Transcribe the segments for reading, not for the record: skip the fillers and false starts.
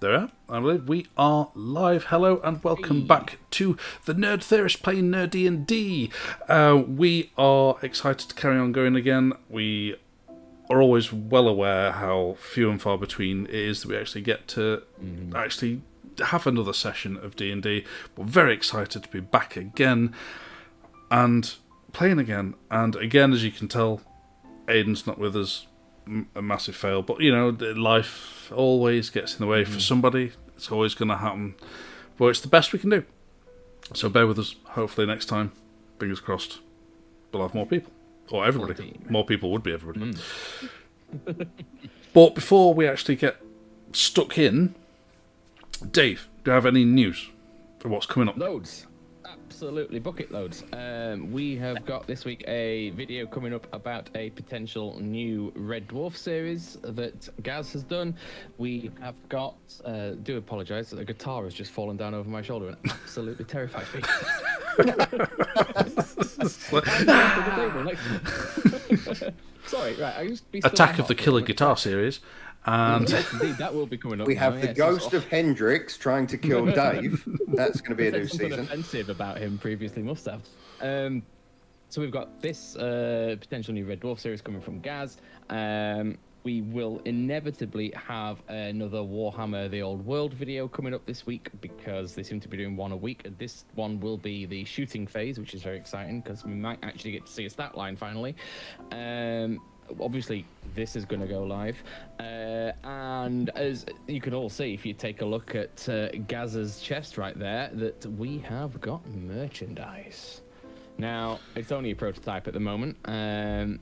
There we are. I believe we are live. Hello and welcome back to the Nerd Theorist playing NerD&D. We are excited to carry on going again. We are always well aware how few and far between it is that we actually get to actually have another session of D&D. We're very excited to be back again and playing again. And again, as you can tell, Aiden's not with us. A massive fail, but you know, life always gets in the way for somebody. It's always going to happen, but it's the best we can do. So bear with us. Hopefully next time, fingers crossed, we'll have more people, or everybody. 14. More people would be everybody. But before we actually get stuck in, Dave, do you have any news for what's coming up? Loads. Absolutely bucket loads. We have got this week a video coming up about a potential new Red Dwarf series that Gaz has done. We have got, do apologise, the guitar has just fallen down over my shoulder and absolutely terrifies me. Sorry, right. I just Attack of the Killer Guitar series. And yes, indeed, that will be coming up. We have the ghost of Hendrix trying to kill Dave. That's going to be a new something season. Offensive about him previously, must have. So we've got this potential new Red Dwarf series coming from Gaz. We will inevitably have another Warhammer The Old World video coming up this week because they seem to be doing one a week. This one will be the shooting phase, which is very exciting because we might actually get to see a stat line finally. Obviously, this is going to go live. And as you can all see, if you take a look at Gaz's chest right there, that we have got merchandise. Now, it's only a prototype at the moment. And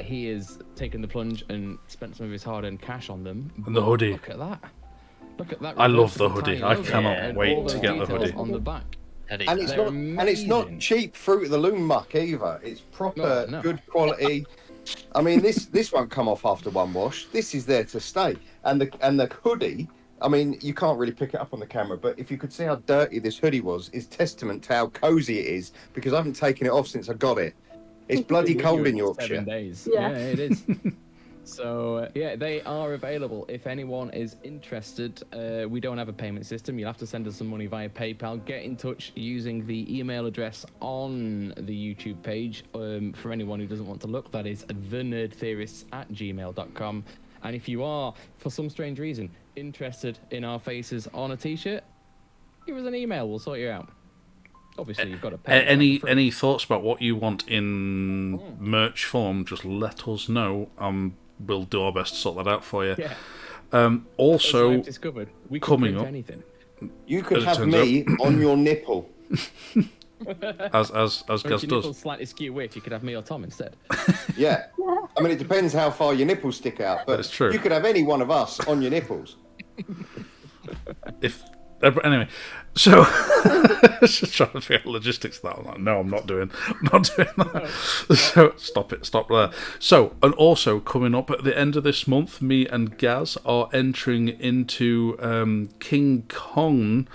he has taken the plunge and spent some of his hard-earned cash on them. the hoodie. Look at that. Look at that. I love the hoodie. I logo cannot and wait all to the get the details hoodie. on the back. And it's They're not amazing. cheap Fruit of the Loom muck either. It's proper No. good quality. I mean, this won't come off after one wash. This is there to stay. And the hoodie, I mean, you can't really pick it up on the camera, but if you could see how dirty this hoodie was, is testament to how cozy it is because I haven't taken it off since I got it. It's bloody cold in Yorkshire. 7 days. Yeah. Yeah, it is. So, yeah, they are available. If anyone is interested, we don't have a payment system. You'll have to send us some money via PayPal. Get in touch using the email address on the YouTube page. For anyone who doesn't want to look, that is thenerdtheorists@gmail.com. And if you are, for some strange reason, interested in our faces on a t-shirt, give us an email. We'll sort you out. Obviously, you've got to pay. Any thoughts about what you want in merch form? Just let us know. We'll do our best to sort that out for you. Yeah. Also, As I've discovered, we can coming print up, anything. You could As it have turns me on your nipple. as Or if Gaz your does. nipple's slightly skew weight, you could have me or Tom instead. Yeah. I mean, it depends how far your nipples stick out, but That's true. you could have any one of us on your nipples. Anyway, so just trying to figure out logistics of that. I'm like, no, I'm not doing that. So stop there. So, and also coming up at the end of this month, me and Gaz are entering into King Kong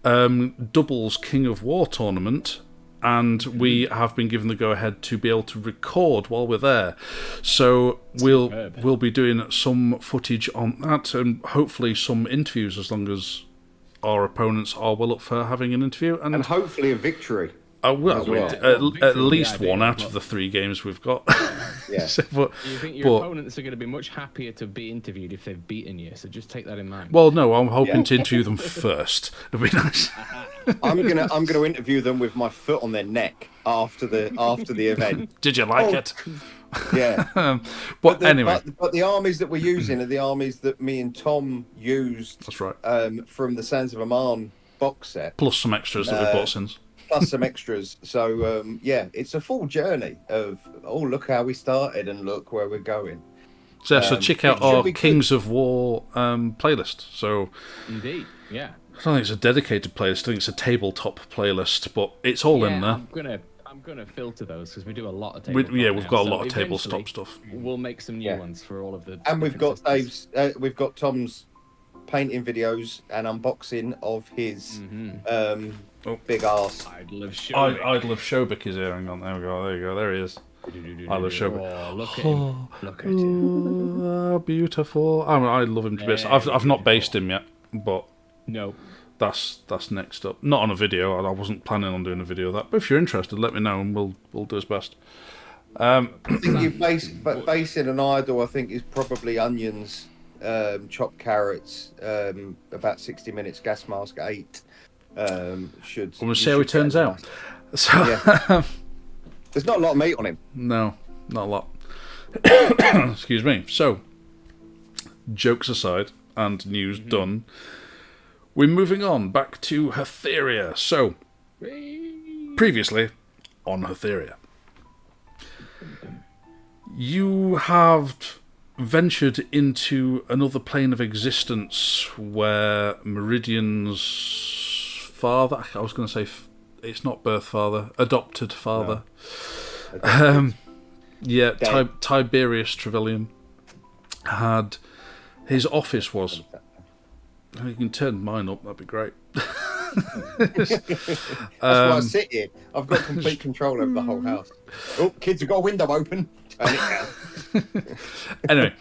doubles King of War tournament. And we have been given the go-ahead to be able to record while we're there. So we'll be doing some footage on that and hopefully some interviews as long as our opponents are well up for having an interview. And hopefully a victory. At least idea, one out but- of the 3 games we've got. Yeah. So, Do you think your opponents are going to be much happier to be interviewed if they've beaten you? So just take that in mind. well, no, I'm hoping to interview them first. It'd be nice. I'm gonna interview them with my foot on their neck after the event. Did you like it? Yeah. But anyway, but the armies that we're using are the armies that me and Tom used. that's right. From the Sands of Aman box set, Plus some extras that we've bought since. plus some extras. So yeah, it's a full journey of look how we started and look where we're going. So check out it should our be good. Kings of War playlist. So Indeed, yeah. I don't think it's a dedicated playlist. I think it's a tabletop playlist, but it's all in there. I'm gonna filter those because we do a lot of We, tabletop. yeah, we've now, got a so lot of eventually tabletop stuff. We'll make some new Yeah. ones for all of the. And we've got different systems. Dave's, we've got Tom's painting videos and unboxing of his big arse. Idol of Idol of Shobik is here. Hang on, there we go. There you go. There he is. I will show. Oh, look at him. Look at him. Oh, beautiful. I love him to bits. I've not based him yet, but No. that's next up. Not on a video. I wasn't planning on doing a video of that. But if you're interested, let me know and we'll do his best. I think you basing an idol. I think is probably onions, chopped carrots, about 60 minutes. Gas mask 8. We'll see how he turns out. So, Yeah. There's not a lot of meat on him. No, not a lot. Excuse me. So, jokes aside and news done, we're moving on back to Hatheria. So, previously on Hatheria, you have ventured into another plane of existence where Meridian's father, I was going to say, it's not birth father, adopted father. No. Tiberius Trevelyan had his office was. You can turn mine up, that'd be great. That's why I sit here. I've got complete control over the whole house. Oh, kids have got a window open. Turn it down. Anyway,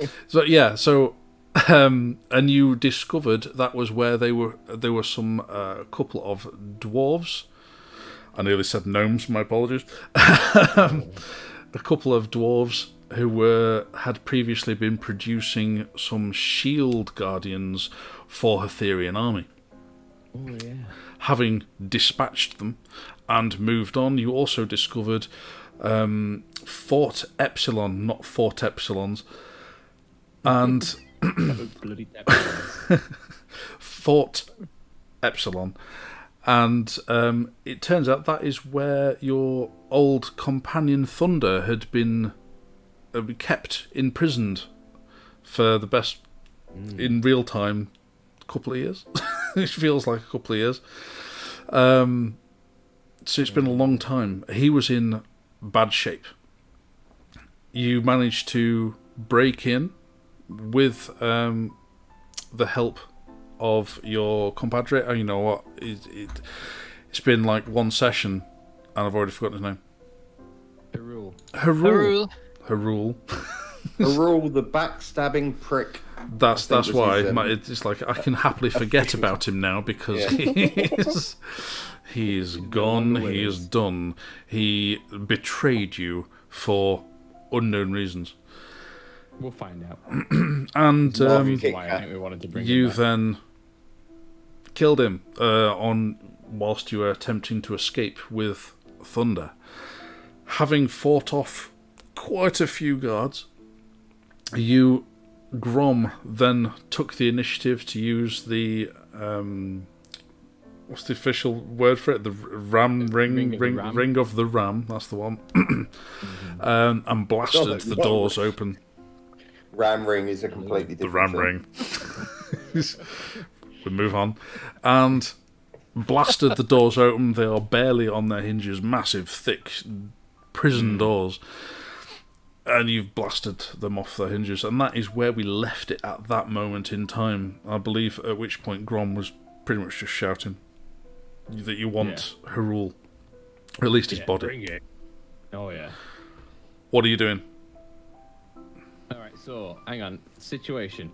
and you discovered that was where there were some couple of dwarves. I nearly said gnomes, my apologies. A couple of dwarves who had previously been producing some shield guardians for Hatherian army. Oh, yeah. Having dispatched them and moved on, you also discovered Fort Epsilon, not Fort Epsilons, and Bloody Fort Epsilon. And it turns out that is where your old companion Thunder had been kept imprisoned for the best, in real time, couple of years. It feels like a couple of years. So it's been a long time. He was in bad shape. You managed to break in with the help of your compadre. Oh, you know what? It's been like one session, and I've already forgotten his name. Harrule. Harrule, the backstabbing prick. That's why it's like I can happily forget about him now because he's gone. He is done. He betrayed you for unknown reasons. We'll find out. And why I think we wanted to bring you him back. then killed him whilst you were attempting to escape with Thunder. Having fought off quite a few guards, Grom then took the initiative to use the what's the official word for it? The ring of the ram. That's the one. And blasted the doors open. Ram ring is a completely different The ram ring. We move on. And blasted the doors open. They are barely on their hinges. Massive, thick prison doors. And you've blasted them off their hinges. And that is where we left it at that moment in time. I believe at which point Grom was pretty much just shouting that you want Harrule. Or at least his body. Bring it. Oh, yeah. What are you doing? Alright, so, hang on. Situation.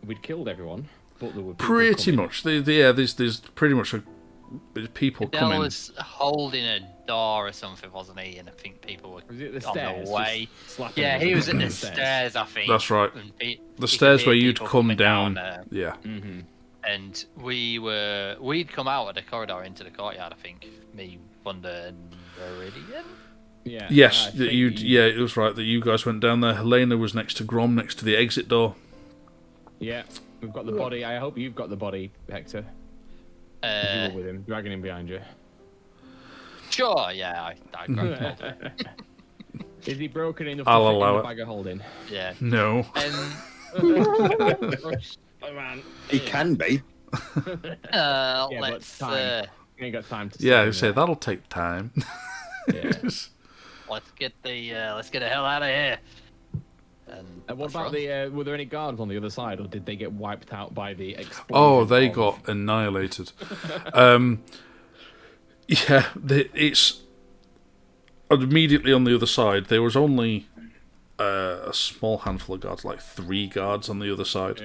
We'd killed everyone, but there were people Pretty coming. much. There's pretty much people Dell coming. was holding a door or something, wasn't he? And I think people were Was it the on stairs? the way. Just slapping Yeah, them he was at on the stairs, I think. That's right. And The you could stairs where hear you'd people come coming down. there. Yeah. Mm-hmm. And we'd come out of the corridor into the courtyard, I think. Me, Wonder, and Meridian. Yeah. Yes, I that think you'd. Yeah, it was right that you guys went down there. Helena was next to Grom, next to the exit door. Yeah, we've got the body. I hope you've got the body, Hector. 'Cause you were with him, dragging him behind you. Sure, yeah, I grabbed him. Is he broken enough I'll to fit allow in it. the bag of holding? Yeah. No. Oh, man. He can be. Yeah, but Let's time. You ain't got time to Yeah, stay I say there. that'll take time. Yeah. let's get the hell out of here. And What let's about run. the? Were there any guards on the other side, or did they get wiped out by the explosion? Oh, they of- got annihilated. Yeah, it's immediately on the other side, there was only a small handful of guards, like 3 guards on the other side,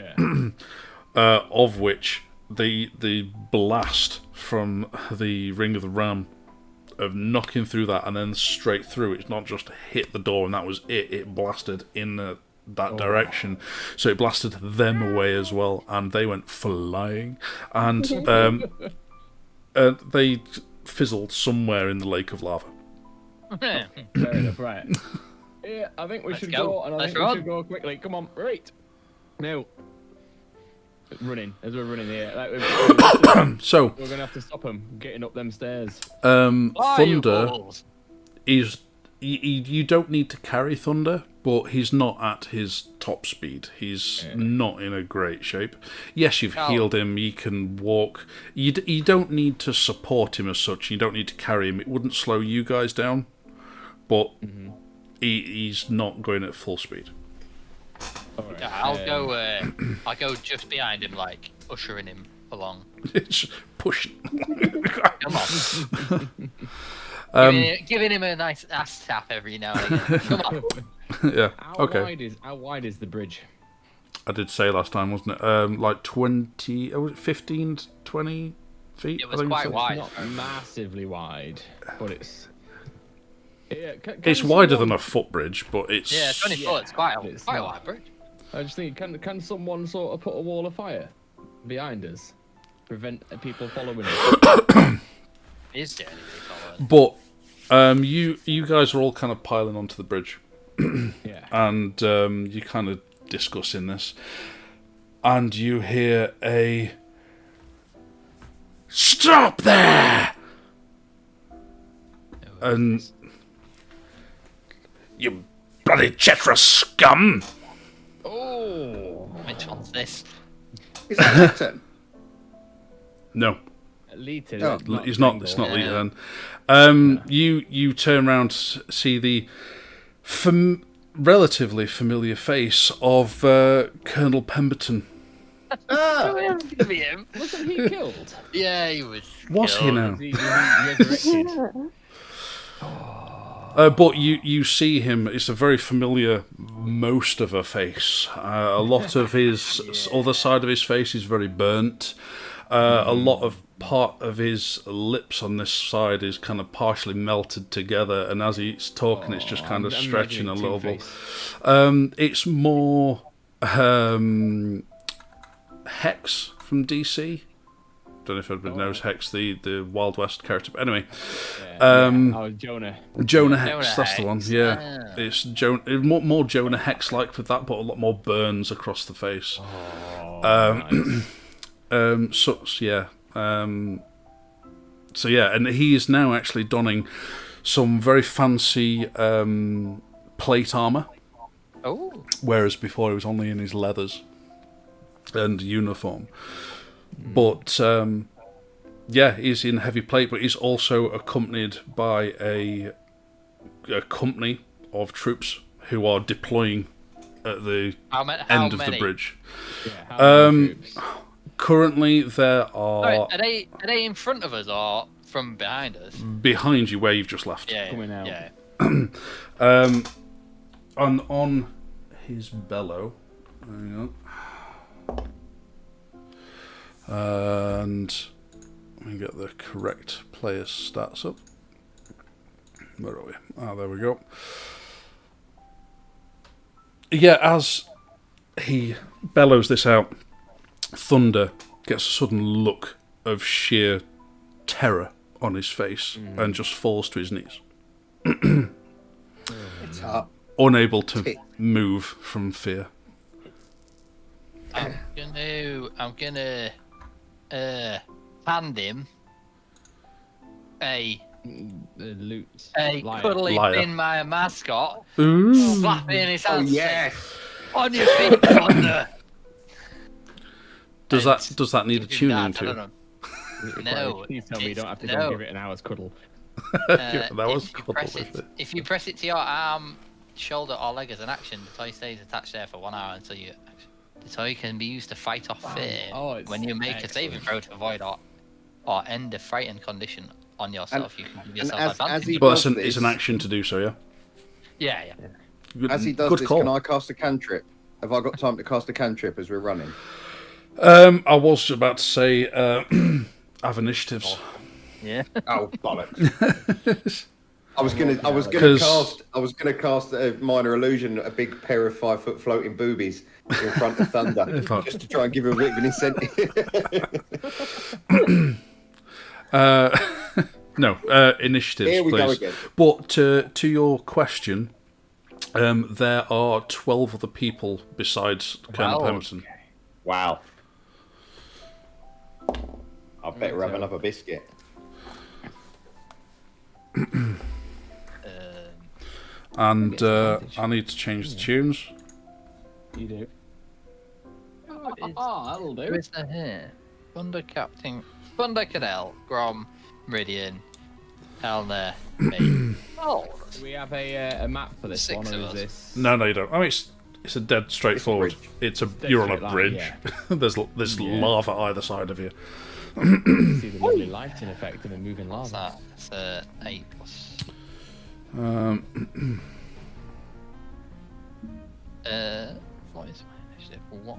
of which the blast from the Ring of the Ram of knocking through that and then straight through, it's not just hit the door and that was it. It blasted in that direction, so it blasted them away as well, and they went flying, and they fizzled somewhere in the lake of lava. Fair enough, right. Yeah, I think we should go, and I think we should go quickly. Come on, right. Now, running, as we're running here. So, we're going to have to stop him getting up them stairs. Thunder is... You don't need to carry Thunder, but he's not at his top speed. He's not in a great shape. Yes, you've healed him, he can walk. You don't need to support him as such, you don't need to carry him. It wouldn't slow you guys down, but he's not going at full speed. Right. I'll go just behind him, like, ushering him along. It's pushing. Come on. Giving him a nice ass tap every now and again. Come on. Yeah, How wide is the bridge? I did say last time, wasn't it? Like 20... was it 15, 20 feet? It was quite wide. It's not massively wide, but it's... Yeah, it's wider than a footbridge, but it's... Yeah, 20 foot. It's quite a wide bridge. I just think, can someone sort of put a wall of fire behind us? Prevent people following us? Is there anybody following? But you guys are all kind of piling onto the bridge. Yeah. And you kind of discussing this. And you hear a... Stop there! And... You bloody Chetra scum! Oh! Which one's this? Is that Litten? No. Leeton. No, It's not Leeton. You turn around, see the relatively familiar face of Colonel Pemberton. Wasn't he killed? Yeah, he was. Was he killed. now? He resurrected? But you see him, it's a very familiar most of a face. A lot of his other side of his face is very burnt. A lot of part of his lips on this side is kind of partially melted together, and as he's talking it's just kind of stretching a little bit. It's more Hex from DC. Don't know if everybody knows Hex, the Wild West character. But anyway, Jonah Hex. That's the one. Yeah, it's more Jonah Hex like with that, but a lot more burns across the face. So yeah, and he is now actually donning some very fancy plate armor. Oh. Whereas before he was only in his leathers and uniform. But yeah, he's in heavy plate, but he's also accompanied by a company of troops who are deploying at the end of the bridge. Yeah, currently, there are. Are they in front of us or from behind us? Behind you, where you've just left. Yeah, coming out. Yeah. On his bellow. Hang on. And let me get the correct player's stats up. Where are we? There we go. Yeah, as he bellows this out, Thunder gets a sudden look of sheer terror on his face and just falls to his knees. It's up. Unable to move from fear. I'm gonna hand him a cuddly bin my mascot, slapping in his hands. Oh yeah. On your feet, Thunder. Does that need a tuning to? No. Please tell me you don't have to go and give it an hour's cuddle. If you press it to your arm, shoulder, or leg as an action, the toy stays attached there for 1 hour until the toy can be used to fight off fear when you make a saving throw to avoid or end a frightened condition on yourself, you can give yourself as advantage. he But does it's an this- action to do so, yeah? Yeah. Good, As he does good this, call. can I cast a cantrip? Have I got time to cast a cantrip as we're running? I was about to say, have initiatives. Yeah. Oh bollocks! I was gonna cast a minor illusion, a big pair of 5-foot floating boobies in front of Thunder, just to try and give him a bit of an incentive. No, initiatives, Here we go please. again. But to your question, there are 12 other people besides Colonel Wow. Pemberton. Wow! I better have another biscuit. And Get advantage. I need to change the tunes. You do. is- That'll Who is there here? Thunder Captain, Thunder Cadell, Grom, Meridian, Elner, me. Oh, Do we have a map for this 6 one, of or us. is this? No, you don't. I mean, it's a dead straightforward. It's a Dead you're on a straight line, bridge. yeah. There's Yeah. lava either side of you. See the lovely lighting effect of the moving what's lava. that? It's 8 plus. What is my initiative? What?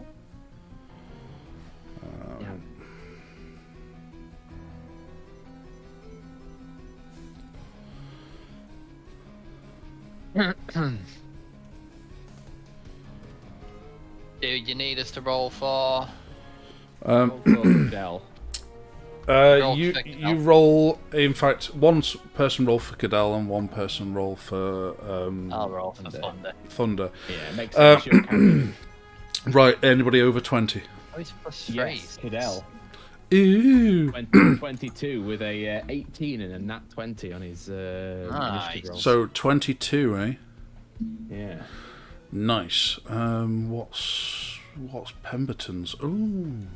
Do you need us to roll for? Roll for Dell. Roll You for you Cadell. roll. In fact, one person roll for Cadell and one person roll for I'll roll for Thunder. Thunder. Thunder. Yeah, it makes sense. You're captain. Right, anybody over 20? Oh, he's plus 3. Yes, Cadell. Ooh. 22 with a 18 and a nat 20 on his Nice. initiative roll. So 22, eh? Yeah. Nice. What's Pemberton's? Ooh.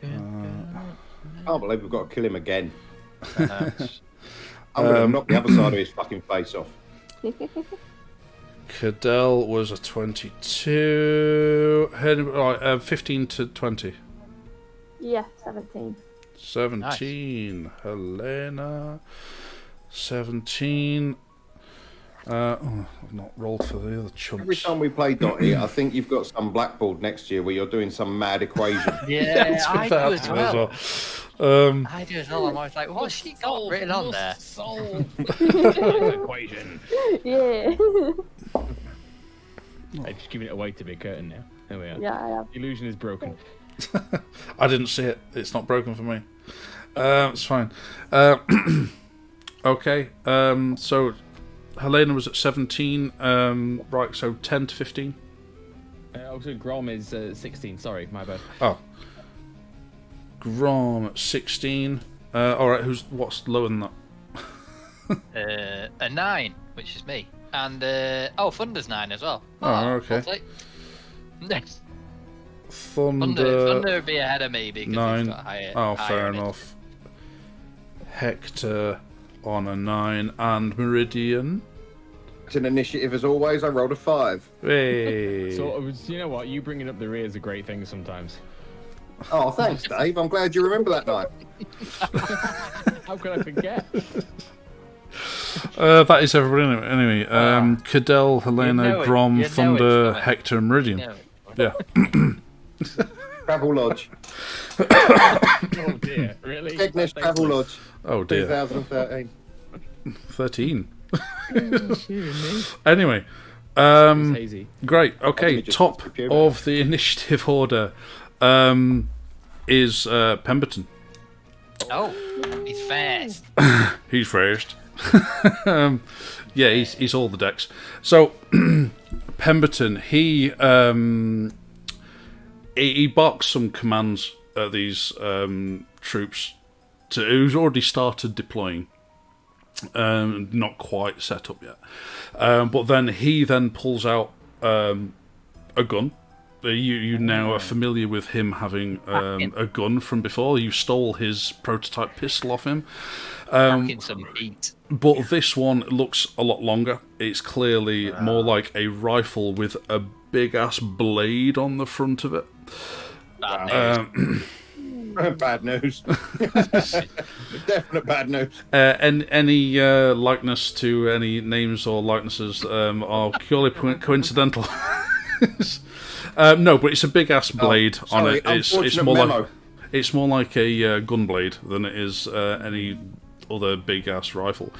I can't believe we've got to kill him again. Uh, I'm gonna knock the other side of his fucking face off. Cadell was a 22. Right, 15 to 20. Yeah, 17. 17. Helena. 17. I've not rolled for the other chumps. Every time we play Dotty, I think you've got some blackboard next to you where you're doing some mad equation. yeah, I do as well. Um, I do as well. I'm always like, what's she got written on there? Solve equation. Yeah. Hey, just giving it away to be a curtain now. There we are. Yeah, I have. Illusion is broken. I didn't see it. It's not broken for me. It's fine. Okay. So Helena was at 17. Right. So 10 to 15. Also, Grom is 16. Sorry, my bad. Oh. Grom 16. All right. What's lower than that? A 9, which is me. And, Thunder's 9 as well. Oh, okay. lovely. Next. Thunder. Thunder would be ahead of me because 9. he's got higher. Oh, higher fair initiative. enough. Hector on a 9 and Meridian. It's an initiative as always. I rolled a 5. Hey. So, you know what? You bringing up the rear is a great thing sometimes. Oh, thanks, Dave. I'm glad you remember that night. How could I forget? That is everybody anyway. Cadell, Helena, You know it- Grom, you know it's Thunder, coming. Hector, and Meridian. No. Yeah. Travel Lodge. Oh dear, really? Skegness Thanks, Travel Luke. Lodge. Oh dear. 2013. 13. Dear me. Anyway. It's hazy. Great. I Okay. think it just Top wants to be of the initiative order is Pemberton. Oh, he's fast. He's first. Yeah, he's all the decks. So Pemberton, he barks some commands at these troops who's already started deploying. Not quite set up yet. But then he pulls out a gun. You now are familiar with him having a gun from before. You stole his prototype pistol off him. Packing some heat. But this one looks a lot longer. It's clearly more like a rifle with a big ass blade on the front of it. Bad news. Bad news. Definite bad news. Any likeness to any names or likenesses are purely coincidental. No, but it's a big ass blade on sorry, it. It's unfortunate more memo. like a gun blade than it is any other big ass rifle.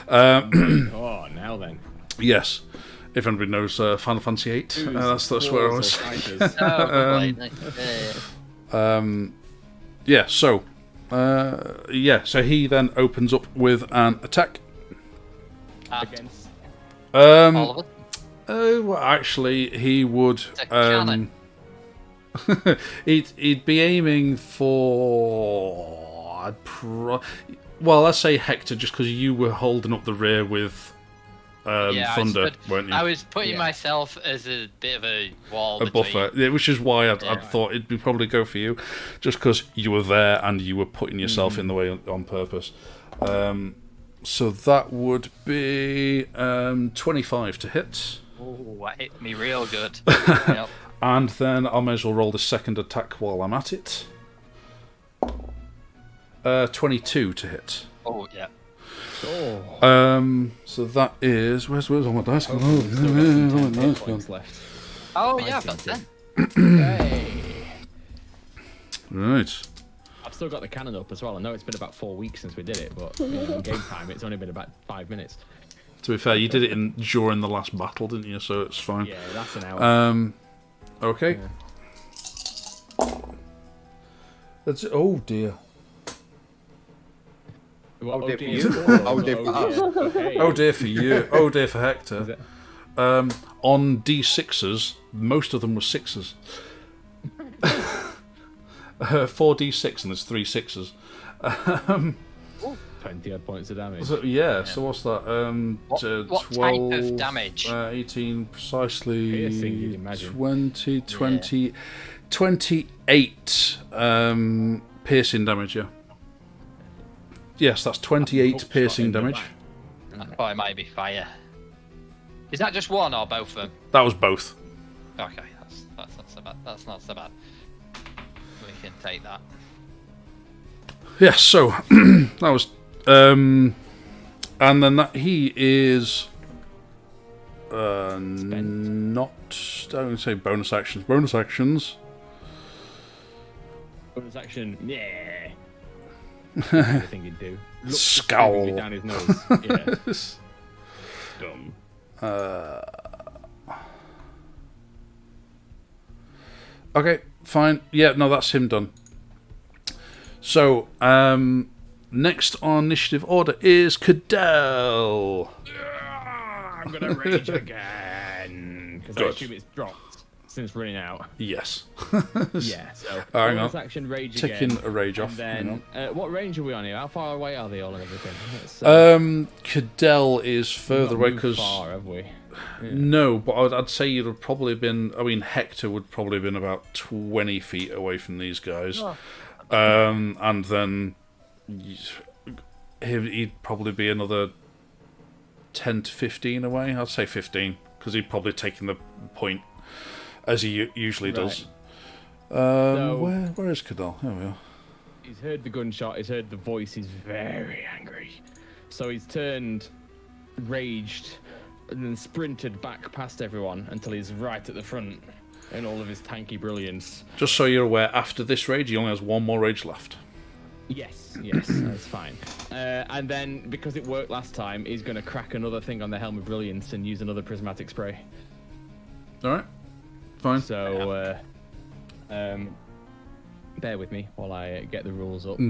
Oh, now then. Yes, if anybody knows Final Fantasy VIII, that's where I was. Yeah. So, so he then opens up with an attack. Against. All of it. Well, actually, he would. It's a cannon. He'd be aiming for. Well, let's say Hector, just because you were holding up the rear with Thunder, weren't you? I was putting myself as a bit of a wall. A buffer, yeah, which is why I'd thought it'd be probably go for you, just because you were there and you were putting yourself in the way on purpose. So that would be 25 to hit. Oh, that hit me real good. Yep. And then I may as well roll the second attack while I'm at it. 22 to hit. Oh, yeah. So that is where's all my dice? Left. Oh, yeah, I've got 10. Hey. Right. I've still got the cannon up as well. I know it's been about 4 weeks since we did it, but in game time it's only been about 5 minutes. To be fair, you did it during the last battle, didn't you? So it's fine. Yeah, that's an hour. Okay. That's oh dear. What, Oh, dear for dear. you. Oh, dear for us. Okay. Oh dear for you. Oh dear for Hector. On D6s, most of them were 6s. 4d6 and there's 3 6s. 20 odd points of damage. So, so what's that? What 12, type of damage? 18 precisely. Piercing, you'd imagine. 20, 28 piercing damage, yeah. Yes, that's 28 piercing damage. I thought it might be fire. Is that just one or both of them? That was both. Okay, that's not so bad. That's not so bad. We can take that. Yeah, so that was and then that he is not I don't say bonus actions. Bonus actions. Bonus action, yeah. Everything he'd do. Look Scowl. down his nose. Yeah. Dumb. Okay, fine. Yeah, no, that's him done. So, next on initiative order is Cadell. I'm gonna rage again because I Good. assume it's dropped since running out. Yes. Yeah. So Hang bonus on. action rage Taking again. a rage off. And then what range are we on here? How far away are they all and everything? Let's, Cadell is further away because far have we? no, but I'd say you'd have probably been. I mean, Hector would probably have been about 20 feet away from these guys, and then he'd probably be another 10 to 15 away. I'd say 15 because he'd probably taken the point as he usually does. Where is Cadell? There we are. He's heard the gunshot. He's heard the voice. He's very angry. So he's turned, raged, and then sprinted back past everyone until he's right at the front in all of his tanky brilliance. Just so you're aware, after this rage, he only has one more rage left. Yes, that's fine. And then, because it worked last time, he's going to crack another thing on the Helm of Brilliance and use another prismatic spray. All right, fine. So, bear with me while I get the rules up.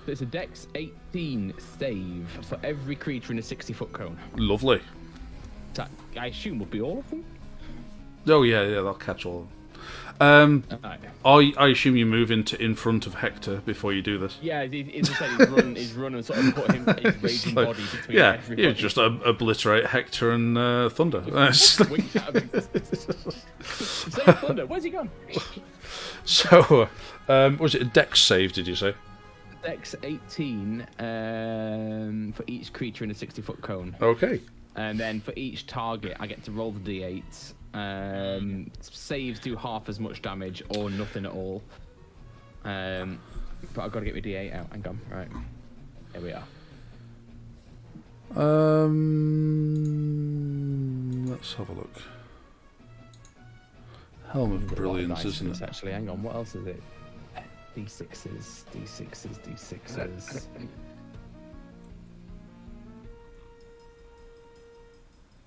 It's a Dex 18 save for every creature in a 60-foot cone. Lovely. That, I assume, will be all of them? Oh yeah, they'll catch all of them. Alright. I assume you move in front of Hector before you do this. Yeah, as I said, he's run and sort of put his raging like, body between yeah, everybody. you just obliterate Hector and Thunder. Wink out of existence. Say Thunder, where's he gone? So, was it a Dex save? Did you say? Dex 18 for each creature in a 60-foot cone. Okay. And then for each target, I get to roll the d8 Saves do half as much damage or nothing at all. But I've got to get my D8 out. Hang on. Right. Here we are. Let's have a look. Helm of Brilliance, isn't it? Actually, hang on. What else is it? D6s, D6s, D6s.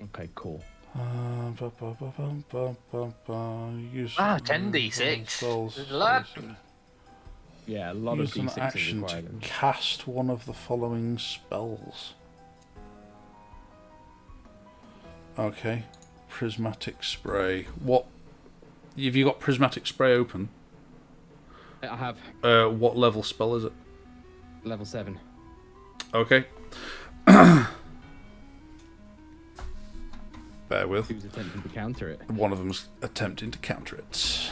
Okay, cool. 10d6. Good luck. Yeah, a lot Use of an D6s action to required. cast one of the following spells. Okay. Prismatic Spray. What? Have you got Prismatic Spray open? I have What level spell is it? level 7. Okay. Bear with. Who's attempting to counter it? One of them's attempting to counter it.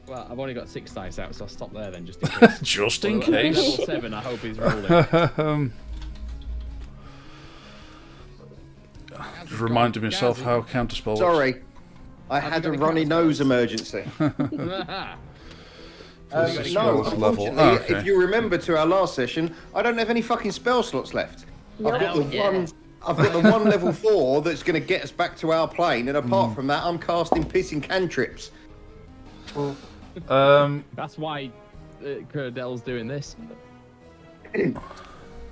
Well, I've only got 6 dice out, so I'll stop there then, just in case. Just in Well, case. Level 7, I hope he's rolling. Just reminded myself how counterspell works. Sorry, I had a runny nose emergency. No, Spells level. unfortunately, Oh, okay. if you remember to our last session, I don't have any fucking spell slots left. I've got the one level 4 that's going to get us back to our plane, and apart from that, I'm casting pissing cantrips. That's why Curdell's doing this.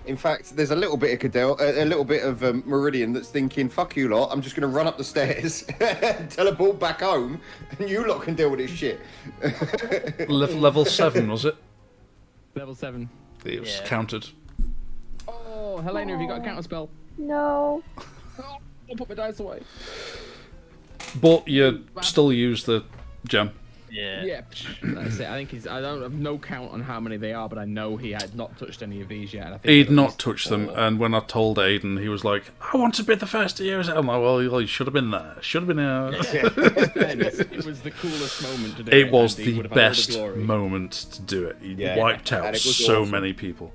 In fact, there's a little bit of Cadell, a little bit of Meridian that's thinking, "Fuck you lot! I'm just going to run up the stairs, teleport back home, and you lot can deal with this shit." Level 7, was it? Level 7. It was Yeah. counted. Oh, Helena, have you got a counter spell? No. Oh, I'll put my dice away. But you still use the gem. Yeah. Yeah, that's it. I think he's. I don't have no count on how many they are, but I know he had not touched any of these yet. And I think He'd at not least touched them, 4. and when I told Aiden, he was like, "I want to be the first to use it." I'm like, "Well, you should have been there. Should have been there." In fairness, it was the coolest moment to do it. It was and he the would have had all best glory. moment to do it. He Yeah. wiped out And it was so awesome. many people.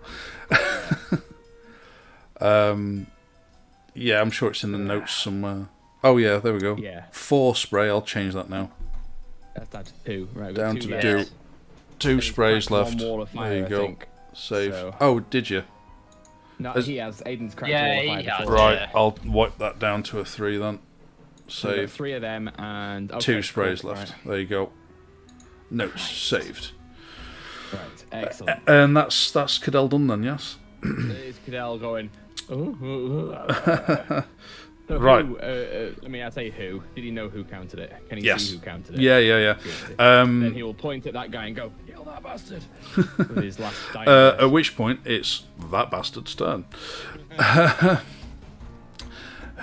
Yeah, I'm sure it's in the notes somewhere. Oh yeah, there we go. Yeah. 4 spray. I'll change that now. That's down to 2. Right, we've Down got 2 to left. do. 2 He's sprays cracked left. one wall of fire, There you I go. think. Save. So- Oh, did you? No, As- he has. Aiden's cracked Yeah, all he of fire has. before. Right, Yeah. I'll wipe that down to a 3 then. So we've got Save. 3 of them and 2 sprays cool, left. There you go. Notes saved. Right, excellent. And that's Cadell done then, yes? There's Cadell going. So Right. Who, I mean, I say who. Did he know who counted it? Can he Yes. see who counted it? Yeah. Then he will point at that guy and go, "Kill that bastard!" with his last dying breath. At which point, it's that bastard's turn.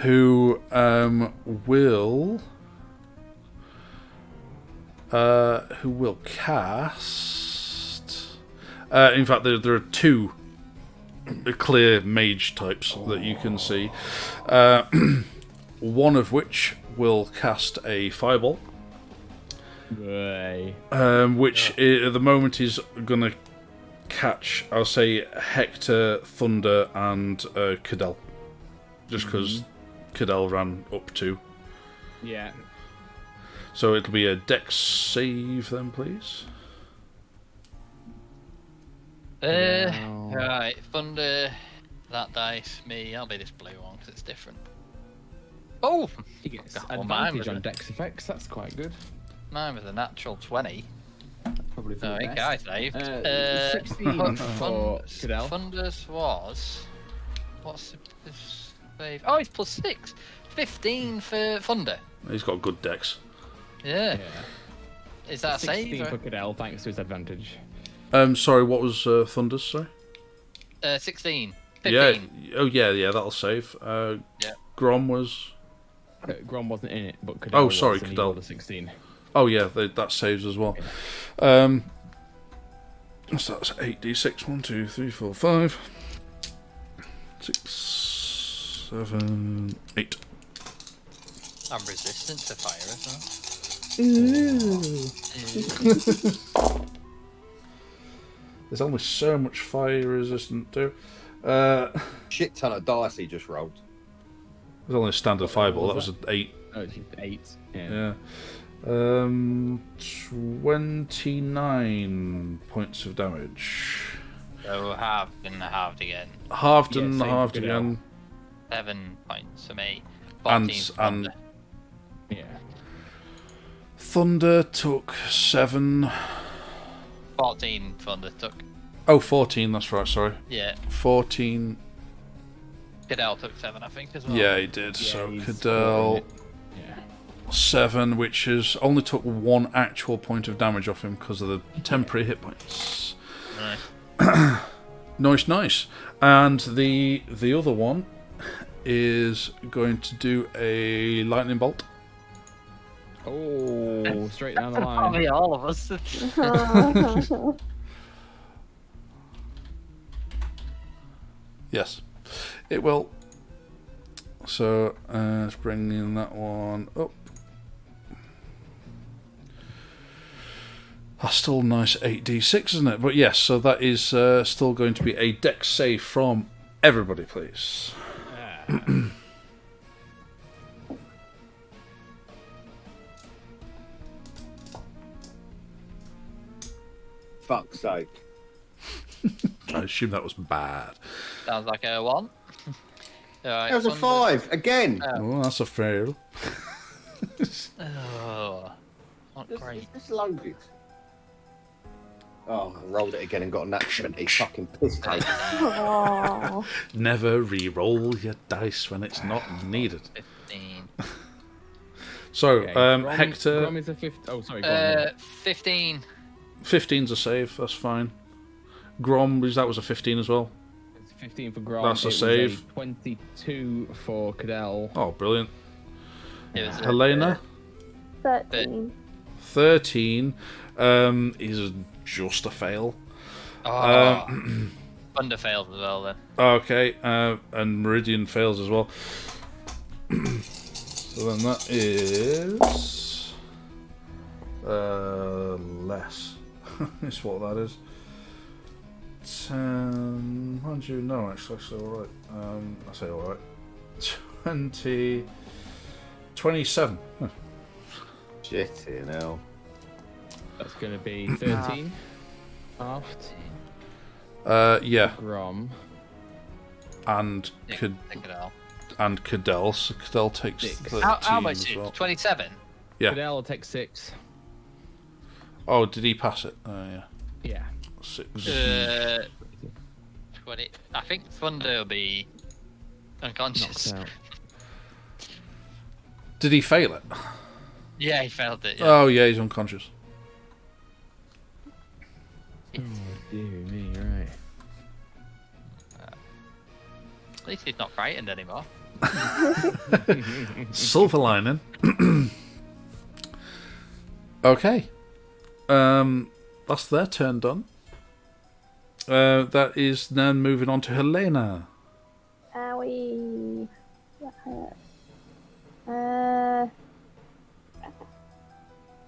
Who will cast... in fact, there are 2 clear mage types that you can see. One of which will cast a fireball, Right. which at the moment is going to catch, I'll say, Hector, Thunder, and Cadell. Just because Cadell ran up to. Yeah. So it'll be a dex save then, please. Right, Thunder, that dice, me, I'll be this blue one because it's different. Oh! He gets Well, mine advantage was on a- dex effects. That's quite good. Mine was a natural 20. Probably for So I the think best. I saved. 16 for Cadell. Thunder's was... What's the save? Oh, it's +6. 15 for Thunder. He's got good dex. Yeah. Yeah. Is that a 16 save? for Cadell, thanks to his advantage. Sorry, what was Thunder's, sorry? 16. Yeah, 15. oh yeah, that'll save. Yeah. Grom was... Grom wasn't in it, but Cadell Oh, sorry, was, and he Cadell. rolled a 16. Oh yeah, that saves as well. So that's 8d6. 1, 2, 3, 4, 5, 6, 7, 8. I'm resistant to fire as well. There's only so much fire resistant to. Shit ton of dice he just rolled. There's only a standard fireball. That was an 8. Oh, it's 8. Yeah. 29 points of damage. So halved and halved again. Halved Yeah, and same halved for again. 7 points for me. And 14 for Thunder. Yeah. Thunder took 7. 14 Thunder took. Oh, 14, that's right, sorry. Yeah. 14. Cadell took 7, I think, as well. Yeah, he did. Yeah, So he's Cadell, Yeah. 7, which is only took 1 actual point of damage off him because of the temporary hit points. Nice. Nice. And the other one is going to do a lightning bolt. Oh, straight down the line. Probably all of us. Yes, it will. So let's bring in that one up. That's still a nice 8d6, isn't it? But yes, so that is still going to be a dex save from everybody, please. Fuck's sake. I assume that was bad. Sounds like a 1. Alright, That was a Thunder. 5 again. Oh, that's a fail. Oh, not great. It's loaded. Oh, I rolled it again and got a nat 20. Fucking piss take. Oh. Never re-roll your dice when it's not needed. 15. So, Okay, Grom- Hector, Grom is a 5th. Oh, sorry. Go on. 15. 15's a save, that's fine. Grom, that was a 15 as well. It's 15 for Grom. That's a It was save. 22 for Cadell. Oh, brilliant. It was Helena, 13. 13 is just a fail. Oh, Thunder failed as well then. Okay, and Meridian fails as well. So then that is less. Is what that is. 10. Mind you, no, actually, alright. I say alright. 20. 27. Huh. Shit, you know. That's going to be 13. Halved. Yeah, Grom. and Take it out. Cadell. So Cadell takes 6. 13 How much as is well. 27? Yeah. Cadell will take 6. Oh, did he pass it? Yeah. Yeah. 6. 20. I think Thunder will be unconscious. Knocked out. Did he fail it? Yeah, he failed it. Yeah. Oh, yeah, he's unconscious. Oh, dear me, right. At least he's not frightened anymore. Silver lining. Okay. That's their turn done. That is then moving on to Helena. Owie. That hurt.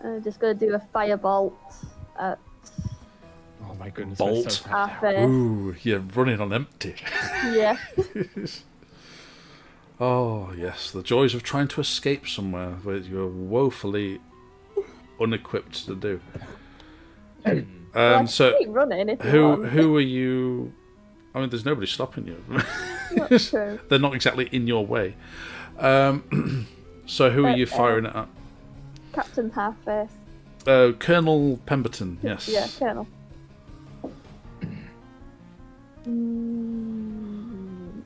I'm just gonna do a firebolt at Oh my goodness. Bolt. we're so far down. Arthur. Ooh, you're running on empty. Yeah. Oh, yes, the joys of trying to escape somewhere where you're woefully unequipped to do. Well, I So, can keep running if you want. who are you? I mean, there's nobody stopping you. Not true. They're not exactly in your way. So, who are you firing it at? Captain Half-Face. Colonel Pemberton, yes. Yeah, Colonel. Mm.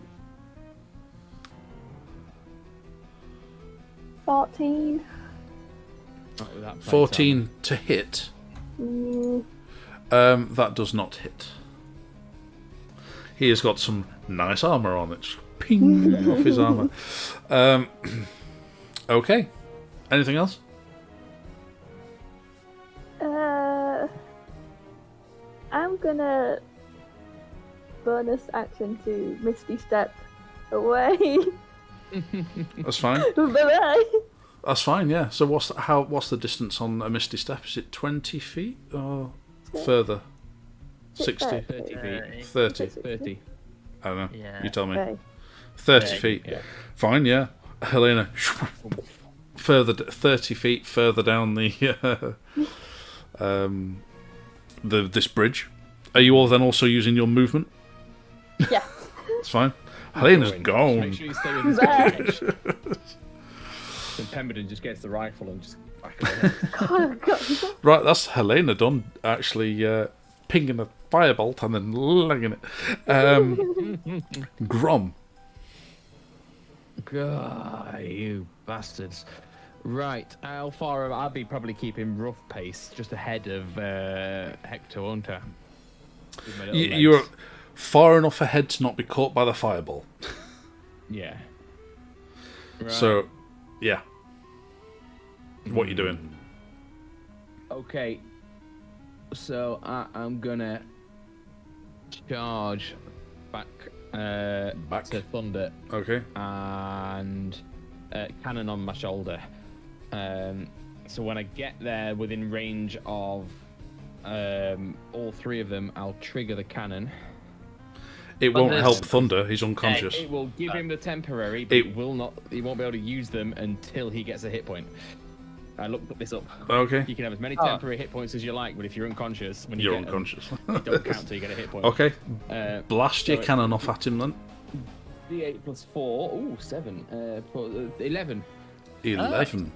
14. Not with that place 14 to hit. Mm. That does not hit. He has got some nice armour on it. Just ping off his armour. Okay. Anything else? I'm gonna bonus action to Misty Step away. That's fine. Bye-bye. That's fine, yeah. So what's the distance on a Misty Step? Is it 20 feet or further? 60? 30 feet. 30? 30. I don't know. Yeah. You tell me. Okay. 30 Yeah, feet. yeah. Fine, yeah. Helena 30 feet further down the this bridge. Are you all then also using your movement? Yeah. It's fine. Helena's Make gone. sure you stay within range. Then Pemberton just gets the rifle and just whack it. Oh, God. Right, that's Helena done. Actually, pinging a firebolt and then lugging it. Grom. God, you bastards. Right, how far? I'll be probably keeping rough pace, just ahead of Hector, won't I? With my little You're legs. far enough ahead to not be caught by the fireball. Yeah. Right. So, yeah. What you doing? Okay. So I'm gonna charge back, Back. to Thunder Okay. and cannon on my shoulder. So when I get there within range of all three of them, I'll trigger the cannon. It But won't there's- help Thunder. He's unconscious. It will give him the temporary, but It- it will not. He won't be able to use them until he gets a hit point. I looked this up. Okay. You can have as many temporary hit points as you like, but if you're unconscious, when you You're get unconscious. them, it don't count till you get a hit point. Okay. Blast your so it- cannon off at him then. D8 plus 4. Ooh, 7. 11. 11.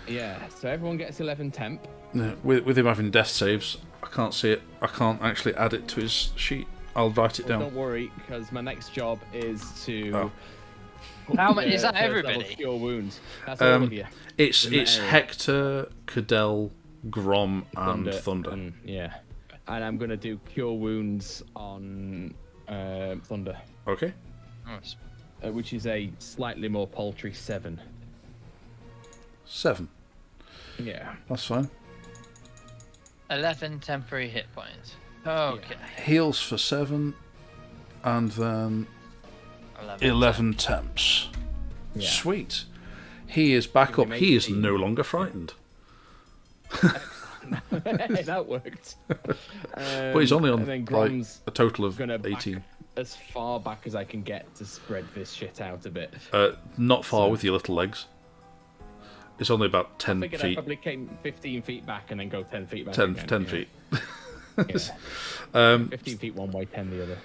Yeah, so everyone gets 11 temp. Yeah, with him having death saves, I can't see it. I can't actually add it to his sheet. I'll write it Well, down. don't worry, because my next job is to. Oh. How many- is that first level everybody? Cure wounds. That's all of you. It's in that area. Hector, Cadell, Grom, and Thunder. And, yeah. And I'm going to do Cure Wounds on Thunder, Okay. Nice. which is a slightly more paltry 7. 7. Yeah. That's fine. 11 temporary hit points. Okay. Heals for 7, and then 11. 11 temps. Yeah. Sweet. He is back up. Give him He is 18. no longer frightened. That worked. But he's only on and then like, Grom's a total of gonna back 18. as far back as I can get to spread this shit out a bit. Not far So- with your little legs. It's only about I 10 figured I feet. probably came 15 feet back and then go 10 feet back. 10 again, yeah. feet. Yeah. 15 feet one way, 10 the other.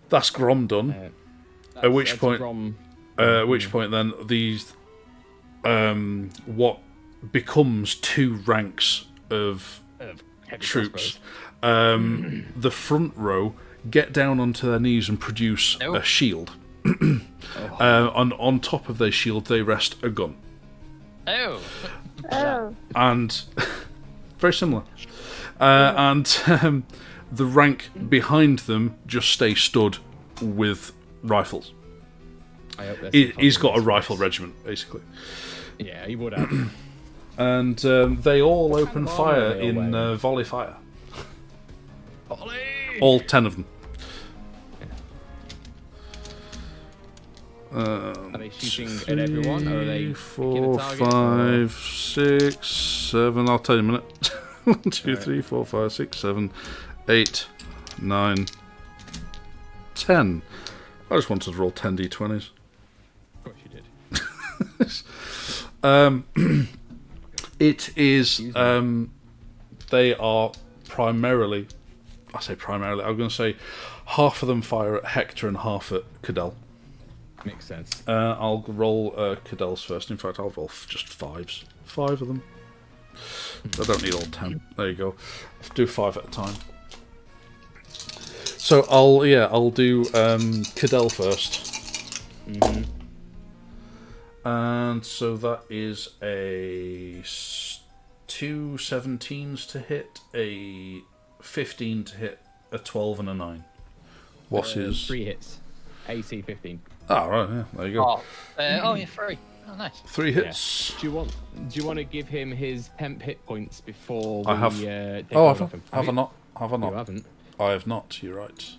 That's Grom done. That's- which that's point- Grom. At which point then these what becomes 2 ranks of Heavy troops. crossbows. The front row get down onto their knees and produce Oh. a shield. On top of their shield they rest a gun. Oh. Oh. And very similar. And the rank behind them just stay stood with rifles. I hope there's He's some got a fucking rifle response. regiment, basically. Yeah, he would have. And they all What open kind of armour fire are they all in wearing? volley fire. Ollie! All 10 of them. Are they shooting at everyone, or are they 4, picking a target, 5, 6, 7. I'll tell you in a minute. 1, 2, 3, 4, 5, 6, 7, 8, 9, 10. I just wanted to roll 10 d20s. Of course you did. It is. They are primarily. I say primarily. I'm going to say half of them fire at Hector and half at Cadell. Makes sense. I'll roll Cadell's first. In fact, I'll roll just 5s. 5 of them. I don't need all 10. There you go. Do 5 at a time. So I'll do Cadell first. And so that is a 2 17s to hit, a 15 to hit, a 12 and a 9. What is 3 hits. AC 15. Ah, right, yeah, there you go. Oh, you're free. Oh, nice. 3 hits. Do you want to give him his temp hit points before we I have. take Oh, one have off him? I? Have I not? Have I You not? haven't. I have not. You're right.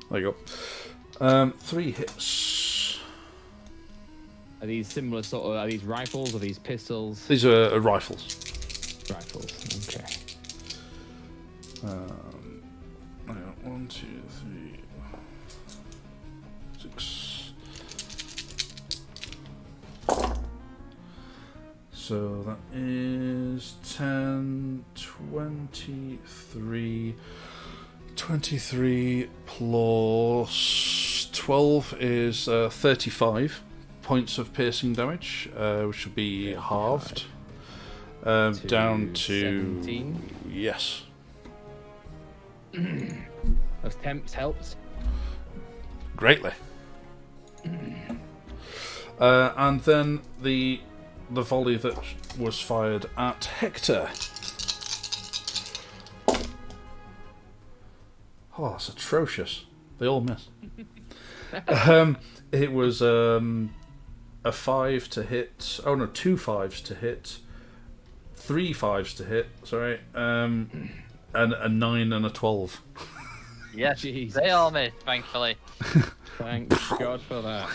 There you go. 3 hits. Are these similar sort of? Are these rifles? Are these pistols? These are rifles. Rifles. Okay. Hang on, 1, 2, 3, 6, So that is 10, 23... 23 plus 12 is 35 points of piercing damage, which will be halved. Down to 17. Yes. Those temps helps. Greatly. And then the volley that was fired at Hector. Oh, that's atrocious. They all miss. It was a 5 to hit. Oh no, 2 5s to hit. 3 5s to hit. Sorry. And a 9 and a 12. Yes, Jesus. they all miss, thankfully. Thank God for that.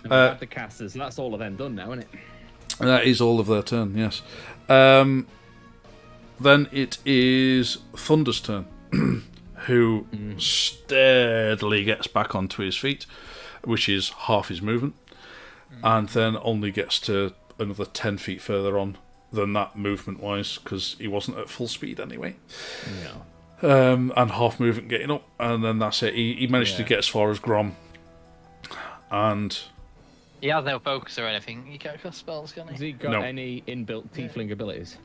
And had the casters. That's all of them done now, isn't it? That is all of their turn. Yes. Then it is Thunder's turn. Who steadily gets back onto his feet, which is half his movement, and then only gets to another 10 feet further on than that movement-wise, because he wasn't at full speed anyway. No. And half movement getting up, and then that's it. He managed to get as far as Grom, and He has no focus or anything. He can't cast spells, can Has he? he got No. any inbuilt tiefling abilities?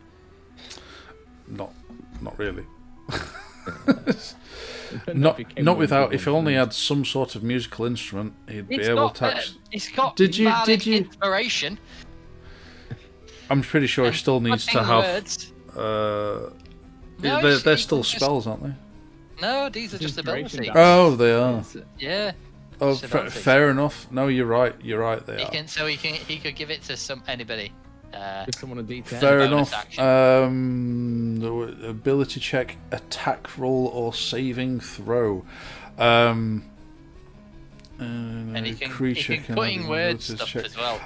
not really. If he came Not with without. one, If he only then- had some sort of musical instrument, he'd be He's able got, to. he's got Did you- bardic inspiration. I'm pretty sure he still needs to Fucking have. words. Uh, No, they're he still can just- spells, aren't they? No, these are just Inspiration abilities. damage. Oh, they are. Yeah. Oh, Just abilities. fair enough. No, you're right. You're right. They He are. can, so he could give it to anybody. Give someone a D10. Fair bonus enough. action. The ability check, attack roll, or saving throw. And he can can put add in an words abilities stuff check. as well.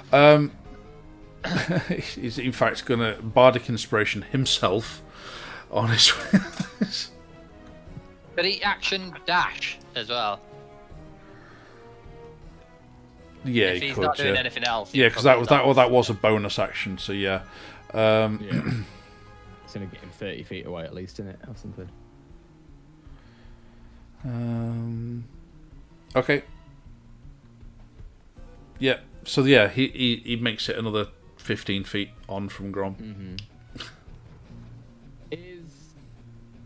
He's in fact going to bardic inspiration himself on his. But he action dash as well. Yeah, if he he's could. not doing Yeah, anything else. yeah, because that was a bonus action. So yeah. Yeah. It's gonna get him 30 feet away at least, isn't it? Or something. Okay. Yeah. So yeah, he makes it another 15 feet on from Grom.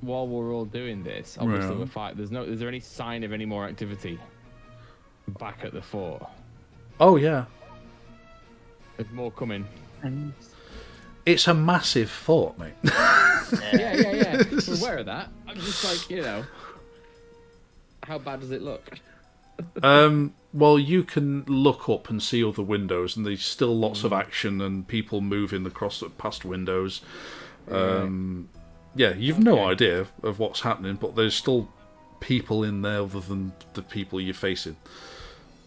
While we're all doing this, obviously Yeah. we're fighting. Is there any sign of any more activity back at the fort? Oh yeah, There's more coming. it's a massive fort, mate. Yeah. We're aware of that. I'm just like, how bad does it look? Well, you can look up and see other windows, and there's still lots of action and people moving across past windows. Yeah, you've no idea of what's happening, but there's still people in there other than the people you're facing.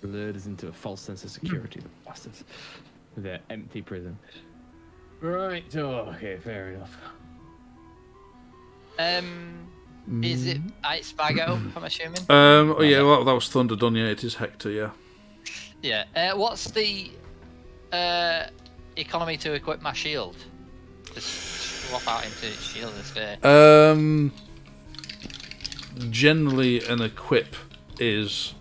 Lured us into a false sense of security, the bastards. Their empty prison. Right. Oh, okay, fair enough. Is it Ice Spago, I'm assuming? Oh yeah, well, that was Thunder done. Yeah, it is Hector. Yeah. Yeah. What's the economy to equip my shield? Just swap out into shield and spare. Generally, an equip is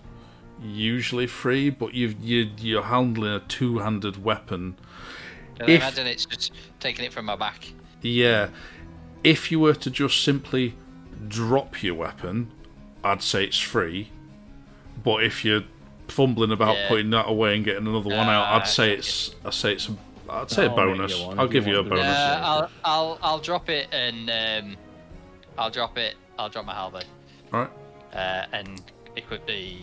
usually free, but you're handling a two-handed weapon. I imagine it's just taking it from my back. Yeah, if you were to just simply drop your weapon, I'd say it's free. But if you're fumbling about putting that away and getting another one out, I'd say it's a bonus. I'll give you a bonus. I'll drop it and I'll drop my halberd. All right. And equip the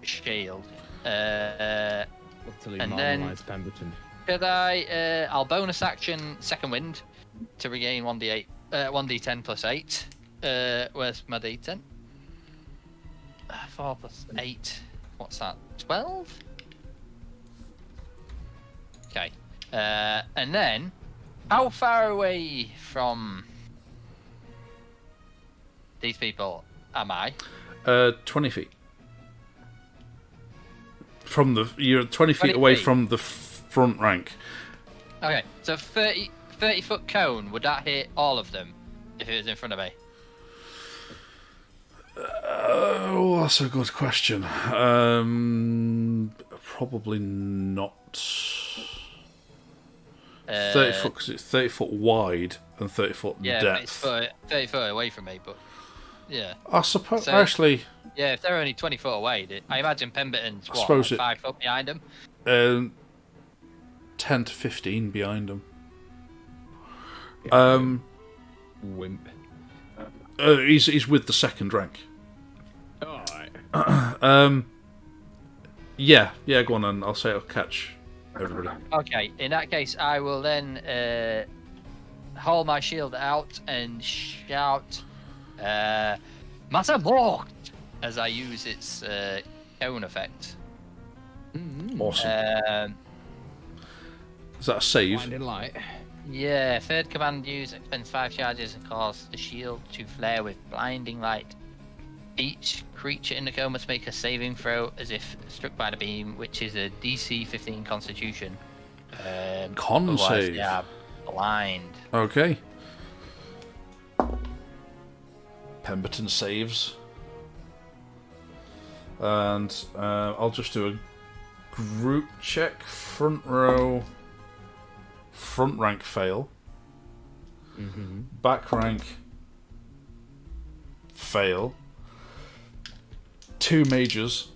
shield. Utterly and then- marginalised Pemberton. Could I? I'll bonus action second wind to regain 1d8, 1d10 plus 8. Where's my d10? 4 plus 8. What's that? 12. Okay. And then, how far away from these people am I? 20 feet. You're 20 feet 20 away feet. from the front rank. Okay, so 30 foot cone, would that hit all of them if it was in front of me? Oh, that's a good question. Probably not. 30 foot, because it's 30 foot wide and 30 foot Yeah, depth. but it's 30 foot away from me, but yeah. I suppose, So- actually, Yeah, if they're only 20 foot away, I imagine Pemberton's what, suppose like it- 5 foot behind them? 10 to 15 behind them. Wimp. He's with the second rank. Alright. Yeah, go on, and I'll say I'll catch everybody. Okay, in that case, I will then hold my shield out and shout, Masamort! As I use its cone effect. Awesome. Is that a save? Blinding light. Yeah, third command use expends 5 charges and cause the shield to flare with blinding light. Each creature in the cone must make a saving throw as if struck by the beam, which is a DC 15 Constitution. Con otherwise save. they are blind. Okay. Pemberton saves. And I'll just do a group check. Front row. Front rank fail. Back rank fail. 2 mages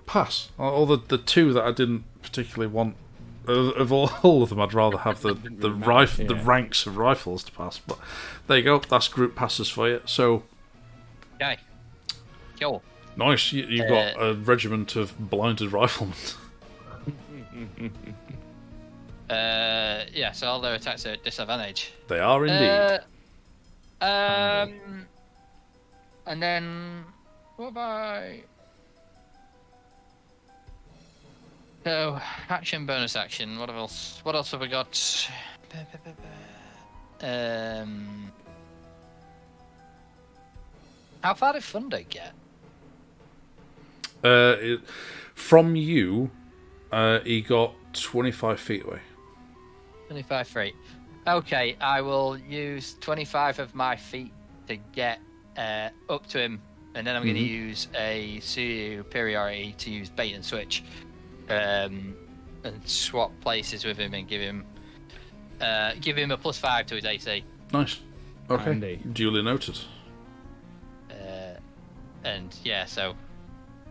pass. All the 2 that I didn't particularly want. Of all of them, I'd rather have the ranks of rifles to pass. But there you go. That's group passes for you. So Okay. Cool. nice. You've got a regiment of blinded riflemen. Yeah, so all their attacks are at disadvantage. They are indeed. And then what have I? So action, bonus action. What else? What else have we got? How far did Thunder get? From you, he got 25 feet away. 25 feet. Okay, I will use 25 of my feet to get up to him, and then I'm going to use a superiority to use bait and switch, and swap places with him and give him a +5 to his AC. Nice. Okay. Handy. Duly noted. And yeah, so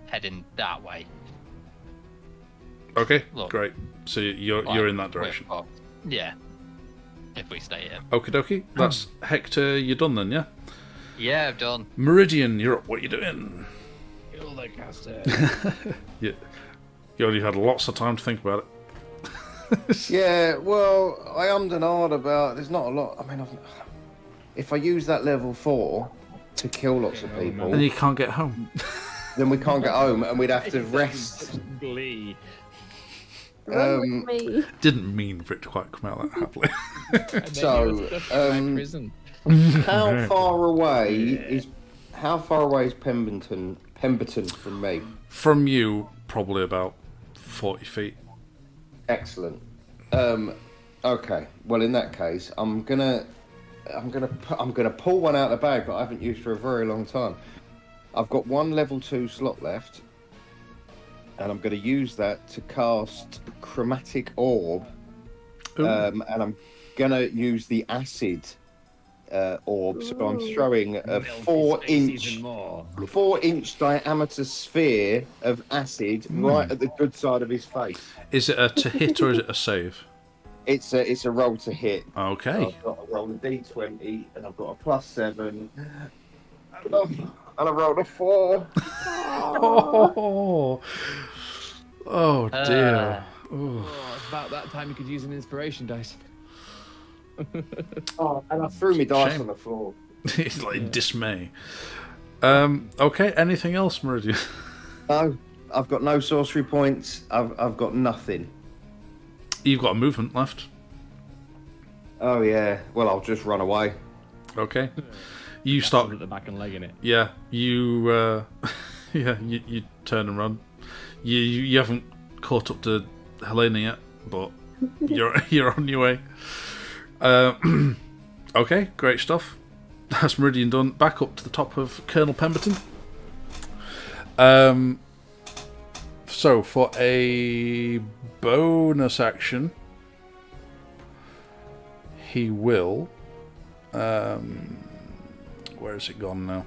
heading that way. Okay. Look. Great. So you're in that direction. Yeah. If we stay here. Okie dokie. That's Hector. You're done then, yeah. Yeah, I've done. Meridian, you're up. What are you doing? Kill the caster. You only had lots of time to think about it. Yeah, well, I ummed and ahed about. There's not a lot. I mean, if I use that level 4 to kill lots of people, And you can't get home. then we can't get home, and we'd have to rest. Glee. Run with me. Didn't mean for it to quite come out that happily. And then So, you were stuck in my prison. How far away is Pemberton from me? From you, probably about 40 feet. Excellent. Okay. Well, in that case, I'm gonna pull one out of the bag that I haven't used for a very long time. I've got one level 2 slot left, and I'm going to use that to cast Chromatic Orb. Ooh. And I'm going to use the Acid Orb. So I'm throwing a 4-inch diameter sphere of acid right at the good side of his face. Is it a to hit or is it a save? It's a roll to hit. Okay. I've got to roll a d20, and I've got a +7. And I rolled a 4. Oh dear. Ooh. Oh, it's about that time you could use an inspiration dice. Oh, and I threw my dice Shame. on the floor. It's like dismay. Okay, anything else, Meridian? No, I've got no sorcery points. I've got nothing. You've got a movement left. Oh yeah. Well, I'll just run away. Okay. You start. At the back and legging it. Yeah, you turn and run. You haven't caught up to Helena yet, but You're on your way. Okay, great stuff. That's Meridian done. Back up to the top of Colonel Pemberton. So for a bonus action, he will. Where has it gone now?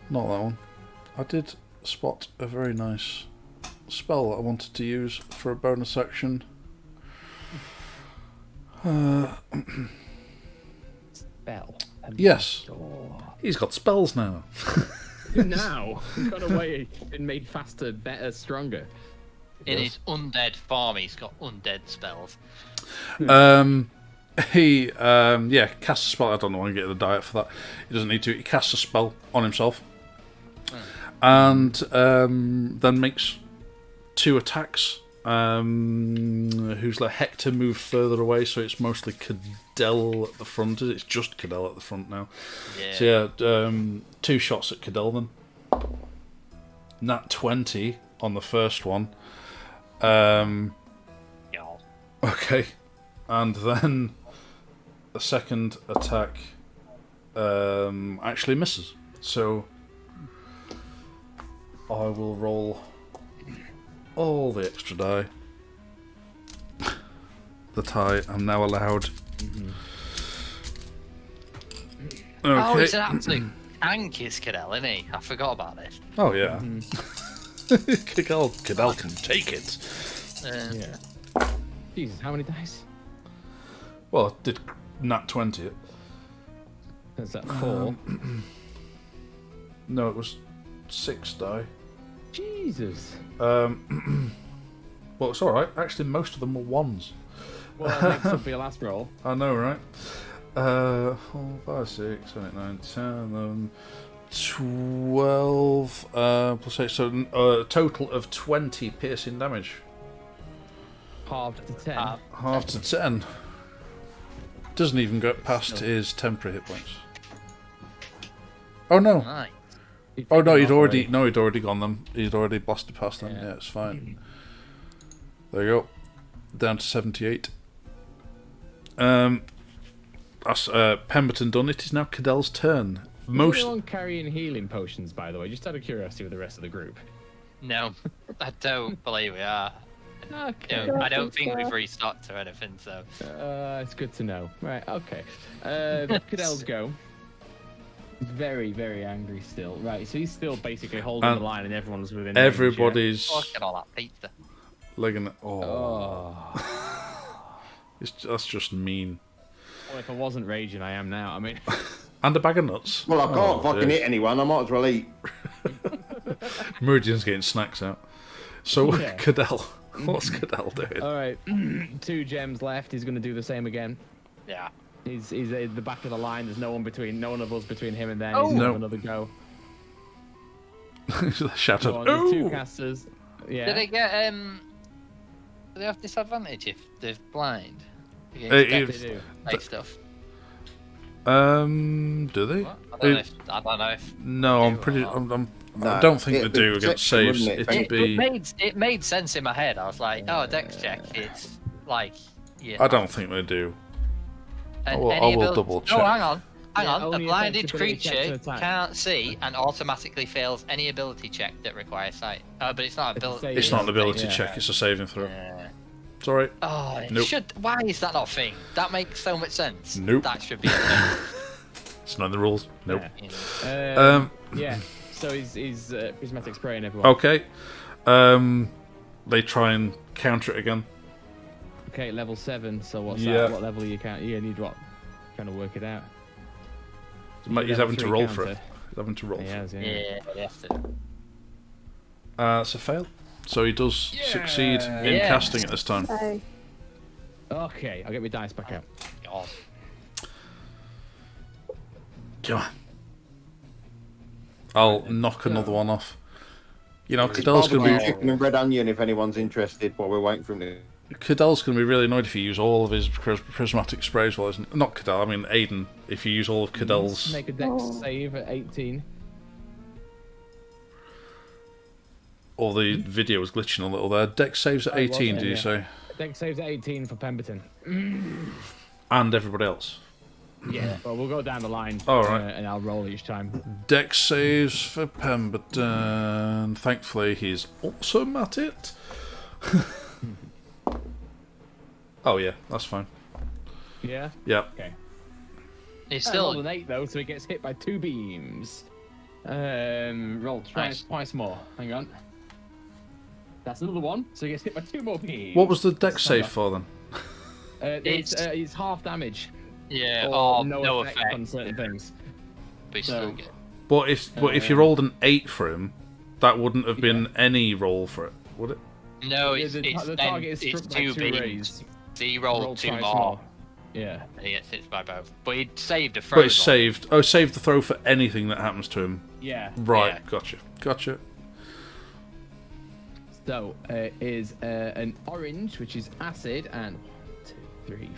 Not that one. I did spot a very nice spell I wanted to use for a bonus action. Spell. Yes. He's got spells now. Now, got away and made faster, better, stronger. In his undead farm, he's got undead spells. He casts a spell. I don't know. I can get the diet for that. He doesn't need to. He casts a spell on himself, and then makes 2 attacks. Who's let Hector move further away, so it's mostly Cadell at the front. It's just Cadell at the front now. Yeah. So yeah, 2 shots at Cadell then. Nat 20 on the first one. Yeah. Okay, and then the second attack actually misses. So I will roll all the extra die that I am now allowed. Okay. Oh, he's an absolute tank, is Cadell, isn't he? I forgot about this. Oh yeah. Cadell can take it. Yeah. Jesus, how many dice? Well, it did nat 20 it. Is that 4? No, it was 6 die. Jesus. Well, it's alright. Actually, most of them were 1s. Well, that makes up for your last roll. I know, right? 4, 5, 6, 7, 8, 9, 10, 11, 12, plus 8, so a total of 20 piercing damage. Halved to 10. Half to 10. Doesn't even go past his temporary hit points. Oh no! Nice. Oh no, he'd already gone them. He'd already blasted past them. Yeah, it's fine. There you go. Down to 78. That's Pemberton done. It is now Cadell's turn. Is anyone carrying healing potions, by the way? Just out of curiosity with the rest of the group. No, I don't believe we are. Okay. No, I don't think we've restocked or anything, so. It's good to know. Right, okay. Cadell's go. Very, very angry still. Right, so he's still basically holding the line and everyone's within range, everybody's Look at all that pizza. legging it. That's just mean. Well, if I wasn't raging, I am now. I mean... And a bag of nuts. Well, I can't fucking hit anyone. I might as well eat. Meridian's getting snacks out. So, Yeah. Cadell. What's Cadell doing? Alright, 2 gems left. He's going to do the same again. Yeah. He's at the back of the line. There's no one of us between him and them. Oh. He's gonna No. have another go. Shouted. Go on, there's 2 Oh! casters. Yeah. Do they get, do they have disadvantage if they're blind? It- They Against do. dex stuff? Do they? What? I don't know if No, I'm pretty. I don't think they do against saves. It'd be. it made sense in my head. I was like, oh, dex check. It's like, yeah. I don't think they do. And I any will ability- double check. Oh, hang on. Yeah, A only blinded affects ability checks creature and attack. can't see and automatically fails any ability check that requires sight. Oh, but it's not It's a ability. save. It's not an ability Yeah. check. It's a saving throw. Yeah. It's alright. Oh, it Nope. should. Why is that not a thing? That makes so much sense. Nope. That should be a thing. It's not in the rules. Nope. Yeah. Yeah. So he's prismatic spraying everyone. Okay. They try and counter it again. Okay, level 7. So what's Yeah. that? What level you count? You need what? Trying to work it out. He's Level having to 3 roll for it. counter. He's having to roll He for it. has, yeah. Yeah, you have to. It's a fail. So he does succeed in Yeah. casting it this time. So, Okay, I'll get my dice back out. God. Come on. I'll knock another one off. You know, Cadell's Barbecue going to chicken and red onion if anyone's interested while we're waiting for him to... Cadell's going to be really annoyed if you use all of his prismatic sprays. Well, isn't not Cadell. I mean Aiden. If you use all of Cadell's. Make a dex Oh. save at 18. Or the video was glitching a little there. Dex saves at 18, did you say? Dex saves at 18 for Pemberton. And everybody else. Yeah, well, we'll go down the line. All right. And I'll roll each time. Dex saves for Pemberton. Thankfully, he's awesome at it. Oh, yeah, that's fine. Yeah? Yeah. Okay. It's Still still an 8 though, so he gets hit by 2 beams. Roll twice more. Hang on. That's another one, so he gets hit by 2 more beams. What was the Dex save for then? It's half damage. yeah, Or or no effect on certain things. But you So- still get. But if you rolled an 8 for him, that wouldn't have been any roll for it, would it? No, Yeah, it's the it's, target is it's struck by 2 2 beams. rays. So he rolled 2 twice more. Yeah. And he gets hit by both. But he saved a throw. But it's saved. Oh, saved the throw for anything that happens to him. Yeah. Right, Yeah. gotcha. So, is an orange, which is acid, and 1, 2, 3, 4,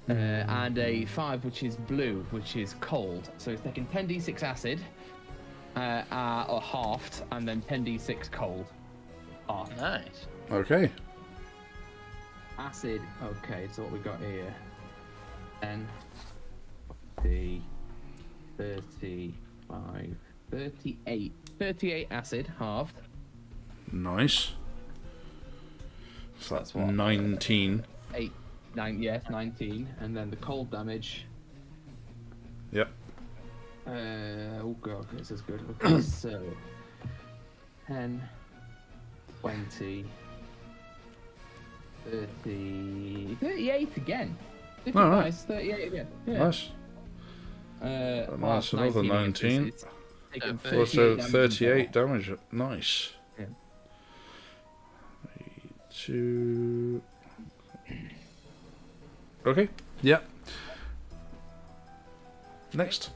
5. And a 5, which is blue, which is cold. So it's taking 10d6 acid, or halved, and then 10d6 cold. Half. Nice. Okay. Acid. Okay, so what we got here? 10, 40, 35, 38. 38 acid, halved. Nice. So That's that's what? 19. 8, 9, yes, 19. And then the cold damage. Yep. Oh god, this is good. Okay, so 10, 20, 30, 38 again. 50 All right. dice, 38 again. Yeah. Nice. Nice, another 19. It's taking So 38 So damage 38 damage. Nice. Yeah. 2. Okay. Yeah. Next.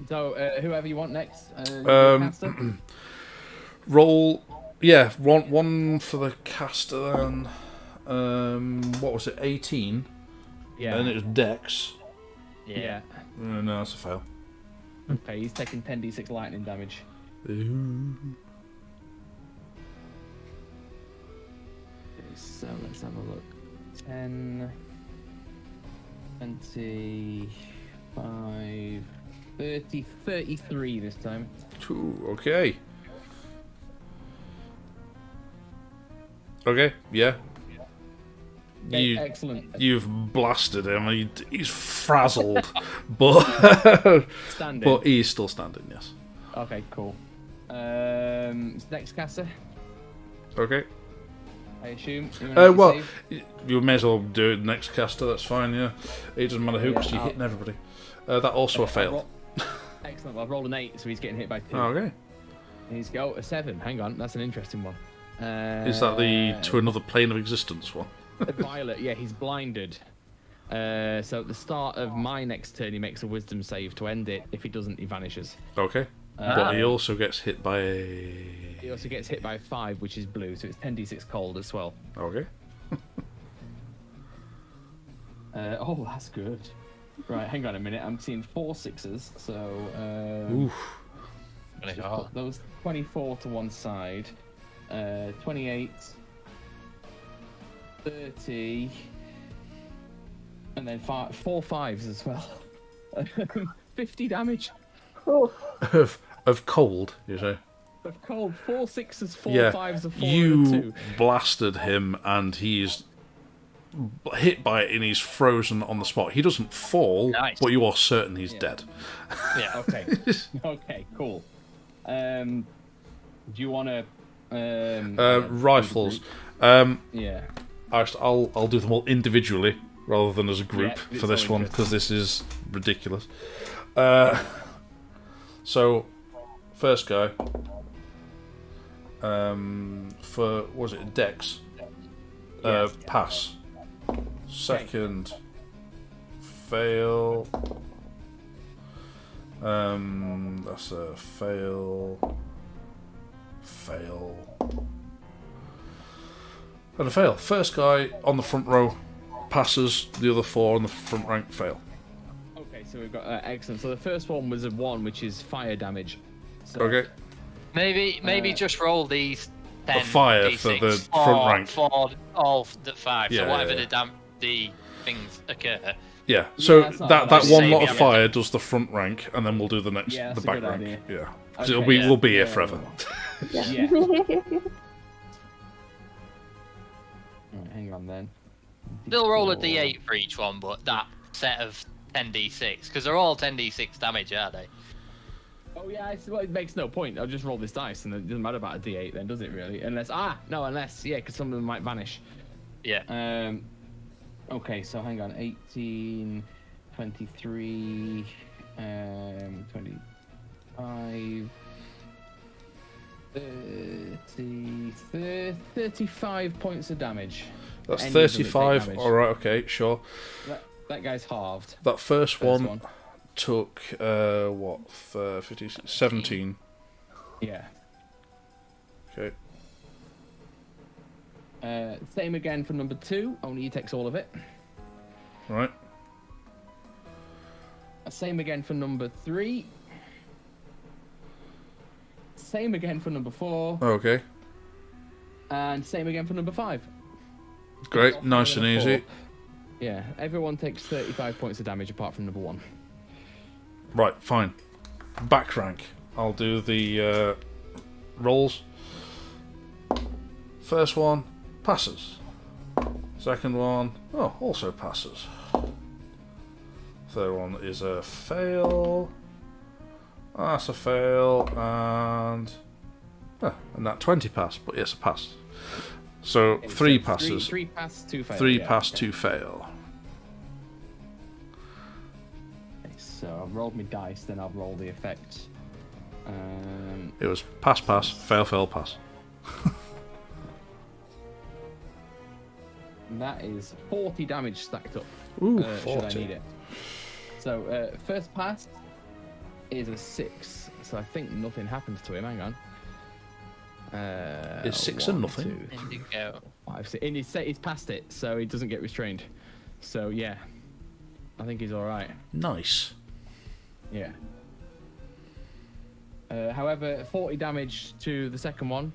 So whoever you want next. Caster? Roll. Yeah, one for the caster then. What was it? 18. Yeah. And it was Dex. Yeah. No, that's a fail. Okay, he's taking 10d6 lightning damage. Ooh. Okay, so let's have a look. 10, 25, 30, 33 this time. Okay. Okay, yeah. Excellent. You've blasted him. He's frazzled, but Standing. but he's still standing. Yes. Okay, cool. Next caster, Okay. I assume. You wanna Well, save? you may as well do it next caster. That's fine. Yeah. It doesn't matter who, because you're I'll- hitting everybody. That also a fail. Excellent. I've rolled an 8, so he's getting hit by 2. Okay. He's got a 7. Hang on, that's an interesting one. Is that the to another plane of existence one? Violet? Yeah, he's blinded. So at the start of my next turn, he makes a wisdom save to end it. If he doesn't, he vanishes. Okay. But he also gets hit by a. He also gets hit by 5, which is blue, so it's 10d6 cold as well. Okay. Oh, that's good. Right, hang on a minute. I'm seeing 4 6s, so Oof. Really just hard. put those 24 to one side. 28, 30, and then 4 5s as well. 50 damage. Of cold, you say? Of cold. 4 6s, 4 Yeah. 5s, a 4 and a You 2. blasted him, and he's hit by it, and he's frozen on the spot. He doesn't fall, Nice. but you are certain he's dead. Yeah. Okay. Okay, cool. Do you want to... Rifles. Yeah. I'll do them all individually rather than as a group Yeah, for this it's one, all because this is ridiculous. So, first guy. For was it Dex? Yes. Pass. Second, fail. That's a fail. Fail. And a fail. First guy on the front row passes. The other 4 on the front rank fail. Okay, so we've got excellent. So the first one was a 1, which is fire damage. So, Okay. Maybe just roll these 10 fire for D6 the front rank. For all the 5. Yeah, so whatever yeah. the things occur. Yeah, so that's not that bad. one Same lot of damage. fire does the front rank, and then we'll do the next, Yeah, the that's a back good rank. idea. Yeah, 'cause Okay, we'll be here yeah. forever. Yeah. Alright, hang on then. Still roll a D8 for each one, but that set of 10d6 because they're all 10d6 damage, aren't they? Oh yeah, well, it makes no point. I'll just roll this dice, and it doesn't matter about a D8 then, does it really? Unless because some of them might vanish. Yeah. Okay, so hang on, 18, 23, 25, 30, 35 points of damage. That's Any of them that take 35. damage. All right, okay, sure. That guy's halved. That first First one took 50, 17. Yeah. Okay. Same again for number 2, only he takes all of it. Right. Same again for number 3. Same again for number 4. Okay. And same again for number 5. Great. Nice and easy. Yeah, everyone takes 35 points of damage apart from number 1. Right. Fine. Back rank. I'll do the rolls. First one passes. Second one, also passes. Third one is a fail. That's a fail, and that 20 pass, but yes, a pass. So Okay, 3 so passes. 3 pass, 2 fail. 3 yeah, pass, okay. 2 fail. Okay, so I've rolled my dice, then I'll roll the effect. It was pass, pass, fail, fail, pass. That is 40 damage stacked up. Ooh, Should I 40. need it? So, first pass is a 6, so I think nothing happens to him. Hang on. Is 6 and nothing? 2, Indigo. 5, 6. And he's past it, so he doesn't get restrained. So, yeah. I think he's alright. Nice. Yeah. However, 40 damage to the second one.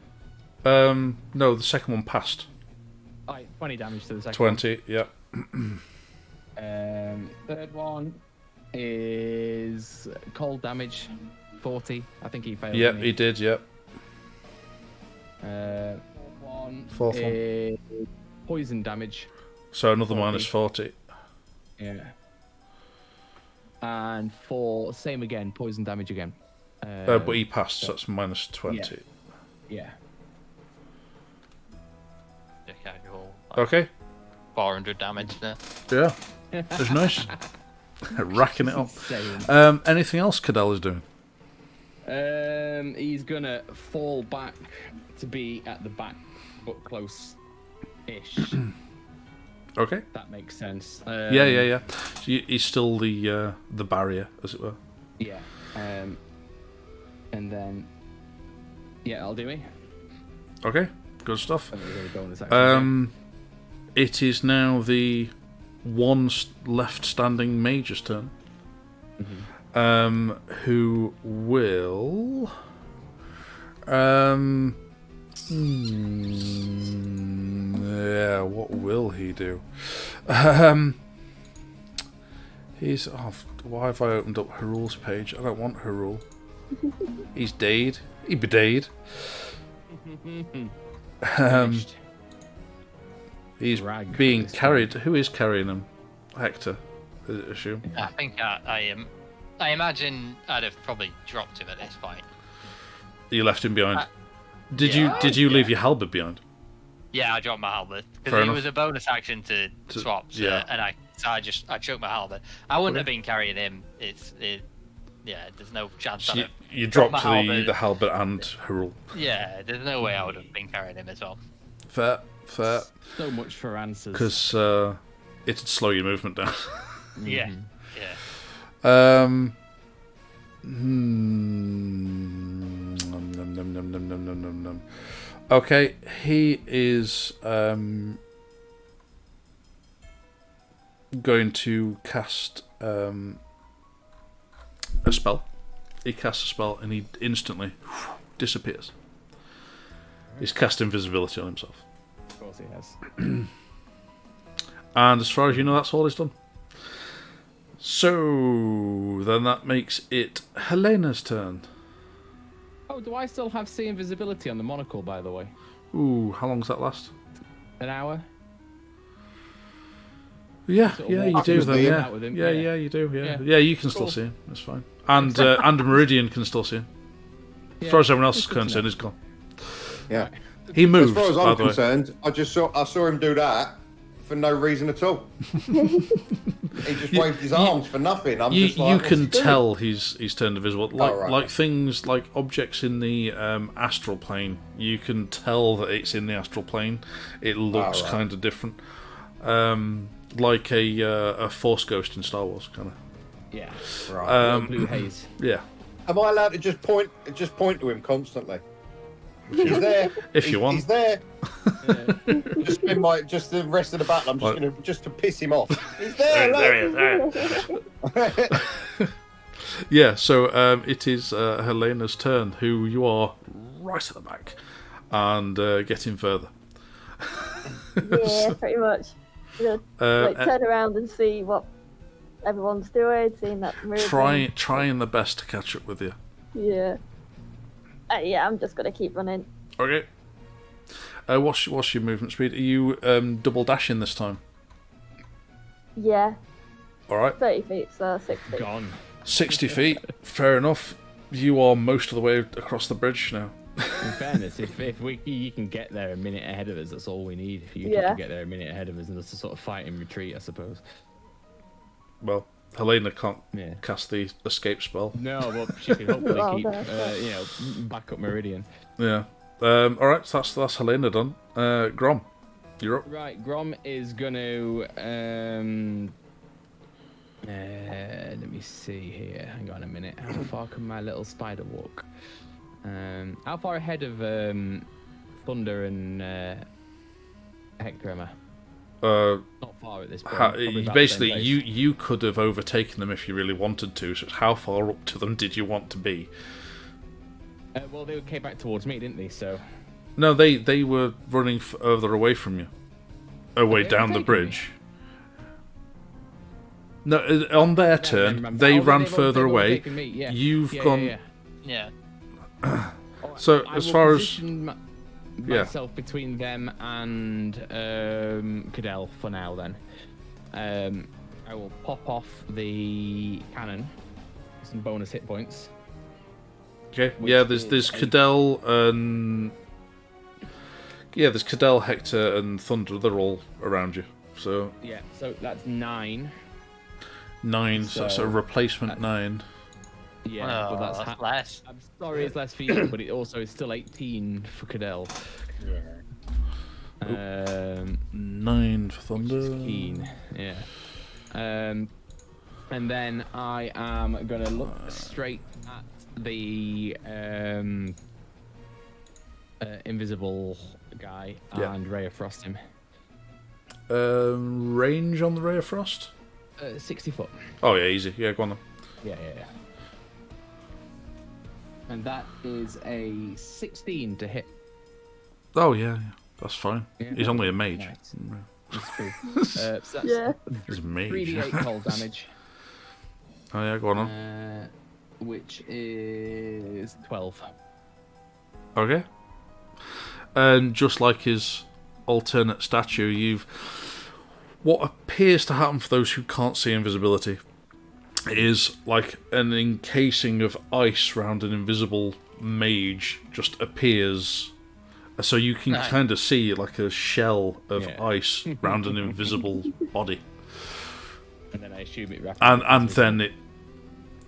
No, the second one passed. 20 damage to the second 20, yeah. one. Third one is cold damage, 40. I think he failed. Yeah, didn't he did, yeah. Fourth one Fourth one. is poison damage. So another 40. minus 40. Yeah. And same again, poison damage again. But he passed, so that's minus 20. Yeah. Okay, roll Okay. 400 damage there. Yeah. It's nice. Racking it up. Insane. Anything else Cadell is doing? He's gonna fall back to be at the back, but close-ish. Okay. That makes sense. Yeah. So he's still the barrier, as it were. Yeah. And then, I'll do me. Okay. Good stuff. I think there's a bonus action. It is now the one left standing mage's turn. Who will what will he do? He's why have I opened up Harrule's page? I don't want Harrule. He's dead. He be dead. Finished. He's Rag being this carried. Who is carrying him? Hector, I assume. I think I am. I imagine I'd have probably dropped him at this point. You left him behind. Did yeah. you leave your halberd behind? Yeah, I dropped my halberd Fair because it enough. was a bonus action to swap. So, yeah. And I chucked my halberd. I wouldn't have been carrying him. There's no chance. So I'd have you dropped my halberd. the halberd and Harrule. Yeah, there's no way I would have been carrying him as well. Fair. So much for answers. Because it'd slow your movement down. Yeah. Nom. Okay, he is going to cast a spell. He casts a spell and he instantly disappears. He's cast invisibility on himself. Of course he has. And as far as you know, that's all he's done. So, then that makes it Helena's turn. Oh, do I still have see invisibility on the monocle, by the way? Ooh, how long does that last? An hour? Yeah, Sort of yeah, you walk do with then, him. yeah. Out with him, Yeah, yeah. yeah, you do, yeah. Yeah. Yeah, you can still Cool. see him, that's fine. And Meridian can still see him. As far as everyone else is concerned, he's gone. Yeah. He moves, As far as by I'm the way. concerned, I saw him do that for no reason at all. He just waved his arms for nothing. I'm You, just like, you what's can he doing? tell he's turned invisible. Like Oh, right. like things like objects in the astral plane. You can tell that it's in the astral plane. It looks right. kind of different, like a Force ghost in Star Wars, kind of. Yeah. Right. Blue haze. Yeah, Am I allowed to just point to him constantly? He's there. if you want. He's there. Just the rest of the battle. I'm just Right. gonna to piss him off. He's there. Look. Yeah. So it is Helena's turn, who you are right at the back, and getting further. Yeah, pretty much. Gonna, turn around and see what everyone's doing, seeing that moving. Trying the best to catch up with you. Yeah. Yeah, I'm just gonna keep running. Okay. What's your movement speed? Are you double dashing this time? Yeah, All right. 30 feet, so 60. Gone. 60 feet. Fair enough. You are most of the way across the bridge now. In fairness, if you can get there a minute ahead of us, that's all we need. If you Yeah. can get there a minute ahead of us, and just to sort of fight and retreat, I suppose. Well, Helena can't Yeah. cast the escape spell. No, well, she can hopefully Well, keep, no. back up Meridian. Yeah. All right. So that's Helena done. Grom, you're up. Right, Grom is gonna. Let me see here. Hang on a minute. How far can my little spider walk? How far ahead of Thunder and Hector am I? Not far at this point. Probably about the Basically, same place. you could have overtaken them if you really wanted to. So how far up to them did you want to be? Well, they came back towards me, didn't they? So. No, they were running further away from you, away They down the overtaken bridge. No, on their turn, remember. they Oh, ran they've further away. overtaken me, yeah. You've Yeah, gone. yeah, Yeah. Alright, So, I as will far as- position Yeah. myself between them and Cadell for now. Then I will pop off the cannon, some bonus hit points. Okay. Which Yeah, there's is Cadell and there's Cadell, Hector, and Thunder. They're all around you. So Yeah, so that's 9. 9. So that's a So, replacement 9. Yeah, but that's that's less. I'm sorry, it's less for you, but it also is still 18 for Cadell. Yeah. 9 for Thunder. Which is keen, yeah. And then I am gonna look straight at the invisible guy Yeah. and Ray of Frost him. Range on the Ray of Frost. 60 foot. Oh yeah, easy. Yeah, go on then. Yeah. And that is a 16 to hit. Oh yeah, that's fine. Yeah. He's only a mage. Nice. That's true. So that's Yeah. He's a mage. 3d8 cold damage, Oh yeah, go on. which is 12. Okay. And just like his alternate statue, you've what appears to happen for those who can't see invisibility is like an encasing of ice round an invisible mage just appears, so you can Nice. kind of see like a shell of Yeah. ice round an invisible body, And then I assume it rapidly. and then it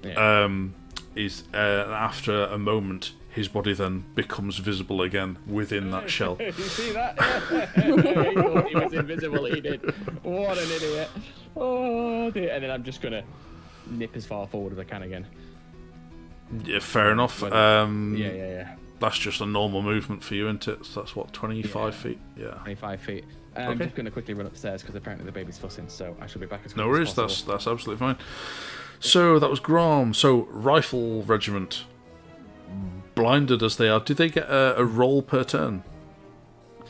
Yeah. is after a moment his body then becomes visible again within that shell. Did you see that? He thought he was invisible, he did. What an idiot. Oh dear. And then I'm just gonna nip as far forward as I can again. Yeah, fair enough. Yeah. That's just a normal movement for you, isn't it? So that's what, 25 Yeah. feet? Yeah. 25 feet. I'm Okay. just gonna quickly run upstairs because apparently the baby's fussing, so I should be back as quick No worries, as possible. that's absolutely fine. So that was Grom. So Rifle Regiment blinded as they are, do they get a roll per turn?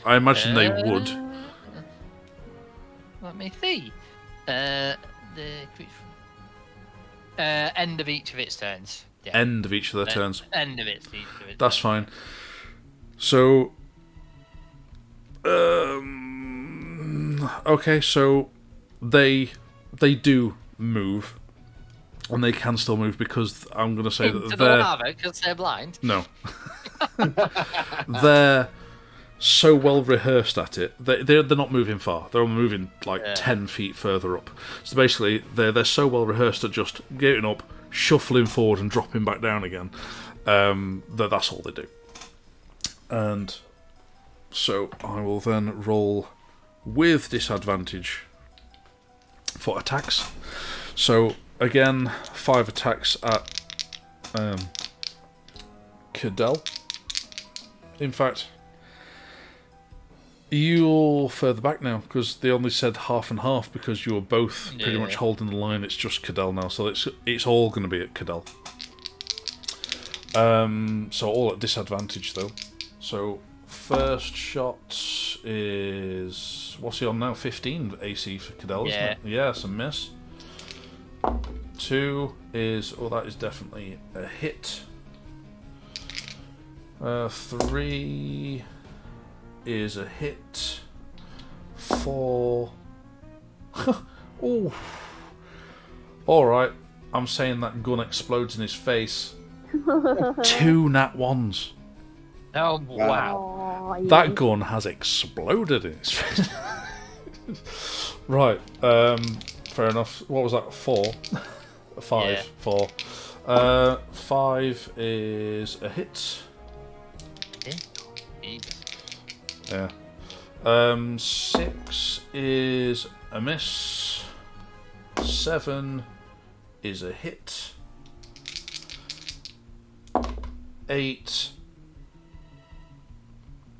I imagine they would. Let me see. End of each of its turns. Yeah. End of each of their turns. End of each of its That's turns. fine. So, okay, so they do move, and they can still move because I'm going to say Into that the they're lava because they're blind. no, they're so well rehearsed at it. They're not moving far. They're only moving like 10 feet further up. So basically, they're so well rehearsed at just getting up, shuffling forward, and dropping back down again. That's all they do. And so I will then roll with disadvantage for attacks. So again, 5 attacks at Cadell. In fact, you're further back now because they only said half and half because you were both pretty much holding the line. It's just Cadell now, so it's all going to be at Cadell. So all at disadvantage though. So first shot is, what's he on now? 15 AC for Cadell, isn't it? Yeah, it's a miss. 2 is, that is definitely a hit. 3 is a hit. 4. Ooh. Alright, I'm saying that gun explodes in his face. 2 nat 1s. Oh, wow. Oh, That gun has exploded in his face. Right, fair enough. What was that? 4? 5. Yeah. 4. 5 is a hit. Yeah. 6 is a miss. 7 is a hit. 8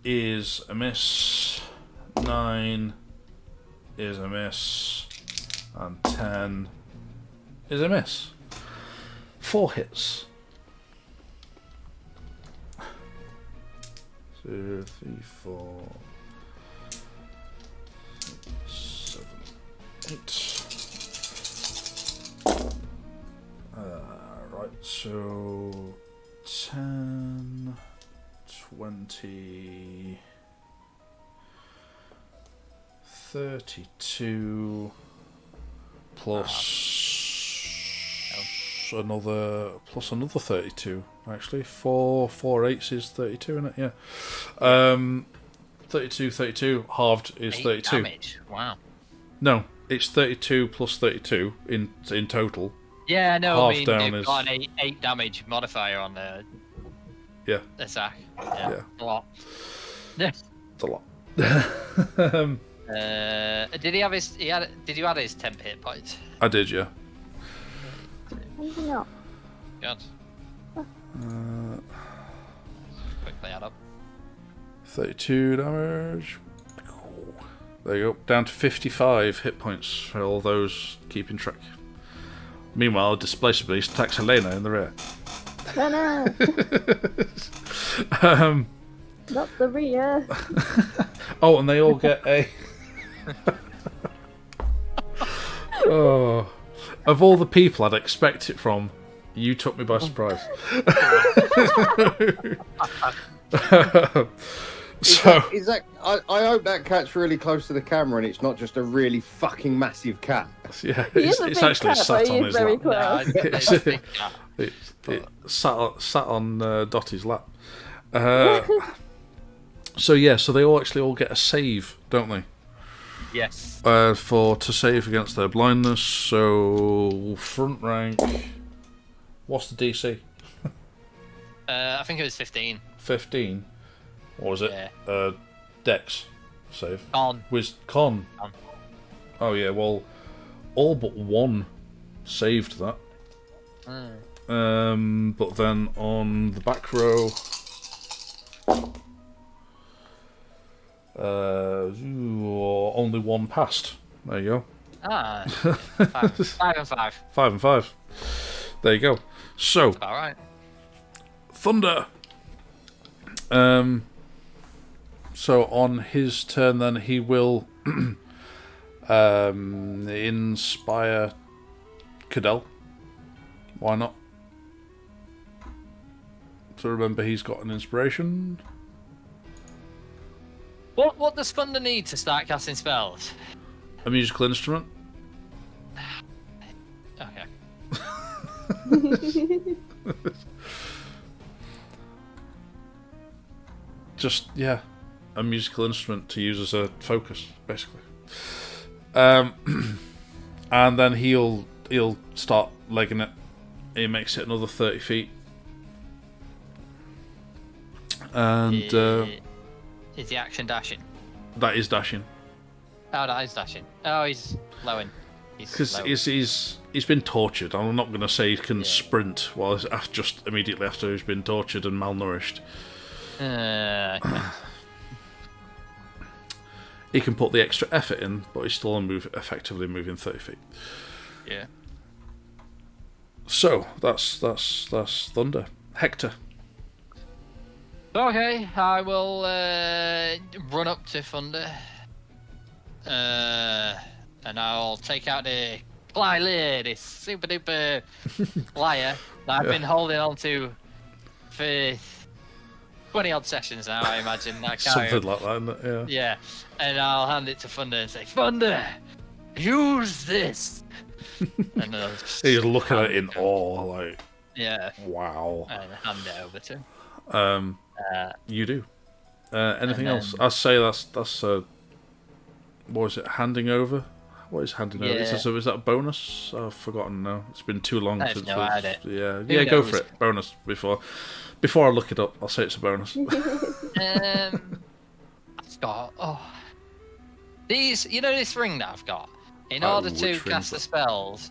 is a miss. 9 is a miss. And 10 is a miss. 4 hits. 2, 3, 4, 7, 8. Right, so 10, 20, 32 plus another 32 actually. 4 8s is 32, isn't it? Yeah. 32 halved is 8 32. damage. Wow. No, it's 32 plus 32 in total. Yeah, no, Half I mean, down they've is- got an 8 damage modifier on the Yeah, attack. Yeah. Yeah. A lot. Yeah. it's a lot. Did he have his? Did you add his 10 hit points? I did, yeah. Maybe not. God. Quickly add up. 32 damage. There you go. Down to 55 hit points for all those keeping track. Meanwhile, Displacer Beast attacks Helena in the rear. No, not the rear. Oh, and they all get a... Oh. Of all the people I'd expect it from, you took me by surprise. Is that I hope that cat's really close to the camera and it's not just a really fucking massive cat. Yeah, He is a it's big actually cat, sat but on he's his very lap. close. It's a big cat. It sat on Dottie's lap. So yeah, so they all get a save, don't they? Yes. To save against their blindness. So front rank. What's the DC? I think it was 15. 15. What was it? Yeah. Dex save. On. Con. Con. Oh yeah. Well, all but one saved that. But then on the back row, only one passed. There you go. Ah. 5 and 5. 5 and 5. There you go. So, All right. Thunder, So on his turn, then he will inspire Cadell. Why not? So remember, he's got an inspiration. What does Thunder need to start casting spells? A musical instrument. Okay. Just a musical instrument to use as a focus, basically. And then he'll start legging it. He makes it another 30 feet. And is the action dashing? that is dashing. Oh, that is dashing. Oh, he's lowing. Because he's been tortured. I'm not going to say he can sprint while just immediately after he's been tortured and malnourished. Okay. He can put the extra effort in, but he's still effectively moving 30 feet. Yeah. So that's Thunder. Hector. Okay, I will run up to Thunder. And I'll take out the fly lid, this super duper liar that I've been holding on to for 20 odd sessions now, I imagine. Something like that, isn't it? Yeah. Yeah, and I'll hand it to Thunder and say, Thunder, use this. And I'll just He's looking at it in awe, like, yeah, wow. and hand it over to him. You do. Anything then- else? I'd say that's what is it? Handing over. What is handing over? Yeah. Is that a bonus? I've forgotten now. It's been too long I have since. no idea. Yeah, Who go knows? for it. Bonus before I look it up. I'll say it's a bonus. I've got these. You know this ring that I've got. In order to which ring cast is the spells,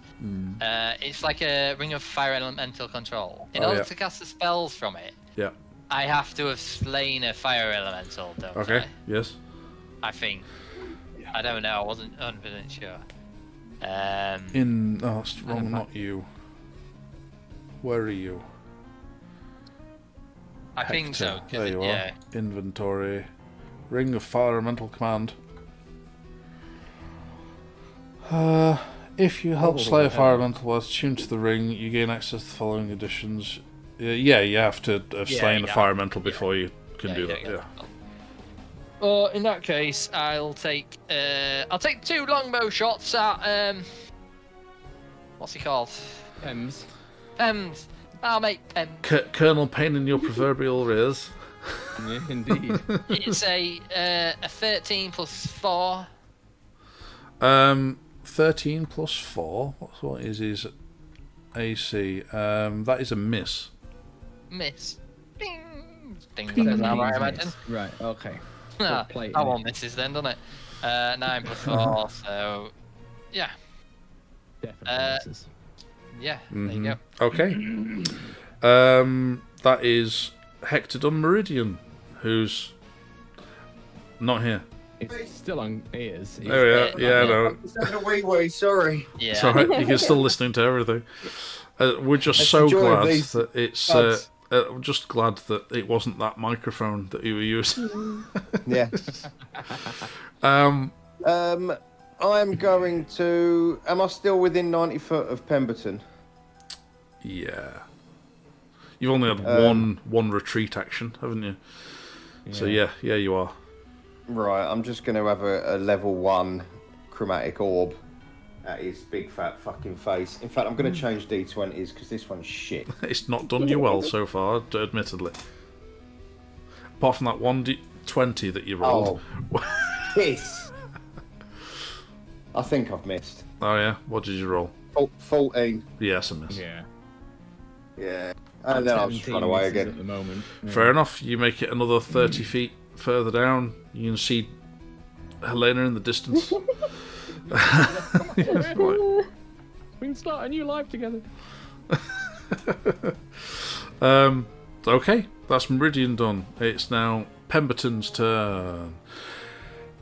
it's like a ring of fire elemental control. In order to cast the spells from it, Yeah. I have to have slain a fire elemental, don't Okay. I? Yes. I think. I don't know. I wasn't 100% sure. That's wrong. Not you. Where are you? I think so. Hector. 'cause There you yeah. are. Inventory. Ring of fire elemental command. If you help slay a fire elemental while it's tuned to the ring, you gain access to the following additions. Yeah, you have to have slain a fire elemental before you can do that. Yeah. Well, in that case, I'll take 2 longbow shots at what's he called? Pems. Pems. I'll make Pems. Colonel Payne in your proverbial rears. Yeah, indeed. It's a 13 plus 4. 13 plus 4. What is his AC? That is a miss. Miss. Ding. Ding. Seventeen That's how I miss. imagine. Right, okay. Ah, plate, that innit? one misses then, doesn't it? 9 plus 4, so yeah. Definitely misses. Yeah, there you go. Okay. That is Hector Dunmeridian, who's not here. It's still on ears. There we are. Yeah, no. Just having a wee, sorry. Yeah. It's alright, you're still listening to everything. We're just That's so the joy of glad these that it's. buds. We're just glad that it wasn't that microphone that you were using. Yeah. I'm going to. Am I still within 90 foot of Pemberton? Yeah. You've only had one retreat action, haven't you? So yeah, you are. Right, I'm just going to have a level 1 chromatic orb at his big fat fucking face. In fact, I'm going to change D20s because this one's shit. It's not done you well so far, admittedly. Apart from that 1d20 that you rolled. Oh, piss. I think I've missed. Oh yeah, what did you roll? 14. Yes, a miss. Yeah. Yeah. And then I'll just 17 run away misses again. At the moment. Yeah. Fair enough. You make it another 30 feet further down. You can see Helena in the distance. We can start a new life together. Okay, that's Meridian done. It's now Pemberton's turn.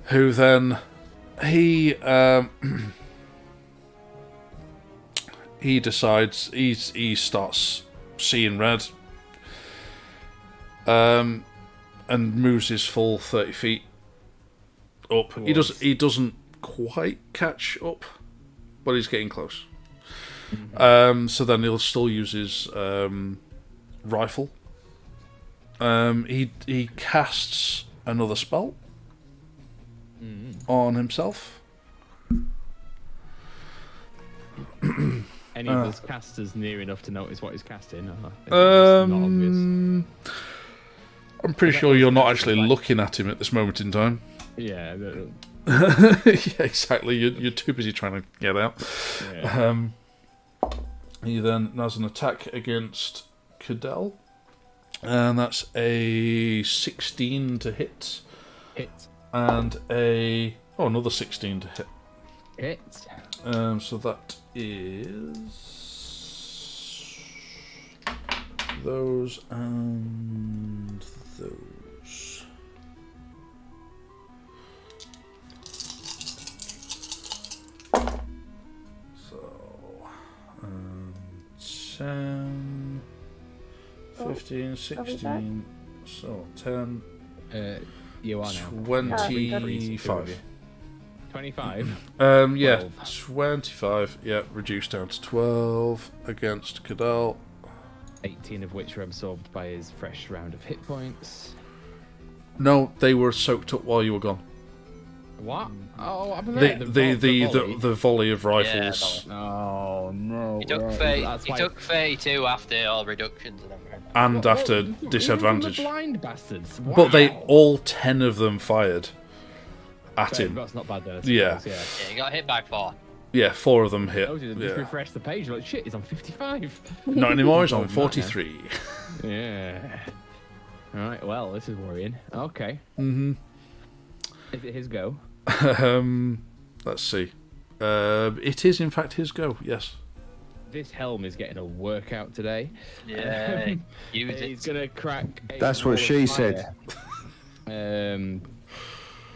Who then he decides he starts seeing red. and moves his full 30 feet up. He doesn't quite catch up, but he's getting close. So then he'll still use his rifle. He casts another spell on himself. Any of those casters near enough to notice what he's casting? Or it's not obvious? I'm pretty sure you're not actually looking at him at this moment in time. Yeah. Yeah, exactly. You're too busy trying to get out. Yeah. He then has an attack against Cadell, and that's a 16 to hit. Hit. And another 16 to hit. Hit. So that is those and those. So 10, 15, 16, so 10, You are now. 25. 25? Yeah, 12. 25. Yeah, reduced down to 12 against Cadell. 18 of which were absorbed by his fresh round of hit points. No, they were soaked up while you were gone. What? Oh, I believe The volley of rifles. Oh no! He took 30, he took 32 after all reductions and everything. And after What? disadvantage. The blind bastards. Wow. But they all 10 of them fired at Okay, him. That's not bad though. Yeah. Yeah. Yeah, he got hit by 4. Yeah, 4 of them hit. Oh, just Yeah. refresh the page. Like shit, he's on 55. Not anymore, he's Oh, on no. 43. Yeah. All right. Well, this is worrying. Okay. Mm-hmm. Is it his go? Let's see. It is, in fact, his go, yes. This helm is getting a workout today. Yeah, use it. He's gonna crack. That's what she said.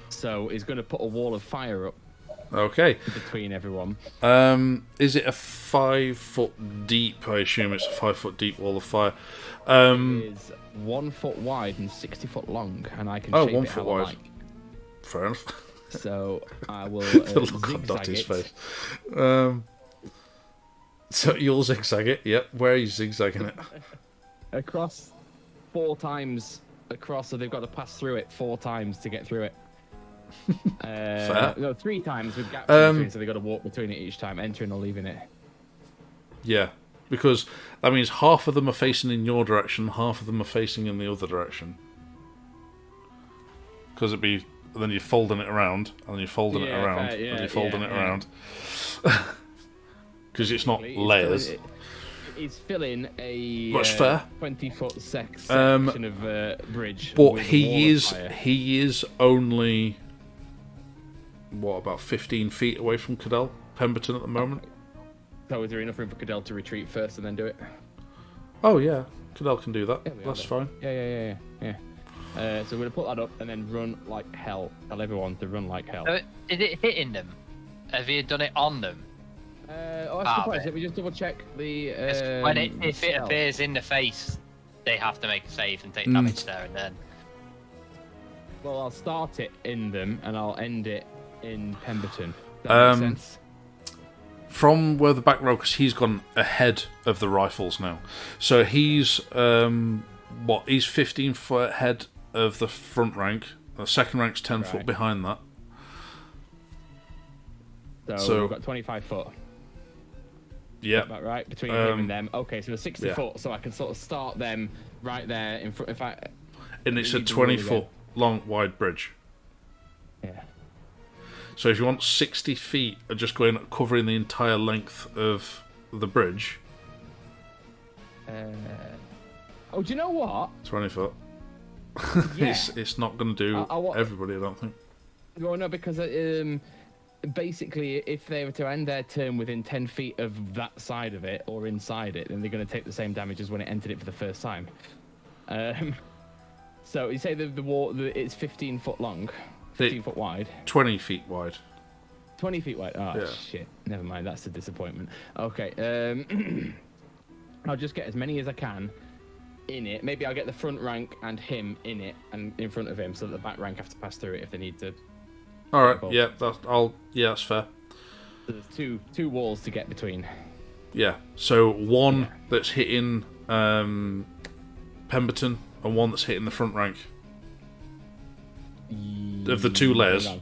So he's gonna put a wall of fire up Okay. between everyone. Is it a 5 foot deep? I assume it's a 5 foot deep wall of fire. It's 1 foot wide and 60 foot long, and I can shape 1 it foot how I wide. like. Fair enough. So I will The look on zigzag Dottie's it. face. So you'll zigzag it, yep. Where are you zigzagging it? Across 4 times across, so they've got to pass through it 4 times to get through it. Fair. No, 3 times with gaps in between, so they've got to walk between it each time, entering or leaving it. Yeah, because that means half of them are facing in your direction, half of them are facing in the other direction. Because it'd be, then you're folding it around, and then you're folding it around, and you're folding it around. Because it's not layers. He's filling a That's fair. 20-foot section of bridge. But with a wall he of fire. is only, what, about 15 feet away from Cadell Pemberton at the moment? So is there enough room for Cadell to retreat first and then do it? Oh yeah, Cadell can do that. Yeah, we That's are fine. Yeah. So we're gonna put that up and then run like hell. Tell everyone to run like hell. So, is it hitting them? Have you done it on them? That's a good point. Let me just double check the. 'Cause if it spell. appears in the face, they have to make a save and take damage there and then. Well, I'll start it in them and I'll end it in Pemberton. Does that make sense? From where the back row, because he's gone ahead of the rifles now. So he's, he's 15 foot ahead of the front rank. The second rank's 10 foot behind that. So we've got 25 foot. Yeah. About right between him and them. Okay, so 60 foot, so I can sort of start them right there in front. In fact, And it's a 20 foot long, wide bridge. yeah. So if you want 60 feet of just going covering the entire length of the bridge, Oh, do you know what? 20 foot. Yeah. it's not going to do everybody, I don't think. Well, no, because basically, if they were to end their turn within 10 feet of that side of it or inside it, then they're going to take the same damage as when it entered it for the first time. So you say the wall, it's 15 foot long, 15 foot wide, 20 feet wide. 20 feet wide. Oh Yeah. shit! Never mind. That's a disappointment. Okay. I'll just get as many as I can in it. Maybe I'll get the front rank and him in it and in front of him, so that the back rank have to pass through it if they need to. All right. Yeah. That's fair. So there's two walls to get between. Yeah. So one that's hitting Pemberton and one that's hitting the front rank of the two layers. If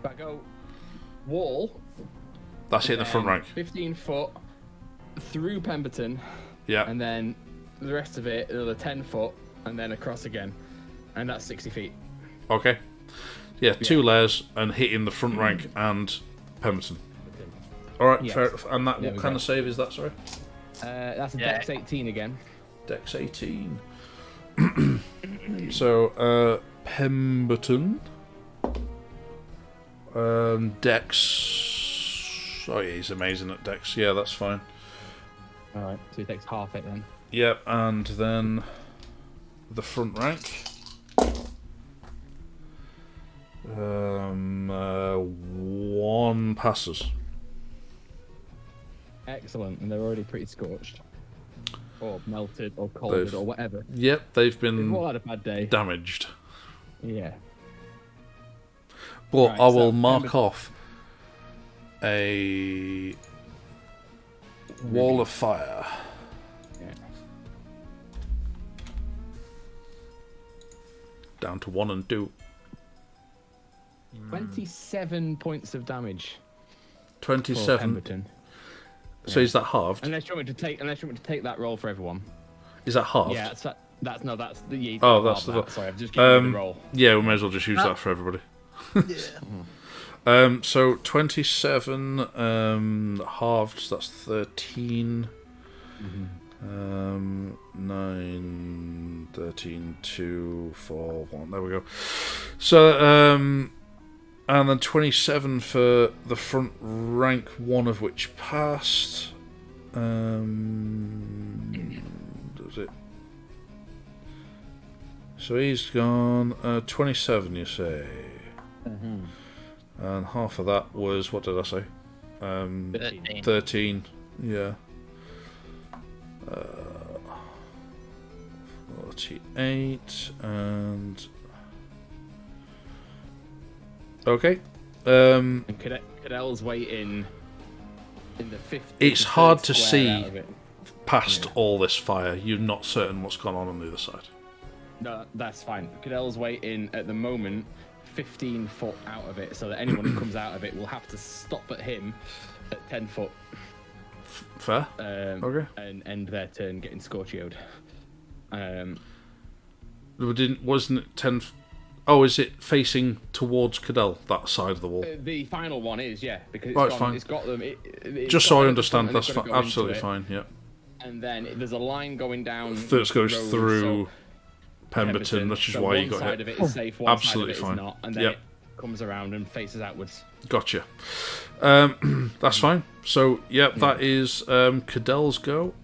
I go wall, That's hitting the front rank. 15 foot through Pemberton, Yeah. and then the rest of it another 10 foot, and then across again, and that's 60 feet. Okay. Yeah, 2 layers and hitting the front rank and Pemberton. All right, Yes. fair. And that There what we kind go. of save is that? Sorry. That's a Yeah. Dex 18 again. Dex 18. So Pemberton. Dex. Oh yeah, he's amazing at Dex. Yeah, that's fine. All right, so he takes half it then. Yep, and then the front rank. 1 passes. Excellent, and they're already pretty scorched, or melted, or colded, or whatever. Yep, they've We've been all had a bad day. damaged. Yeah. But Right, I will so mark off a wall of fire. Yeah. Down to 1 and 2. 27 points of damage. For 27. Pemberton. So is that halved? Unless you want me to take that roll for everyone. Is that halved? Yeah, that's the. Yeah, Oh, that's the. Sorry, I've just given you the roll. Yeah, we may as well just use that for everybody. So 27 halved, so that's 13. 9, 13, 2, 4, 1. There we go. So, and then 27 for the front rank, 1 of which passed. Does it? So he's gone 27, you say. And half of that was, what did I say? 13. 13, yeah. 48 and okay. And Cadell's waiting in the 50. It's hard to square see out of it. past all this fire. You're not certain what's gone on the other side. No, that's fine. Cadell's waiting at the moment 15 foot out of it, so that anyone who comes out of it will have to stop at him at 10 foot. Fair. Okay. And end their turn getting scorchioed. Wasn't it 10? Oh, is it facing towards Cadell, that side of the wall? The final one is, yeah, because Right, fine. it's got them. It's Just got so I them understand, and that's they've gotta fine. go into Absolutely it. fine. Yeah. And then there's a line going down. That goes the road, through so Pemberton, which is so why you one got side hit. of it is safe, one Absolutely side of it fine. is not, and then Yep. it comes around and faces outwards. Gotcha. That's fine. So, yeah, that is Cadell's go.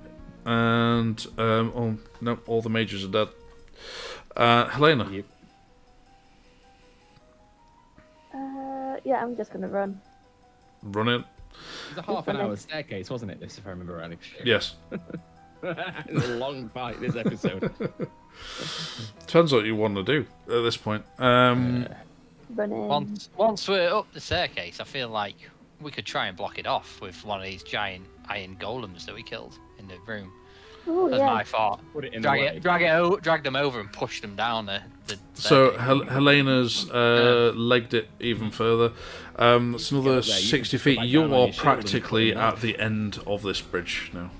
And, oh, no, all the majors are dead. Helena. Yep. Yeah, I'm just gonna run. Run in. It was a half an hour staircase, wasn't it? This, if I remember rightly. Yes. It was a long fight this episode. Depends what you want to do at this point. Running. Once we're up the staircase, I feel like we could try and block it off with one of these giant iron golems that we killed in the room. Oh That's yeah. my thought. Put it in the way. Drag them over and push them down the So staircase. Helena's legged it even further. It's another Get up there, you 60 can feet. put back You down on are your shield and practically put it at off. the end of this bridge now.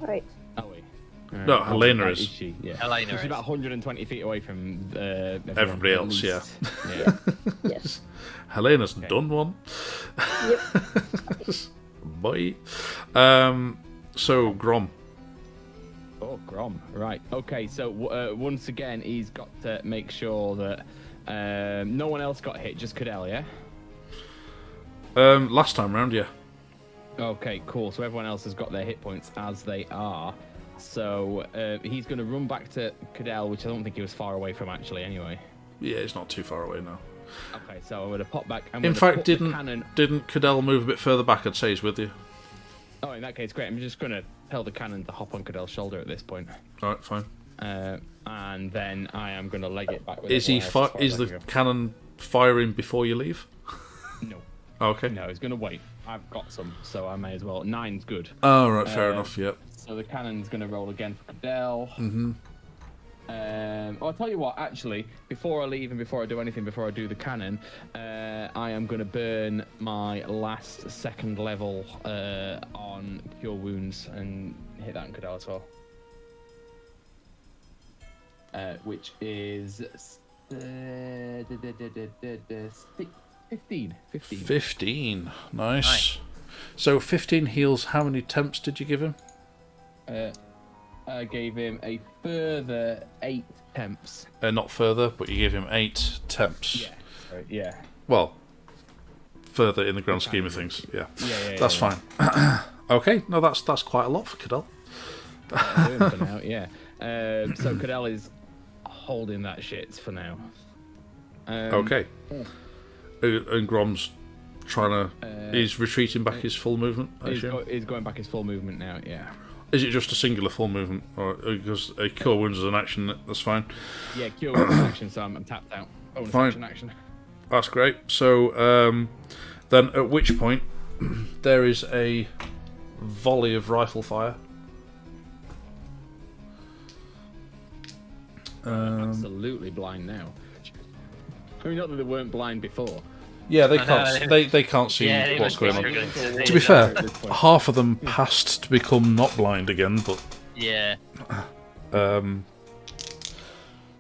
Right. Are we? No, How Helena far is. she? Yeah. Helena She's is. about 120 feet away from everyone, Everybody at else, least. Yeah. Yes. Helena's done one. Yep. Bye. So, Grom. Oh, Grom. Right. Okay. So once again, he's got to make sure that no one else got hit, just Cadell, yeah? Last time round, yeah. Okay, cool. So everyone else has got their hit points as they are. So he's going to run back to Cadell, which I don't think he was far away from actually. Anyway. Yeah, it's not too far away now. Okay, so I'm going to pop back. In fact, didn't Cadell move a bit further back? I'd say he's with you. Oh, in that case, great. I'm just going to tell the cannon to hop on Cadell's shoulder at this point. All right, fine. And then I am going to leg it back with Is everyone else as far is as I the can go. cannon firing before you leave? No. Okay. No, he's going to wait. I've got some, so I may as well. 9's good. Oh, right, fair enough, yep. So the cannon's going to roll again for Cadell. Mm-hmm. I'll tell you what, actually, before I leave and before I do anything, before I do the cannon, I am going to burn my last 2nd level on Cure Wounds and hit that on Cadell as well. Which is 15. 15. Nice. So 15 heals. How many temps did you give him? I gave him a further 8 temps. Not further, but you gave him 8 temps. Yeah. Sorry, yeah. Well, further in the grand scheme of things. Yeah. Yeah. That's fine. Okay. No, that's quite a lot for Cadell. For now, yeah. So Cadell is holding that shit for now. Okay. And Grom's trying to... he's retreating back his full movement, I assume? He's going back his full movement now, yeah. Is it just a singular full movement? Or because a Cure Wounds is an action, that's fine. Yeah, Cure Wounds is an action, so I'm tapped out. Bonus Fine. action. That's great. So, then at which point, there is a volley of rifle fire. Absolutely blind now. I mean, not that they weren't blind before. Yeah, they can't. They can't see Yeah, what's going on. on. To be fair, half of them passed to become not blind again, but Yeah.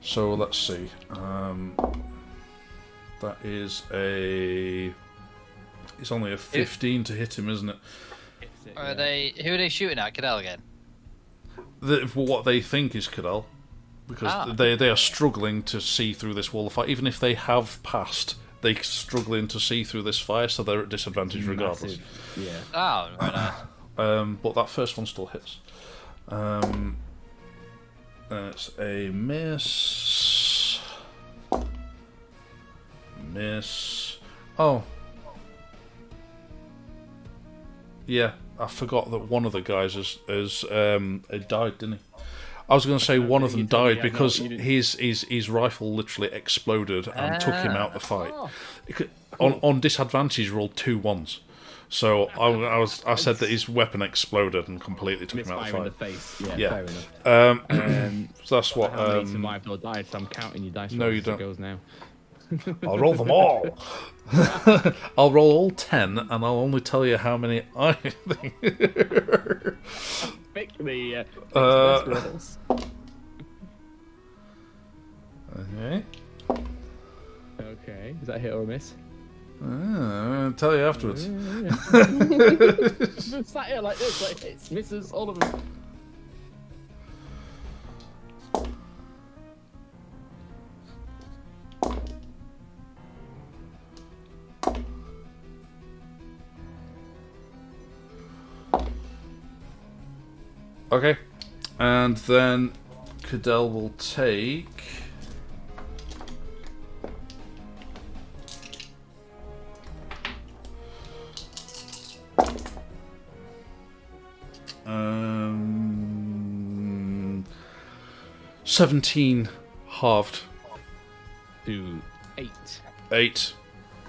so let's see. That is a. It's only a 15 to hit him, isn't it? Are they? Who are they shooting at? Cadell again? What they think is Cadell, because they are struggling to see through this wall of fire. Even if they have passed, they're struggling to see through this fire, so they're at disadvantage regardless. Yeah. Oh, right. But that first one still hits. It's a miss. Miss. Oh. Yeah, I forgot that one of the guys has died, didn't he? I was going to say one of them died because his rifle literally exploded and took him out the fight. On disadvantage, he rolled 2 1s. So I said that his weapon exploded and completely took him out Misfire the fight. in the face. Yeah. Fair enough. So that's what. How many survived or died? So I'm counting your dice. No, you as it don't. goes now. I'll roll them all. I'll roll all 10, and I'll only tell you how many I think. Pick the best rolls. Okay. Okay. Is that a hit or a miss? I'll tell you afterwards. Sat here like this, like hits, misses, all of them. Okay. And then Cadell will take... Um, 17 halved. To 8. 8.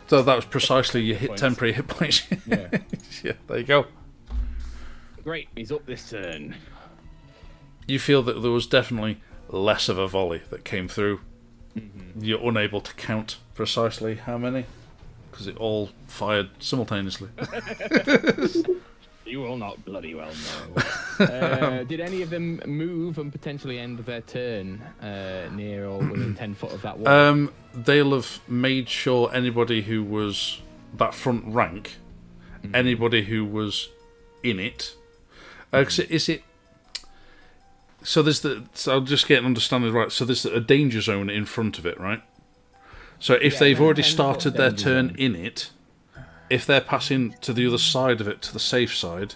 So that was precisely your temporary hit points. Yeah. Yeah, there you go. Great, he's up this turn. You feel that there was definitely less of a volley that came through. Mm-hmm. You're unable to count precisely how many, because it all fired simultaneously. You will not bloody well know. Did any of them move and potentially end their turn near or within 10 foot of that wall? They'll have made sure anybody who was that front rank, anybody who was in it. Is it? So there's so I'll just get an understanding right. So there's a danger zone in front of it, right? So if they've already started their turn in it, if they're passing to the other side of it, to the safe side,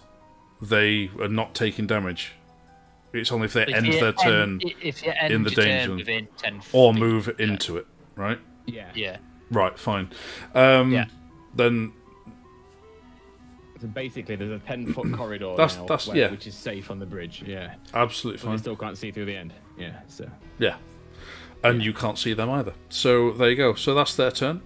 they are not taking damage. It's only if they end their turn in the danger zone within 10 or feet. move into it, right? Yeah. Yeah. Right, fine. Yeah. Then So basically, there's a 10-foot corridor yeah. which is safe on the bridge. Yeah, absolutely but fine. you still can't see through the end. Yeah, so Yeah, and you can't see them either. So there you go. So that's their turn.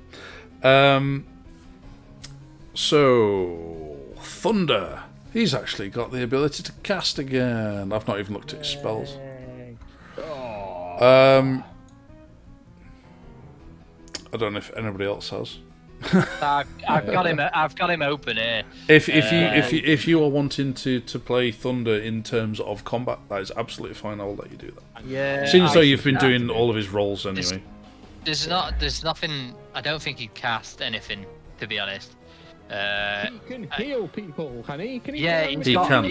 So Thunder. He's actually got the ability to cast again. I've not even looked at his spells. I don't know if anybody else has. I've got him. I've got him open here. If you are wanting to play Thunder in terms of combat, that is absolutely fine. I'll let you do that. Yeah. Seems though you've been doing all of his roles anyway. There's nothing. I don't think he'd cast anything, to be honest. he can heal people, can he? Can he? Yeah, He can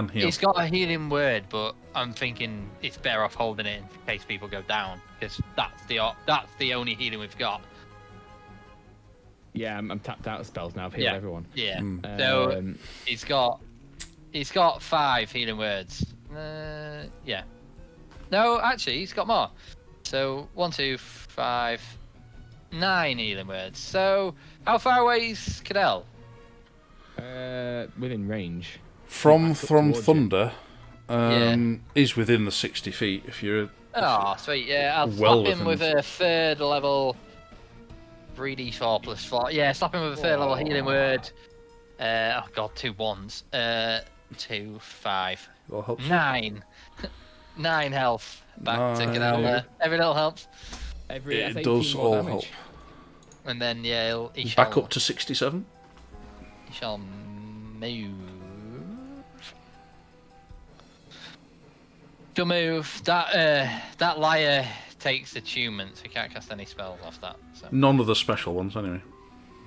heal. He's got a healing word, but I'm thinking it's better off holding it in case people go down, because that's the only healing we've got. Yeah, I'm tapped out of spells now. I've healed everyone. Yeah. So he's got 5 healing words. Yeah. No, actually, he's got more. So 1, 2, 5, 9 healing words. So how far away is Cadell? Within range. From Thunder, is within the 60 feet. If you're. Oh, sweet. Yeah, I'll well slap him with a 3rd level. 3d4 plus 4. Yeah, slap him with a 3rd level healing word. Oh god, 2 1s. 2, 5, That'll help. 9. 9 health. Back to Cadell there. Every little helps. It does all help. And then he shall Back up to 67. He shall move. He'll move. That liar takes attunement, so he can't cast any spells off that. So. None of the special ones, anyway.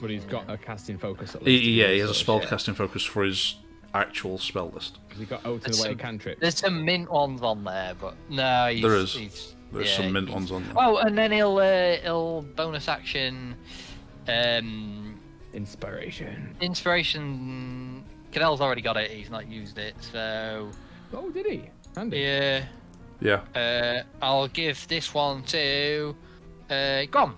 But he's got a casting focus at least. He has a spell casting focus for his actual spell list. Has he got out of the way cantrip? There's some mint ones on there, but no, There's some mint ones on there. Oh, and then he'll bonus action. Inspiration. Cadell's already got it. He's not used it, so. Oh, did he? Handy. Yeah. Yeah. I'll give this one to Grom.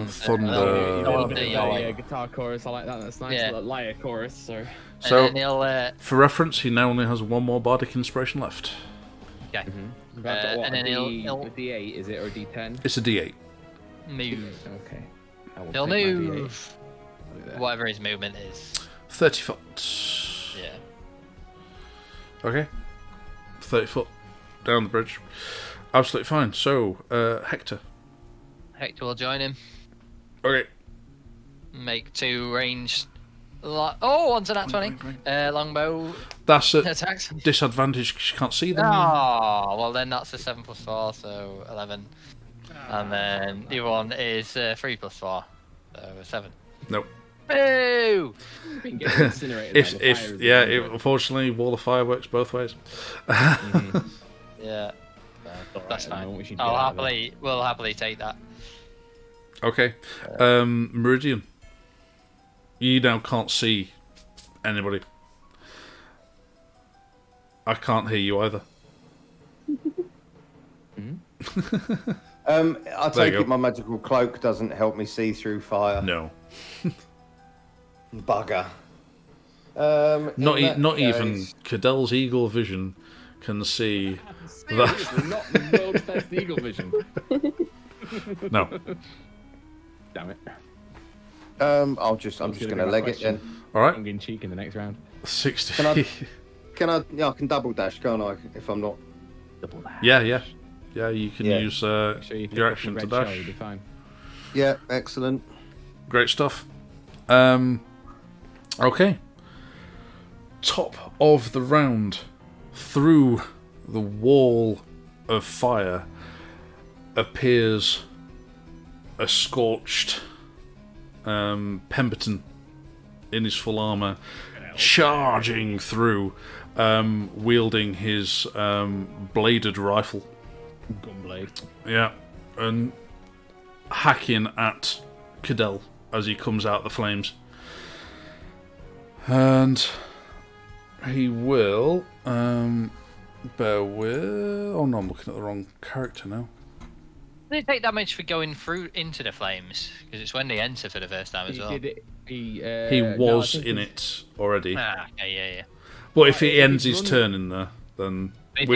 Thunder. Guitar chorus. I like that. That's nice. Yeah. Lyre chorus. So And then he'll. For reference, he now only has 1 more bardic inspiration left. Okay. and then he'll. A D8 is it or a D10? It's a D8. Move. Okay. He'll move. Whatever his movement is. 30 foot. Yeah. Okay. 30 foot down the bridge. Absolutely fine. So, Hector. Hector will join him. Okay. Make 2 ranged. One's an at 20. Longbow. That's a attacks. disadvantage because you can't see them. Oh, well then that's a 7 plus 4, so 11. And then the other one is 3 plus 4, so 7. Nope. Boo! Been getting incinerated unfortunately, Wall of Fire works both ways. Yeah. That's fine. We'll happily take that. Okay. Meridian. You now can't see anybody. I can't hear you either. I take it my magical cloak doesn't help me see through fire. No. Bugger. Not even Cadell's eagle vision can see that. Not the world's best eagle vision. No. Damn it. I'm just gonna leg it then. All right. Tongue in cheek in the next round. 60. Can I? Yeah, I can double dash, can't I? If I'm not. Double dash. Yeah. You can use Sure you your action to dash. You'll be fine. Yeah, excellent. Great stuff. Okay. Top of the round, through the wall of fire appears a scorched Pemberton in his full armour, charging through, wielding his bladed rifle. Gunblade. Yeah, and hacking at Cadell as he comes out the flames. And he will bear with. Oh no, I'm looking at the wrong character now. they take damage for going through into the flames? Because it's when they enter for the first time as well. He was in it already. Yeah. But if he ends his turn in there, then If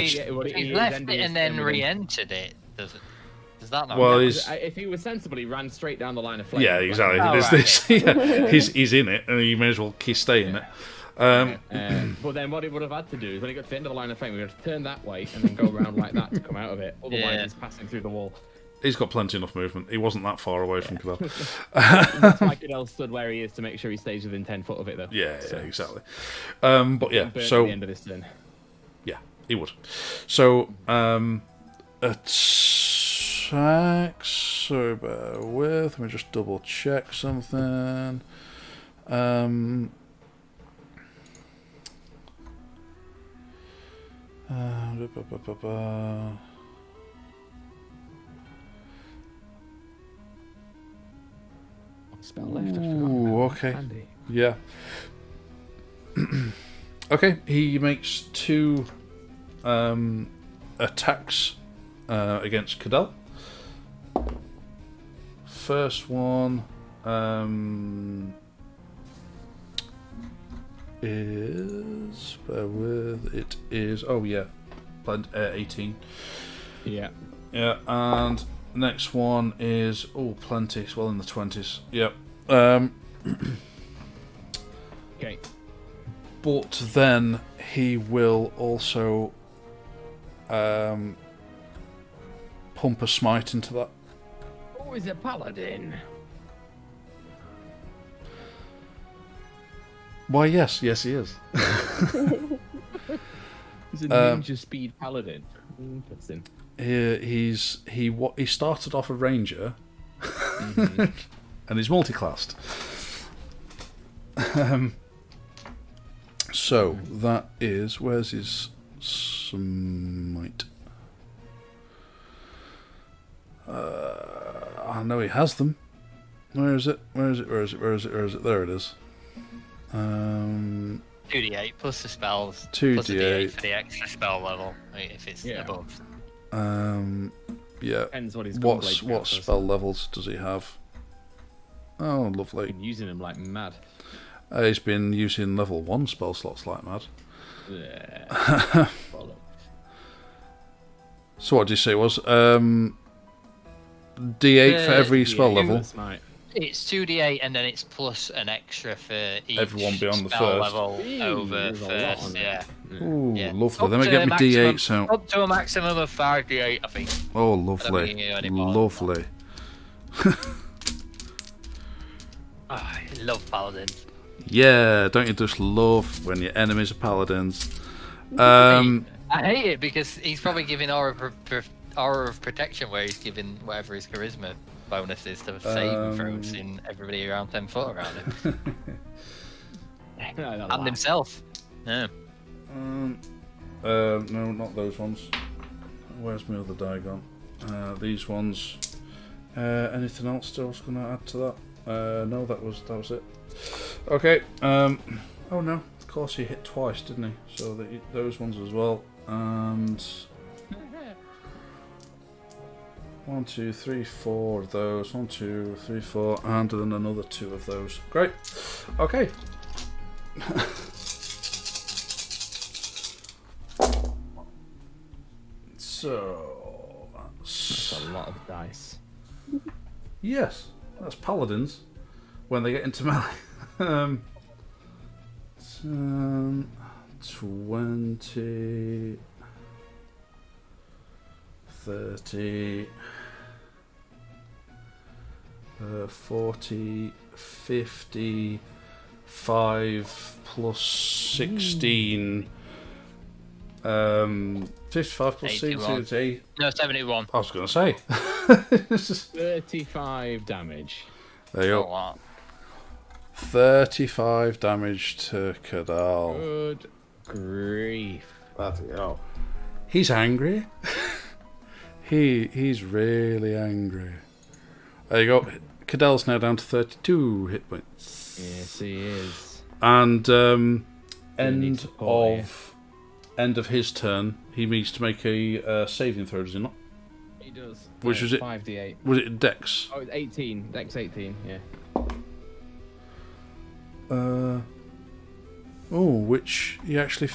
he left it and then re-entered it, does that not? Well, if he was sensible, he ran straight down the line of flame. Yeah, exactly. Oh, There's this. Yeah, he's in it, and you may as well stay in it. But then what he would have had to do is when he got to the end of the line of flame, he would have to turn that way and then go around like that to come out of it. Otherwise, he's passing through the wall. He's got plenty enough movement. He wasn't that far away from Cadell. That's why Cadell stood where he is to make sure he stays within 10 foot of it, though. Yeah, exactly. But yeah, so at the end of this turn. Yeah, he would. So attacks. So bear with. Let me just double check something. Spell left. Ooh, okay. Yeah. Okay, he makes 2 attacks against Cadell. First one is... Bear with... It is... Oh, yeah. 18. Yeah. Yeah, and next one is... Oh, plenty. It's well in the 20s. Yep. Okay. But then he will also pump a smite into that. Oh, he's a paladin. Why, yes, he is. He's a ninja speed paladin. Interesting. He started off a ranger, and he's multiclassed. So that is, where's his smite? I know he has them. Where is it? There it is. 2d8 plus the spells. 2d8 plus the d8 for the extra spell level if it's above. Yeah. Depends what he's What spell levels does he have? Oh, lovely. Been using them like mad. He's been using level 1 spell slots like mad. Yeah. So what did you say was D8 for every spell level? It's 2d8 and then it's plus an extra for each Everyone beyond the spell first. level over first. Yeah. Ooh, Yeah. lovely. Let me get my D8s out. Up to a maximum of 5d8, I think. Oh, lovely. Lovely. I love Paladin. Yeah, don't you just love when your enemies are paladins? I hate it because he's probably giving aura of protection where he's giving whatever his charisma bonus is to saving throws in everybody around 10 foot around him. And himself. Yeah. No, not those ones. Where's my other die gone? These ones. Anything else still I was going to add to that? No, that was it. Okay. Oh no, of course he hit twice, didn't he? So those ones as well. And 1, 2, 3, 4 of those. 1, 2, 3, 4, and then another 2 of those. Great. Okay. So that's a lot of dice. Yes, that's paladins when they get into melee. 20, 30, 40, 50, 5 plus 16. 55 plus 16 is 8. No, 71. I was going to say. 35 damage. There you go. 35 damage to Cadell. Good grief. Bloody hell. He's angry. He's really angry. There you go. Cadell's now down to 32 hit points. Yes, he is. And end of his turn, he needs to make a saving throw, does he not? He does. Which was it? 5d8. Was it Dex? Oh, it's 18. Dex 18. Yeah. Which he actually.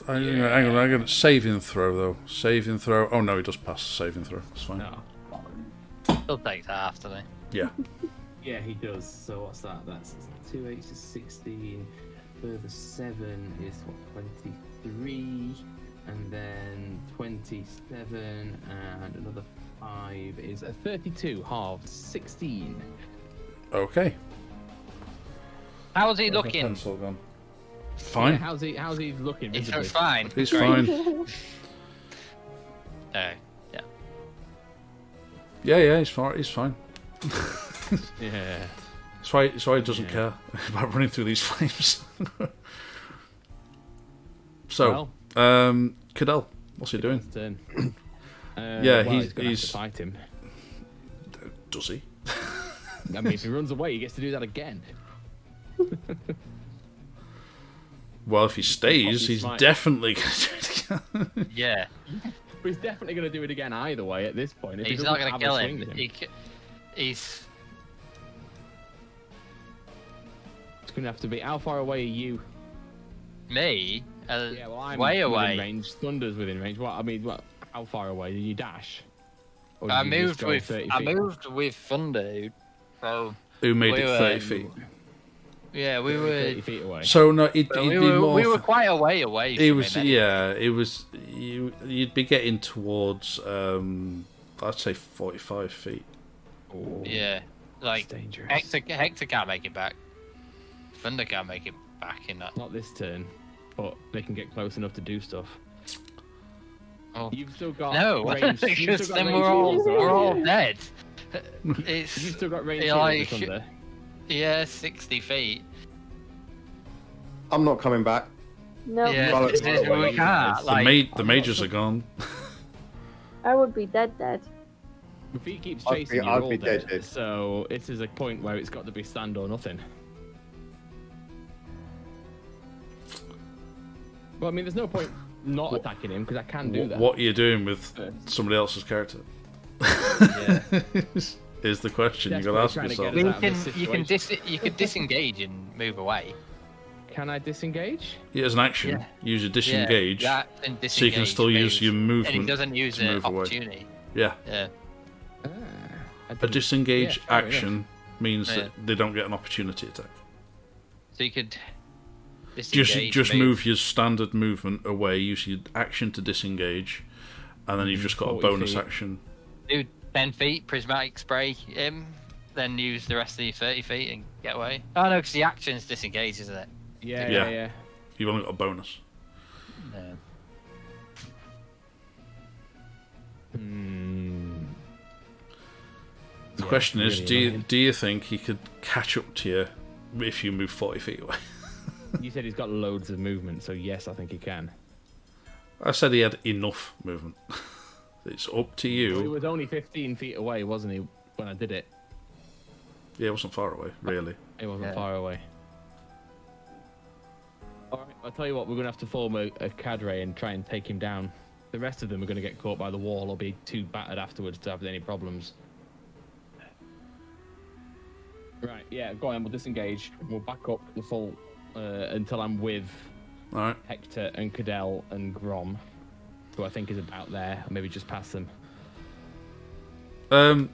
Hang on. I got a saving throw though. Saving throw. Oh no, he does pass saving throw. That's fine. No. He'll take half, doesn't he? Yeah. Yeah, he does. So what's that? That's 2 8 is 16. Further 7 is what, 23, and then 27, and another 5 is a 32. Halved 16. Okay. How's he Where's my looking? pencil gone? Fine. Yeah, how's he looking? He's visibly? fine. He's Great. fine. Yeah. Yeah, he's fine. He's fine. Yeah. That's why he doesn't care about running through these flames. So, Cadell, what's he doing? His turn. Yeah, well, he's gonna have to fight him. Does he? I mean, if he runs away, he gets to do that again. Well, if he stays, he's Smite. definitely going to do it again. Yeah. But he's definitely going to do it again either way at this point. If He's he not doesn't going to have a kill swing him. at He's. It's going to have to be. How far away are you? Me? Yeah, well, I'm way within away. range. Thunder's within range. What? I mean, what? How far away did you dash? Or I did you just moved go with 30 I feet? moved with Thunder. So Who made We it were- 30 feet? yeah, we 30 were. feet away. So no, he'd But be we were, more. we were quite a way away. It from was him anyway. yeah. It was you'd be getting towards I'd say 45 feet. Oh, Yeah, like that's dangerous. Hector can't make it back. Thunder can't make it back in that. Not this turn, but they can get close enough to do stuff. Oh. You've still got No, range. You've because still got then range we're all shields, haven't you? dead. You've It's still got range Yeah, shields like, with Thunder. yeah, 60 feet. I'm not coming back. No, Yeah, Well, this is- we can't. Like, The mages are gone. I would be dead. If he keeps I'd chasing be- you, I'd you're all be dead. dead. So it is a point where it's got to be stand or nothing. Well, I mean, there's no point not attacking him because I can do that. What are you doing with somebody else's character? yeah. Is the question you got to Desperately ask trying to yourself. get you us out of can this you can disengage and move away. Can I disengage? Yeah, as an action, Yeah. use your disengage, Yeah, that and so you can disengage still use moves. your movement. And he doesn't use to an move away. opportunity. Yeah, Yeah. Ah, I a didn't- disengage yeah, fair action means Yeah. that they don't get an opportunity attack. So you could disengage. Just move your standard movement away. Use your action to disengage, and then you've just got a 40 bonus feet. action. Do 10 feet, prismatic spray him, then use the rest of your 30 feet and get away. Oh no, because the action's disengage, isn't it? Yeah, Yeah. yeah. You've only got a bonus. Yeah. The Yeah, question is, really annoying. do you think he could catch up to you if you move 40 feet away? You said he's got loads of movement, so yes, I think he can. I said he had enough movement. It's up to He you. was only 15 feet away, wasn't he, when I did it? Yeah, it wasn't far away, really. He wasn't Yeah. far away. Alright, I'll tell you what, we're going to have to form a cadre and try and take him down. The rest of them are going to get caught by the wall or be too battered afterwards to have any problems. Right, yeah, go on, we'll disengage. We'll back up the full until I'm with Alright. Hector and Cadell and Grom, who I think is about there, or maybe just past them.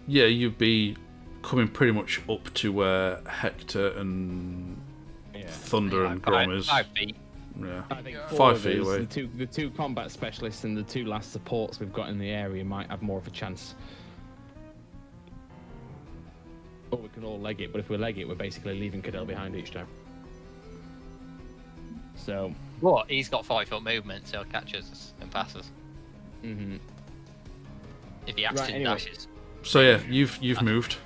Yeah, you'd be coming pretty much up to where Hector and Yeah. Thunder and Grom is. 5 feet. Yeah. I think 5 feet of us, away. The two combat specialists and the two last supports we've got in the area might have more of a chance. Or we can all leg it, but if we leg it, we're basically leaving Cadell behind each time. So, What? He's got 5-foot movement, so he'll catch us and pass us. mhm. If he actually anyway. dashes. So yeah, you've moved.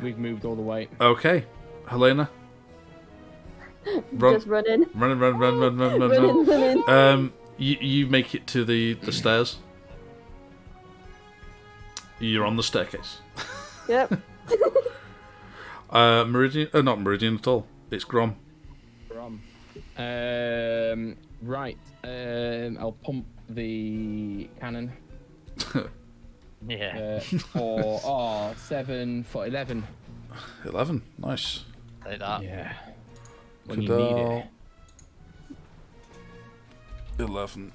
We've moved all the way. Okay, Helena. Run, Just running. run. You make it to the stairs. You're on the staircase. Yep. Meridian? Not Meridian at all. It's Grom. Right. I'll pump the cannon. Yeah. For 7 for 11. 11. Nice. Like that. Yeah. When you need it. 11.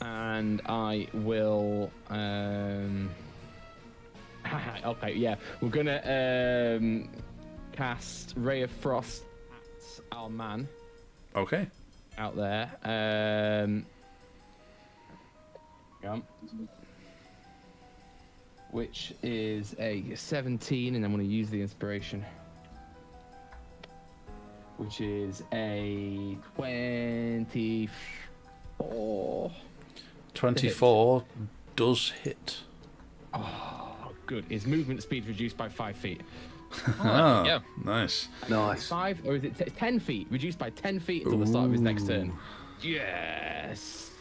And I will. Okay, yeah, we're gonna cast Ray of Frost at our man. Okay. Out there. Which is a 17, and I'm going to use the inspiration. Which is a 24. 24 does hit. Oh, good. His movement speed reduced by 5 feet. Yeah. Nice. Nice. 5, or is it 10 feet? Reduced by 10 feet until the start of his next turn. Yes.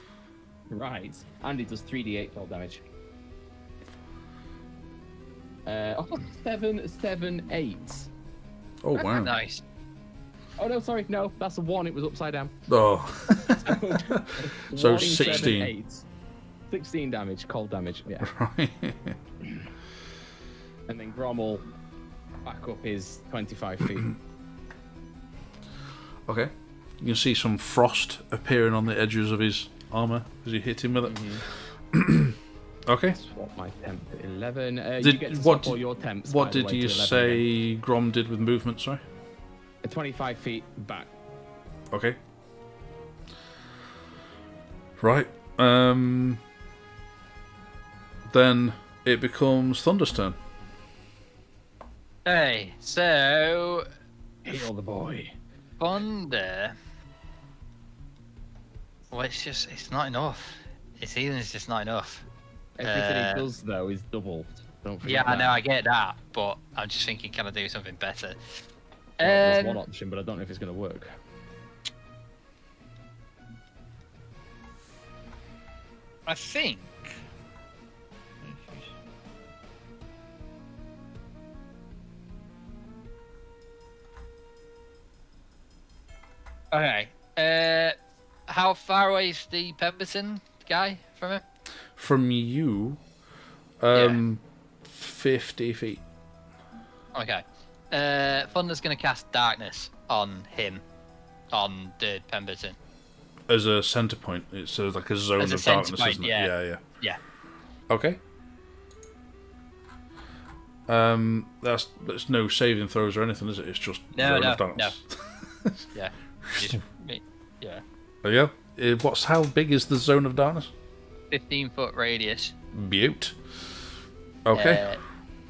Right. And he does 3d8 cold damage. 7, 7, 8. Oh, wow. Nice. Oh no, sorry, no, that's a 1. It was upside down. Oh. So 1, 16. 7, 8. 16 damage, cold damage. Yeah. Right. And then Grom will back up his 25 feet. Okay. You can see some frost appearing on the edges of his armor as you hit him with it. Okay. Swap my temp to 11. Did- You get to what swap all did- your temps. What by the did way, you to 11 say Grom did with movement, sorry? again. 25 feet back. Okay. Right. Then it becomes Thunder's turn. Hey, so Heal the boy. Thunder. Well, it's not enough. His healing is just not enough. Everything he does, though, is doubled. Don't forget Yeah, I that. know, I get that, but I'm just thinking, can I do something better? Well, there's one option, but I don't know if it's going to work. I think. Okay. How far away is the Pemberton guy from him? From you, Yeah. 50 feet. Okay. Thunder's gonna cast darkness on him, on the Pemberton. As a center point. It's like a zone As a of center darkness, point, isn't it? yeah. Yeah. Yeah. Okay. That's no saving throws or anything, is it? It's just No, zone of no, darkness. Yeah. Just, yeah. There you go. How big is the zone of darkness? 15-foot radius. Butte. Okay.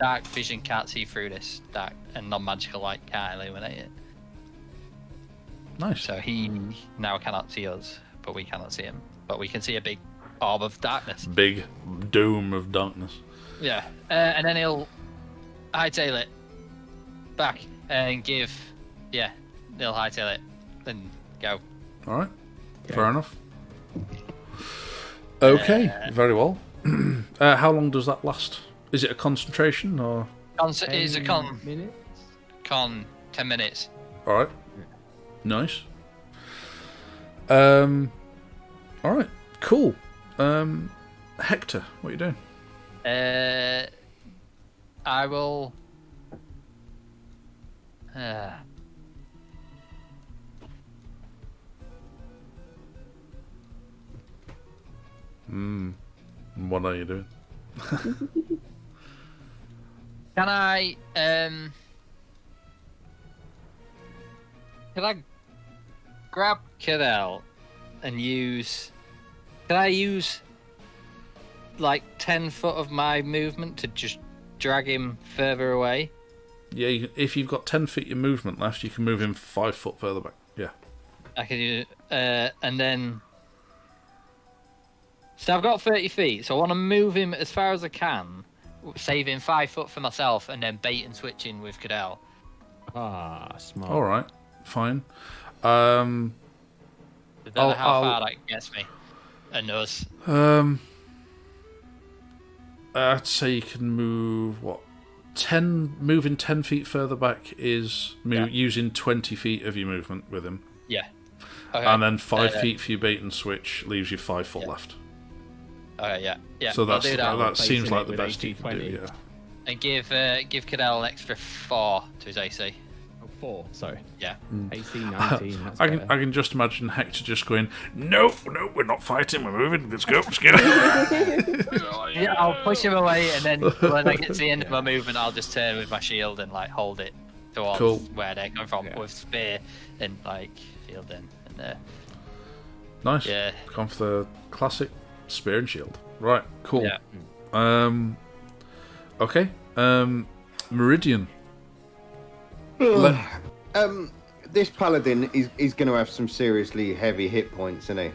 Dark vision can't see through this. Dark and non-magical light can't illuminate it. Nice. So he now cannot see us, but we cannot see him. But we can see a big orb of darkness. Big dome of darkness. Yeah. And then he'll hightail it back and give. Yeah. He'll hightail it and go. All right. Fair enough. Okay. Very well. How long does that last? Is it a concentration or? Is a con Minutes? 10 minutes. All right. Nice. All right. Cool. Hector, what are you doing? I will. What are you doing? Can I? Can I grab Cadell and use? Can I use like 10 foot of my movement to just drag him further away? Yeah, if you've got 10 feet of movement left, you can move him 5 foot further back. Yeah. I can do, and then. So I've got 30 feet, so I want to move him as far as I can, saving 5 foot for myself, and then bait and switching with Cadell. Ah, smart. All right. Fine. I don't know how I'll- far that gets me. And us. I'd say you can move what? Moving 10 feet further back is using 20 feet of your movement with him, Yeah. Okay. and then 5 feet for your bait and switch leaves you 5 foot left. Yeah. So I'll do that. that seems like the with best you can do. 18-20. Yeah. And give Cadell an extra 4 to his AC. Oh, 4, sorry. Yeah. 18, 19. That's I better. can just imagine Hector just going, no, we're not fighting, we're moving, let's go. Yeah, I'll push him away, and then when I get to the end of my movement, I'll just turn with my shield and like hold it towards Cool. where they're coming from with spear and like shield in. And Nice. Yeah. Gone for the classic spear and shield. Right, cool. Yeah. Okay. Meridian. This paladin is going to have some seriously heavy hit points, isn't he?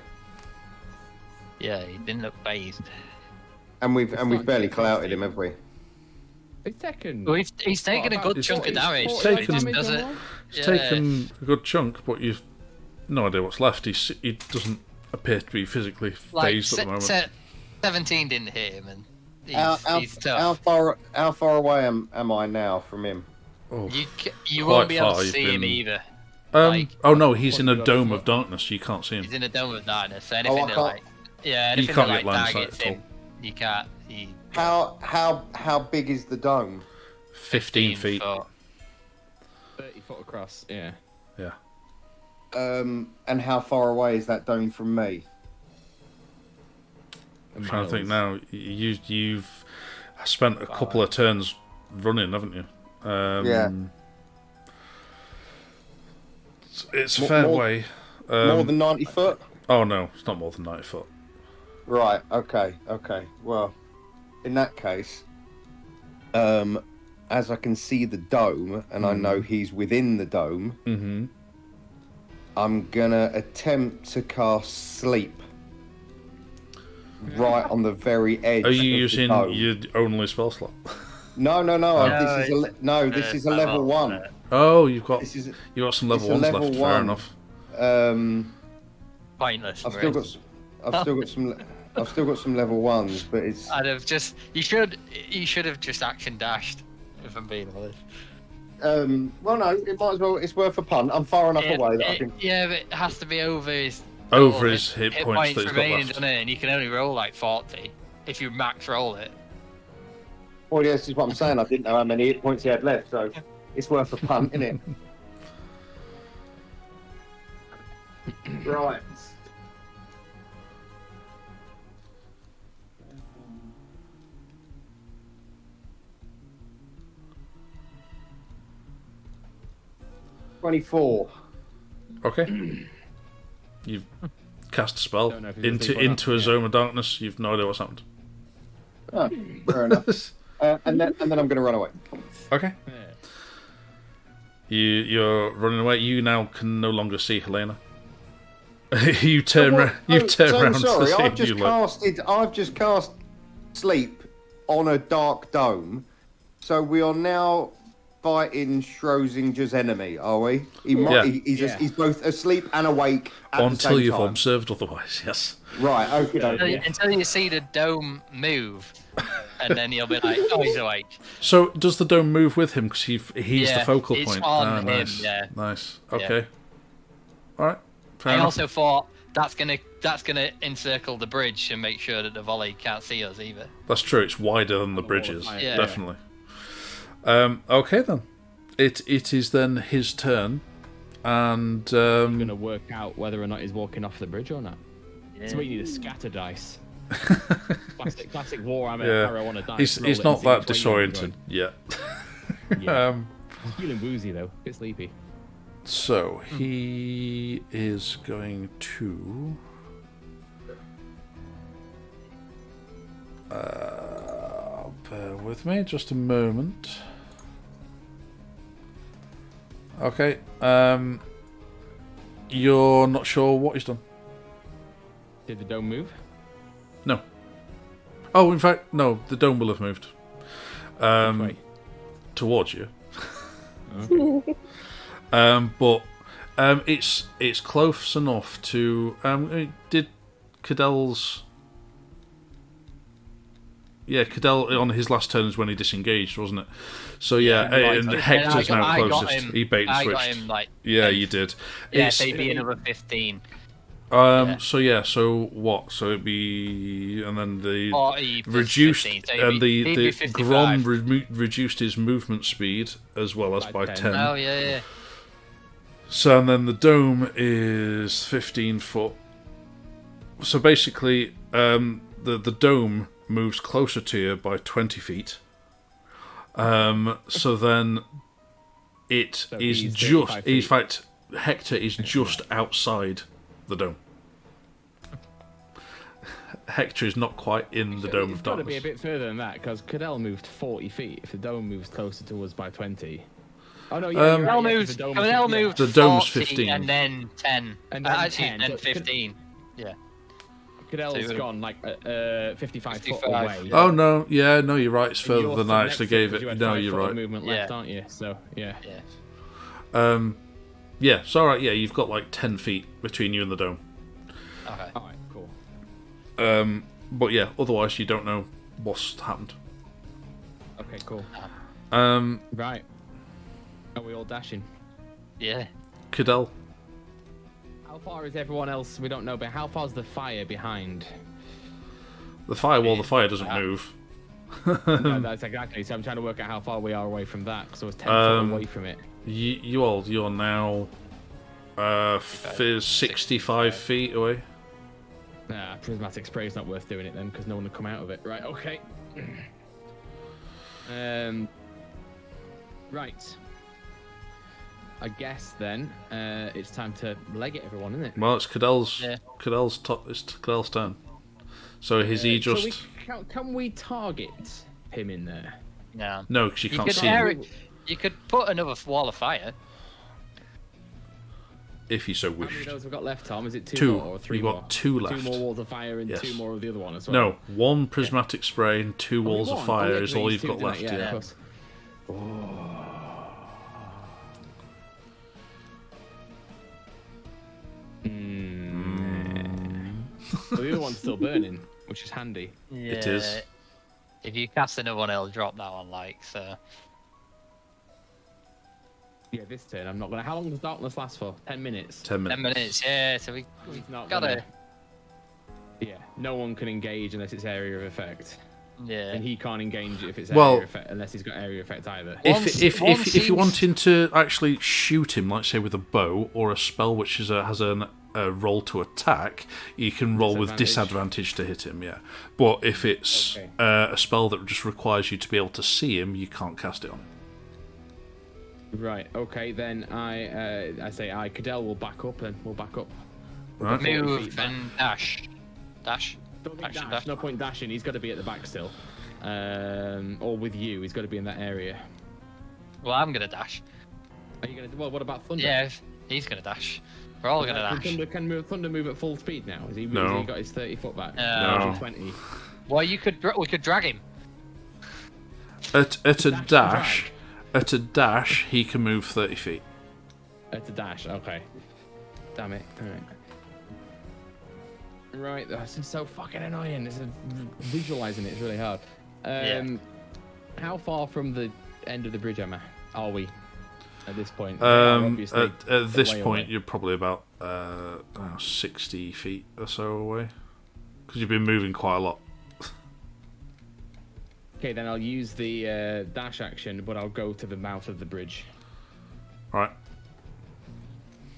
Yeah, he didn't look phased. And we've not barely just clouted him, nasty. have we? He's taken. Well, he's taken a about good chunk of damage. He's so he taken- just damage does on it. one? He's taken a good chunk, but you've no idea what's left. He doesn't appear to be physically Like phased at the moment. 17 didn't hit him, and he's How tough. far away am I now from him? Oh. You Quite won't be able far, to you've see him been- either. Oh no, he's What in have a you got dome for- of darkness, so you can't see him. He's in a dome of darkness. So I anything that can't- like anything can't that get like line of sight targets at all. him, you can't. How big is the dome? 15 feet. 30 foot across, yeah. Yeah. And how far away is that dome from me? I'm trying to think now. You've spent a couple of turns running, haven't you? Yeah. It's a More- fair more- way. More than 90 foot? Oh no, it's not more than 90 foot. Right, okay. Well, in that case, as I can see the dome, and I know he's within the dome, Mm-hmm. I'm gonna attempt to cast sleep right on the very edge. Are you of using the dome. your only spell slot? No. No, This is a level one. Oh, you've got This is some level it's a ones level left. Fair one. enough. Pointless. I've still got some level ones, but it's I'd have just. You should have just action dashed. If I'm being honest. well, no, it might as well. It's worth a punt. I'm far enough away that I can. Yeah, but it has to be over his Hit points that he's got remaining, left. doesn't it? And you can only roll like 40 if you max roll it. Well, yes, this is what I'm saying. I didn't know how many hit points he had left, so it's worth a punt, isn't it? Right. $24. Okay. You've cast a spell Don't know if he's asleep or into not, a yeah. zone of darkness. You've no idea what's happened. Oh, fair enough. And then I'm going to run away. Okay. Yeah. You're running away. You now can no longer see Helena. You turn around Sorry, to see I've just you look. I've just cast sleep on a dark dome. So we are now fighting Schrodinger's enemy, are we? Yeah. He's both asleep and awake at the Until same you've time. observed otherwise, yes. Right, okay. Until you see the dome move, and then you'll be like, "Oh, he's awake." So does the dome move with him because he's the Yeah, focal it's point? on him, Nice. yeah. Nice. Yeah. Okay. All right. Fair I enough. also thought that's gonna encircle the bridge and make sure that the volley can't see us either. That's true. It's wider than the wall of bridges. fire. Yeah. Definitely. Okay then. It is then his turn, and I'm going to work out whether or not he's walking off the bridge or not. So we need a scatter dice. classic Warhammer Harrow on a dice. he's not that disoriented yet. Yeah. I'm feeling woozy though, a bit sleepy. So he is going to. Bear with me just a moment. Okay. You're not sure what he's done? Did the dome move? No. Oh, in fact, no. The dome will have moved. Which way? Towards you. Okay. But it's close enough to. Did Cadell's? Yeah, Cadell on his last turn is when he disengaged, wasn't it? So yeah, and Hector's now I got closest. him. He bait and I switched. got him like. Yeah, you did. Yeah, It's- so he'd be another 15. So what? So it'd be, and then the 40 plus reduced, 15, so and he'd be the 55. Grom reduced his movement speed as well as by 10. Oh, yeah. So and then the dome is 15 foot. So basically, the dome moves closer to you by 20 feet. So then it is just, in fact, Hector is just outside the dome. Hector is not quite in the Dome of Darkness. It's got to be a bit further than that, because Cadell moved 40 feet. If the dome moves closer to us by 20... Oh, no, yeah, Cadell moved the dome's 40 15. and then 10. And then 10. Then 15. Yeah. Cadell's gone like 55 foot away. Oh, no, yeah, no, you're right. It's further than I actually gave it. No, you're right. Movement left, aren't you? So, yeah. Yeah, it's alright, yeah, you've got like 10 feet between you and the dome. Okay. Alright, cool. But yeah, otherwise you don't know what's happened. Okay, cool. Right. Are we all dashing? Yeah. Cadell. How far is everyone else? We don't know, but how far is the fire behind? The fire doesn't move. No, that's exactly. So I'm trying to work out how far we are away from that, because I was 10 foot away from it. You're now 65 feet away. Nah, prismatic spray is not worth doing it then, because no one will come out of it. Right, okay. Right. I guess then it's time to leg it, everyone, isn't it? Well, it's Cadell's turn. So is he just? So can we target him in there? No. No, because you can't see him. You could put another wall of fire. If you so How many wished. of those we've got left, Tom? Is it two more or three You've more? got two left. 2 more walls of fire and Yes. 2 more of the other one as well. No, 1 prismatic spray and 2 walls of fire is all you've got left. Yeah. Yeah. Of course. So the other one's still burning, which is handy. Yeah. It is. If you cast another one, it'll drop that one, so. Yeah, this turn I'm not gonna. How long does darkness last for? 10 minutes. 10 minutes. 10 minutes, yeah. So we Not gotta. gonna- Yeah, no one can engage unless it's area of effect, Yeah. and he can't engage if it's Well- area effect unless he's got area effect either. If One you're seems- wanting to actually shoot him, like say with a bow or a spell which has a roll to attack, you can roll with disadvantage to hit him. Yeah, but if it's Okay. a spell that just requires you to be able to see him, you can't cast it on him. Right. Okay. Then I say Cadell will back up. Then we'll back up. Right. 40 feet Move back. and dash. Dash. Don't think Action dash. dash. No point dashing. He's got to be at the back still. Or with you. He's got to be in that area. Well, I'm gonna dash. Are you gonna? Well, what about Thunder? Yeah, he's gonna dash. We're all gonna dash. Can Thunder move at full speed now? Has he got his 30 foot back? No. 20. Well, we could drag him. At a Dash dash, he can move 30 feet. At a dash. Okay. Damn it. All right. Right, this is so fucking annoying. Visualizing it is really hard. How far from the end of the bridge are we at this point? At this way point, away. you're probably about 60 feet or so away, because you've been moving quite a lot. Okay, then I'll use the dash action, but I'll go to the mouth of the bridge. Right.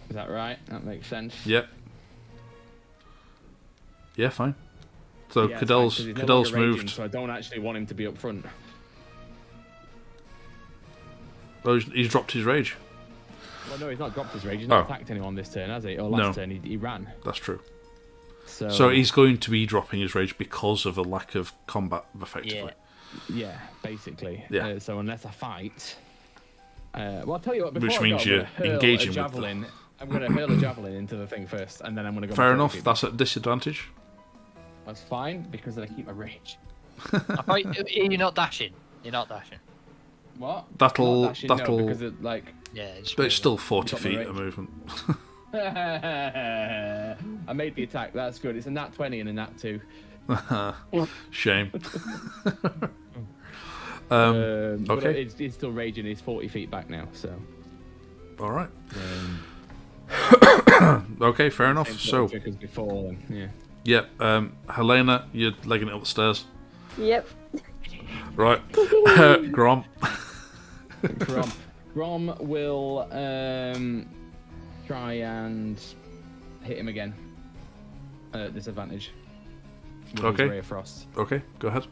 Is that right? That makes sense. Yep. Yeah, fine. So Yeah, Cadell's it's fine, 'cause he's no longer raging, moved. so I don't actually want him to be up front. Oh, he's dropped his rage. Well, no, he's not dropped his rage. He's not Oh. attacked anyone this turn, has he? Or last turn, he ran. That's true. So, So he's going to be dropping his rage because of a lack of combat, effectively. yeah, basically. Yeah. So unless I fight, well, I'll tell you what. Before Which I means go, you're I'm gonna hurl engaging a with javelin. I'm going to hurl a javelin into the thing first, and then I'm going to go. Fair my enough. 30 feet. That's at disadvantage. That's fine because then I keep my rage. I thought you're not dashing. You're not dashing. What? That'll- Not dashing, no, that'll- because it, like. Yeah. But it's still 40 Got my feet rage. of movement. I made the attack. That's good. It's a nat 20 and a nat 2. Shame. But okay. it's still raging. He's 40 feet back now. So. All right. Okay, fair enough. Same So, trick as before, and, yeah. Helena, you're legging it up the stairs. Yep. Right. Grom. Grom will try and hit him again. Disadvantage. With Okay. his Ray of Frost. Okay, go ahead.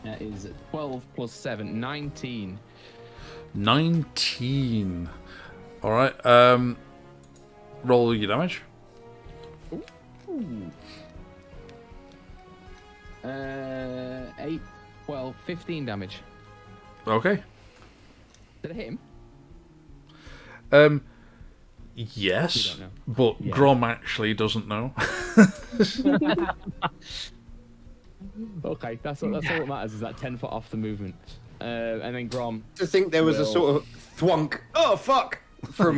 That is 12 plus 7, 19. 19. Alright, roll your damage. Ooh. 8, 12, 15 damage. Okay. Did I hit him? Yes, You don't know. but Yeah. Grom actually doesn't know. Okay, that's all that matters, is that 10 foot off the movement. And then Grom. To think there was a sort of thwunk. Oh fuck! From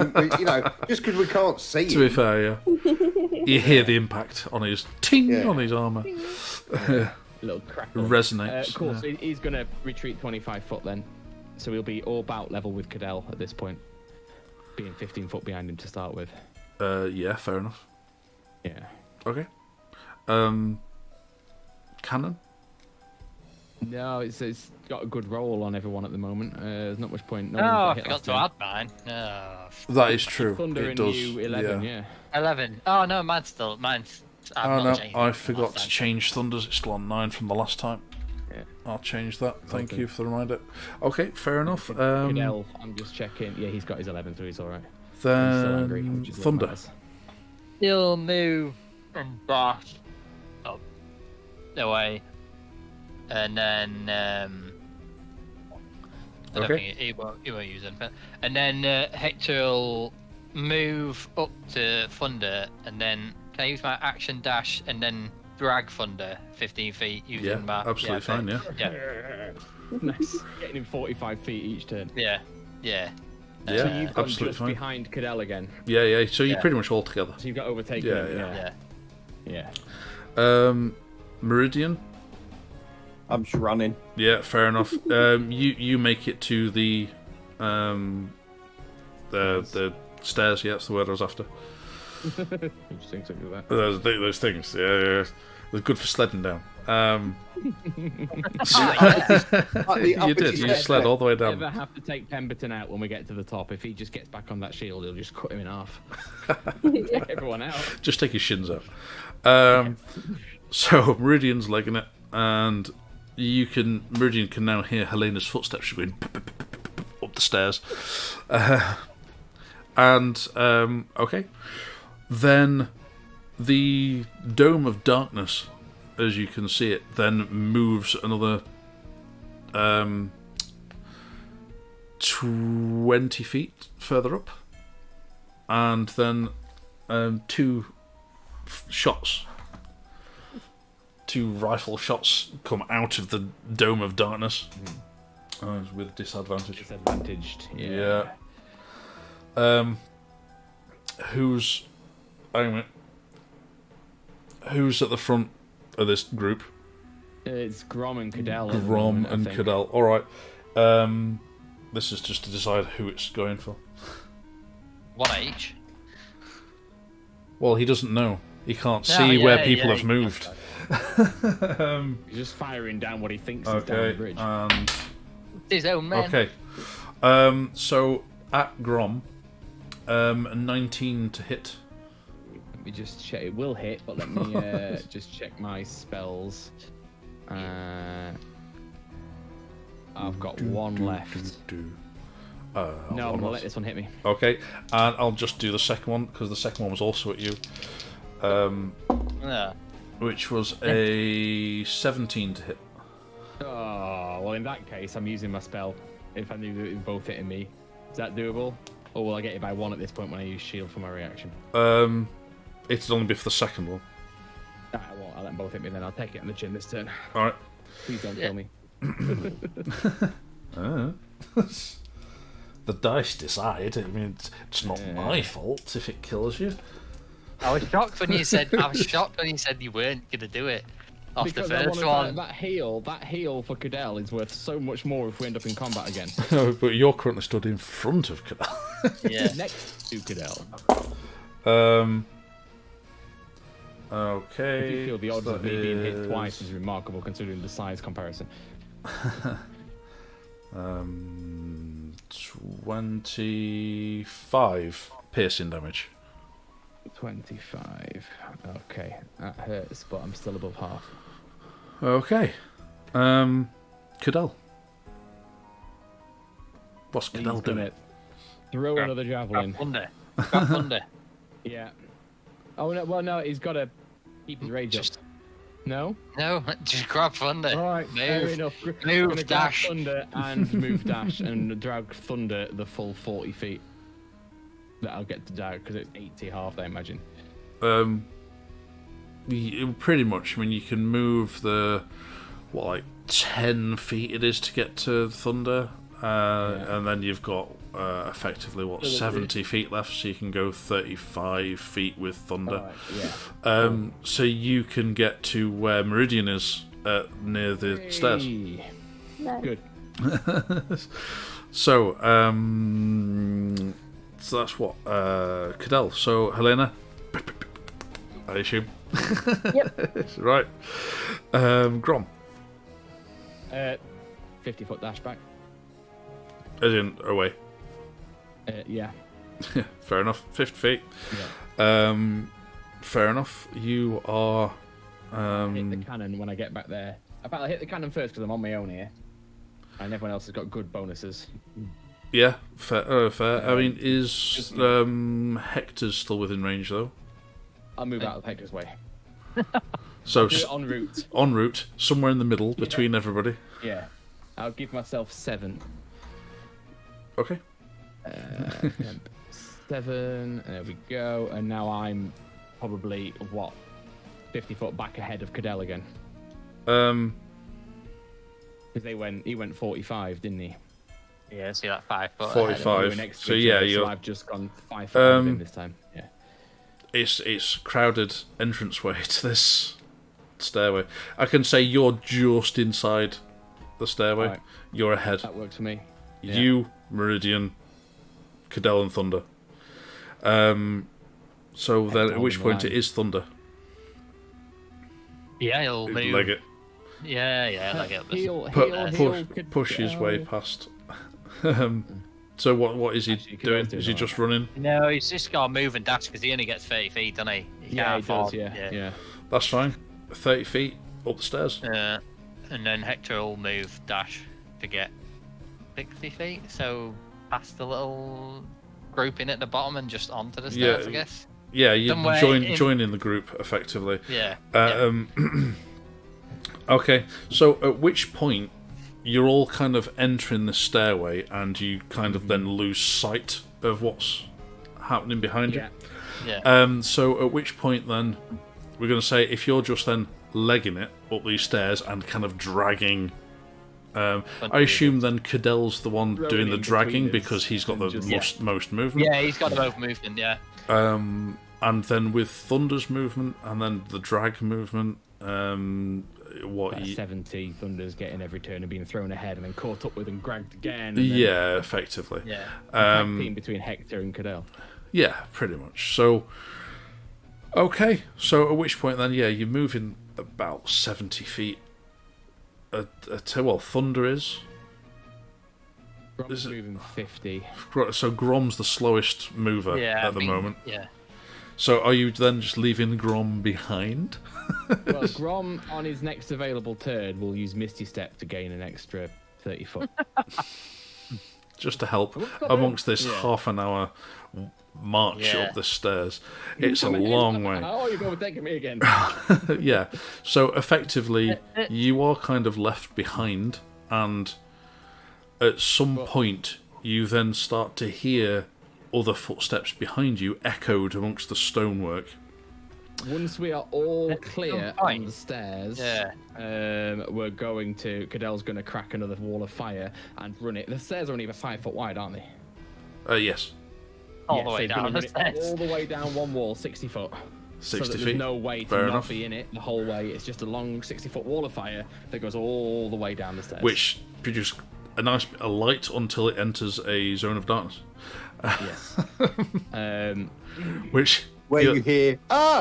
just because we can't see To be him. fair, yeah. You hear the impact on his ting Yeah. on his armour. Little crackle. Resonates. Cool, yeah. so he's going to retreat 25 foot then. So he'll be all bout level with Cadell at this point. Being 15 foot behind him to start with. Yeah, fair enough. Yeah. Okay. Cannon? No, it's got a good roll on everyone at the moment. There's not much point. No Oh, one got I hit forgot last to time. add mine. Oh, That is true. Thunder it and does. you 11, yeah. 11. Oh no, mine's. I've Oh not no, changed I it from forgot last to time. change Thunders. It's still on 9 from the last time. Yeah. I'll change that. Thank Okay. you for the reminder. Okay, fair enough. Cadell, I'm just checking. Yeah, he's got his 11, so he's alright. He's still angry, Then which is what Thunder. matters. He'll move and dash up away, and then I don't Okay. think he won't use anything. And then Hector will move up to Thunder, and then can I use my action dash and then drag Thunder 15 feet using Yeah, my absolutely fine. Yeah. yeah Nice. Getting him 45 feet each turn. yeah. Yeah, So you've gone absolutely just fine. behind Cadell again. Yeah. So you're Yeah. pretty much all together. So you've got overtaken Yeah, him. yeah. Yeah. Meridian. I'm just running. Yeah, fair enough. You make it to the stairs. Yeah, that's the word I was after. Interesting, something like that. Those things. Yeah. They're good for sledding down. You did. You sled all the way Never down. have to take Pemberton out when we get to the top. If he just gets back on that shield, he'll just cut him in half. Take everyone out. Just take his shins out. So Meridian's legging it, and Meridian can now hear Helena's footsteps going up the stairs. Okay, then the Dome of Darkness, as you can see it, then moves another 20 feet further up, and then two rifle shots come out of the Dome of Darkness with disadvantage. Disadvantaged. Yeah. Who's at the front of this group? It's Grom and Cadell. at the Grom moment, I and think. Cadell. All right. This is just to decide who it's going for. One each. Well, he doesn't know. He can't No, see where yeah, people yeah, have he moved. He's just firing down what he thinks is down the Okay. bridge. And His own man. okay. So at Grom, 19 to hit. Let me just check. It will hit, but let me just check my spells. I've got one left. No, I'm gonna let this one hit me. Okay, and I'll just do the second one because the second one was also at you, Yeah. which was a 17 to hit. Oh, well, in that case, I'm using my spell. If I knew that it was both hitting me, is that doable? Or will I get it by one at this point when I use shield for my reaction? It'd only be for the second one. I won't. I'll let them both hit me then. I'll take it on the chin this turn. All right. Please don't kill me. The dice decide. I mean, it's not my fault if it kills you. I was shocked when you said. I was shocked when you said you weren't gonna do it. off because the I first wanna one. that heal for Cadell is worth so much more if we end up in combat again. But you're currently stood in front of Cadell. Yeah. Next to Cadell. Okay. If you feel the odds that of me being hit is, twice is remarkable considering the size comparison. 25 piercing damage. 25. Okay, that hurts, but I'm still above half. Okay. Cadell. What's Cadell He's doing? gonna throw another javelin. Thunder. Grab thunder. Yeah. Oh no! Well, no, he's got to keep his rage up. No. No, just grab thunder. All right. Fair Move. enough. Move, I'm gonna grab dash. thunder and move dash and drag thunder the full 40 feet. That I'll get to drag because it's 80 half, I imagine. Pretty much. I mean, you can move the 10 feet it is to get to Thunder, and then you've got effectively 70 feet left, so you can go 35 feet with Thunder. Yeah. So you can get to where Meridian is near the stairs. No. Good. So that's what Cadell. So Helena, I assume. Yep. Right. Grom. 50-foot dash back. As in away. Yeah. Fair enough. 50 feet. Yeah. Fair enough. You are. Hit the cannon when I get back there. I'll hit the cannon first because I'm on my own here, and everyone else has got good bonuses. Yeah. Fair. Fair. I mean, is Hector's still within range though? I'll move out of Hector's way. So Do it en route. en route, somewhere in the middle between everybody. Yeah. I'll give myself 7. Okay. 7. There we go. And now I'm probably 50 foot back ahead of Cadell again. Because he went 45, didn't he? Yeah, see that 5 foot. 45. So yeah, so I've just gone 5 foot ahead of him this time. Yeah. It's crowded entranceway to this stairway. I can say you're just inside the stairway. Right. You're ahead. That works for me. Yeah. You, Meridian, Cadell, and Thunder. So then, at which point it is Thunder. Yeah, he'll move. Leg it. Yeah, leg it. Push his way past. So what is he Actually, doing? Cadell's Is he uh, just running? No, he's just got to move and dash because he only gets 30 feet, doesn't he? Yeah, he can't does. fall. Yeah. That's fine. 30 feet up the stairs. And then Hector will move dash to get 60 feet, so past the little grouping at the bottom and just onto the stairs, I guess. Yeah, you Somewhere join in the group effectively. Yeah. Okay, so at which point you're all kind of entering the stairway and you kind of then lose sight of what's happening behind you. Yeah. So at which point then we're going to say if you're just then legging it up these stairs and kind of dragging. I assume then Cadell's the one doing the dragging because he's got the most movement. Yeah, he's got the most movement, yeah. And then with Thunder's movement and then the drag movement, 70 Thunder's getting every turn and being thrown ahead and then caught up with and dragged again. And yeah, effectively. Yeah. tag team between Hector and Cadell. Yeah, pretty much. So, okay. So at which point then, yeah, you're moving about 70 feet. Thunder is. Grom's moving 50. So Grom's the slowest mover at the moment. Yeah. So are you then just leaving Grom behind? Well, Grom on his next available turn will use Misty Step to gain an extra 30 foot. Just to help amongst this half an hour march up the stairs. It's a long way. Oh, you're overtaking me again. Yeah. So effectively, you are kind of left behind, and at some point, you then start to hear other footsteps behind you echoed amongst the stonework. Once we are all clear on the stairs, we're going to. Cadell's going to crack another wall of fire and run it. The stairs are only about 5 foot wide, aren't they? Yes. All the way down the stairs. All the way down one wall, 60 foot. so 60 that feet. there's no way to Fair not enough. be in it the whole way. It's just a long 60-foot wall of fire that goes all the way down the stairs. Which produces a light until it enters a zone of darkness. Yes. Which Where you hear,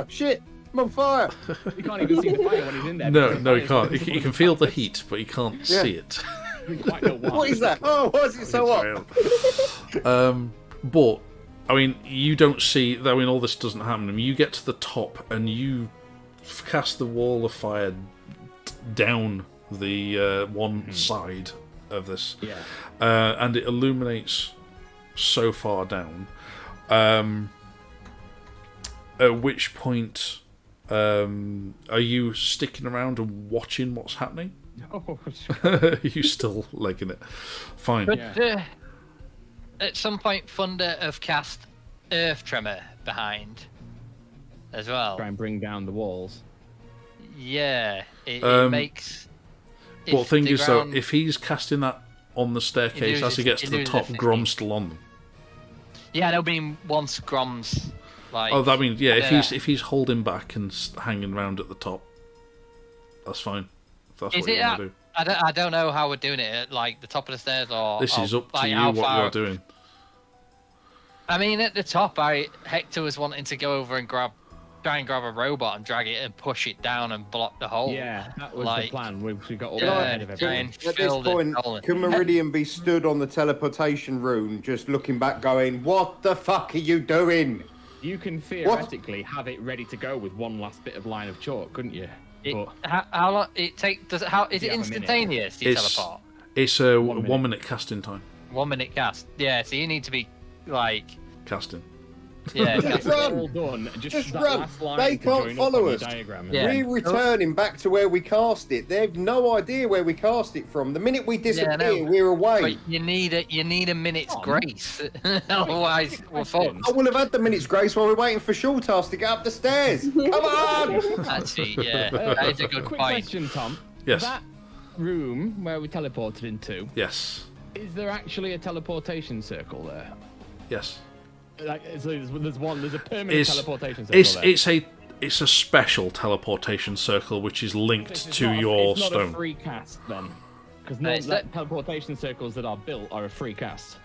shit, I'm on fire. You can't even see the fire when he's in there. no, because no, the you fire's can't. so You can feel the heat, but you can't Yeah. see it. You don't quite know why. What is that? Oh, why is it so hot? But I mean, you don't see. I mean, all this doesn't happen. I mean, you get to the top and you cast the wall of fire down the one side of this, Yeah. and it illuminates so far down. At which point, are you sticking around and watching what's happening? Oh, Are you still legging it? Fine. But Yeah. at some point, Thunder have cast Earth Tremor behind as well. try and bring down the walls. Yeah, it makes. Well, if thing the is, though, ground- if he's casting that on the staircase as he loses- gets he to the loses top, 15. Grom's still on them. Yeah, no, mean once Grom's like. Oh, that means, yeah, Yeah. if he's holding back and hanging around at the top, that's fine. If that's Is what you it want at, to do. I don't know how we're doing it at like the top of the stairs or. This or, is up to like, you how what far- you're doing. I mean, at the top, Hector was wanting to go over and try and grab a robot and drag it and push it down and block the hole. Yeah, that was Like- the plan. We got all Yeah, the ahead of try everything. and At this fill the point, hole. can Meridian be stood on the teleportation rune, just looking back, going, "What the fuck are you doing?" You can theoretically have it ready to go with one last bit of line of chalk, couldn't you? But How long it take? Does it? How is You it have a minute. instantaneous? Do you It's teleport? it's a 1 minute. 1 minute casting time. 1 minute cast. Yeah, so you need to be like. Casting. Yeah. Just it's run. all done. Just that run. last line They to can't join up follow on your us. diagram. Yeah. We're returning back to where we cast it. They have no idea where we cast it from. The minute we disappear, no. we're away. But you need a minute's grace, otherwise we're fucked. I will have had the minute's grace while we're waiting for Shultas to get up the stairs. Come on! Actually, yeah, that is a good Quick point. question, Tom. Yes. That room where we teleported into, Yes. is there actually a teleportation circle there? Yes. Like, so there's a permanent It's teleportation circle there. it's a special teleportation circle which is linked It's to not your it's not stone. a free cast then, because It's that- teleportation circles that are built are a free cast.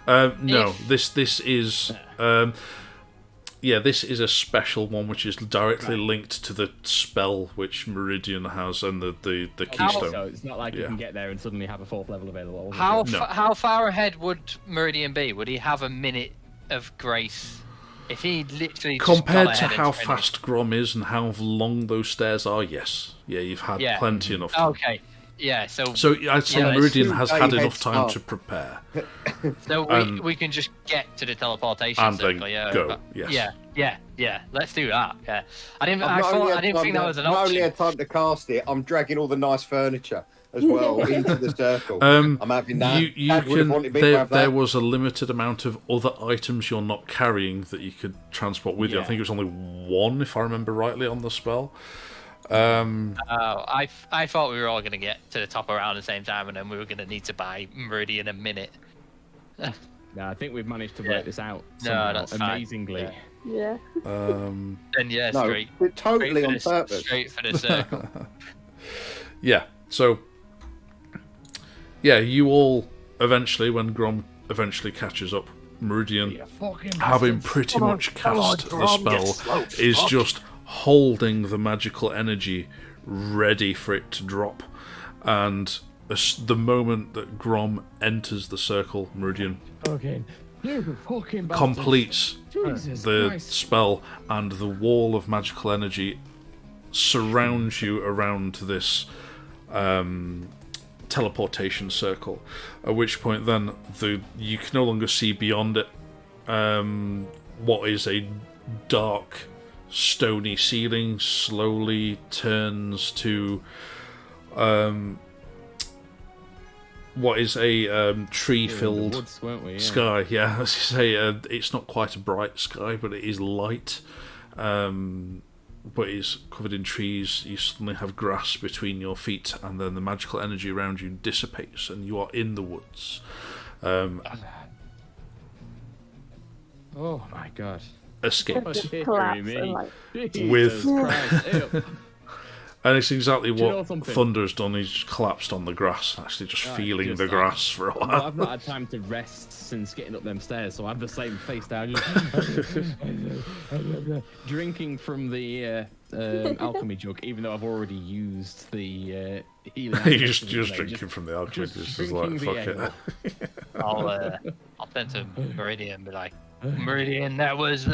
No, If- this is this is a special one which is directly linked to the spell which Meridian has and the keystone. So it's not like you Yeah. can get there and suddenly have a fourth level available. How No. how far ahead would Meridian be? Would he have a minute of grace if he literally just Compared gone to ahead how and finished? fast Grom is and how long those stairs are, yes. Yeah, you've had Yeah. plenty enough time. Okay, yeah. So So I'd say Yeah, it's Meridian 2 has day had head enough time start. to prepare. we can just get to the teleportation And then circle. Yeah. go, but- yes. Yeah. Let's do that. Yeah. I didn't. I've I not only thought. had I didn't time think to- that was an not only option. had time to cast it, I'm dragging all the nice furniture as well into the circle. I'm having that. You Dad would have can. wanted me to have There that. was a limited amount of other items you're not carrying that you could transport with you. I Yeah. think it was only one, if I remember rightly, on the spell. Oh, I thought we were all going to get to the top around the same time, and then we were going to need to buy Meridian a minute. No, I think we've managed to Yeah. work this out. No, Somehow, that's fine. amazingly. Yeah. Yeah. And yeah, No, straight. totally on straight for the- purpose. Straight for the circle. Yeah. So. Yeah, you all eventually, when Grom eventually catches up, Meridian, having pretty much cast the spell, is just holding the magical energy ready for it to drop. And the moment that Grom enters the circle, Meridian Okay. You fucking bastards. completes Jesus the Christ. spell, and the wall of magical energy surrounds you around this teleportation circle. At which point, then you can no longer see beyond it. What is a dark, stony ceiling slowly turns to what is a tree-filled Woods, weren't we? Yeah. sky. Yeah, as you say, it's not quite a bright sky, but it is light. But it's covered in trees. You suddenly have grass between your feet, and then the magical energy around you dissipates, and you are in the woods. Oh my god. escaped. Collapse and like. With- Christ. Ew. And it's exactly you know what something? Thunder's done. He's just collapsed on the grass, actually just feeling just the like- grass for a Well, while. I've not had time to rest since getting up them stairs, so I have the same face down. Drinking from the alchemy jug, even though I've already used the healing. You're just drinking from the alchemy, just like, drinking the fuck ale. it. I'll send to Meridian and be like, Meridian, that was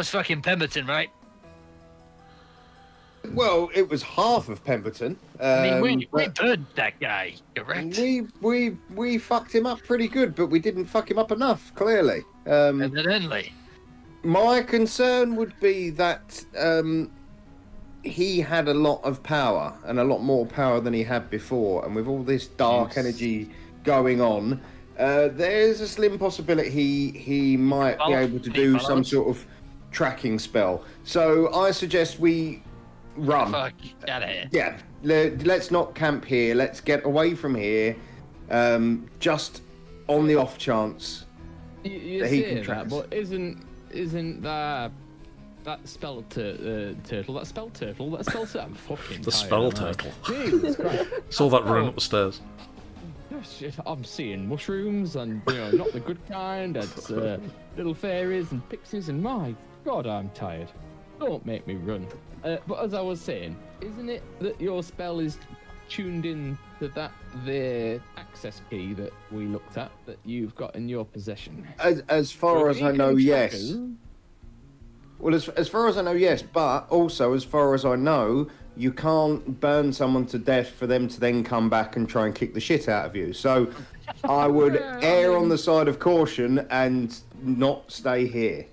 fucking Pemberton, right? Well, it was half of Pemberton. I mean, we but burned that guy, correct? we fucked him up pretty good, but we didn't fuck him up enough. Clearly. Evidently. My concern would be that he had a lot of power, and a lot more power than he had before, and with all this dark energy going on, there's a slim possibility he might be able to do some sort of tracking spell. So I suggest we run. Fuck, out of here. Yeah, let's not camp here. Let's get away from here, just on the off chance. You that he say can that, track. but isn't that spell turtle? That spell turtle? That spell turtle? I'm fucking The tired, spell aren't I? turtle. Jesus Christ. It's all that run up the stairs. I'm seeing mushrooms and not the good kind. It's little fairies and pixies, and my God, I'm tired. Don't make me run. But as I was saying, isn't it that your spell is tuned in to the access key that we looked at that you've got in your possession? As far as I know, yes. Well, as far as I know, yes. But also, as far as I know, you can't burn someone to death for them to then come back and try and kick the shit out of you. So I would err on the side of caution and not stay here.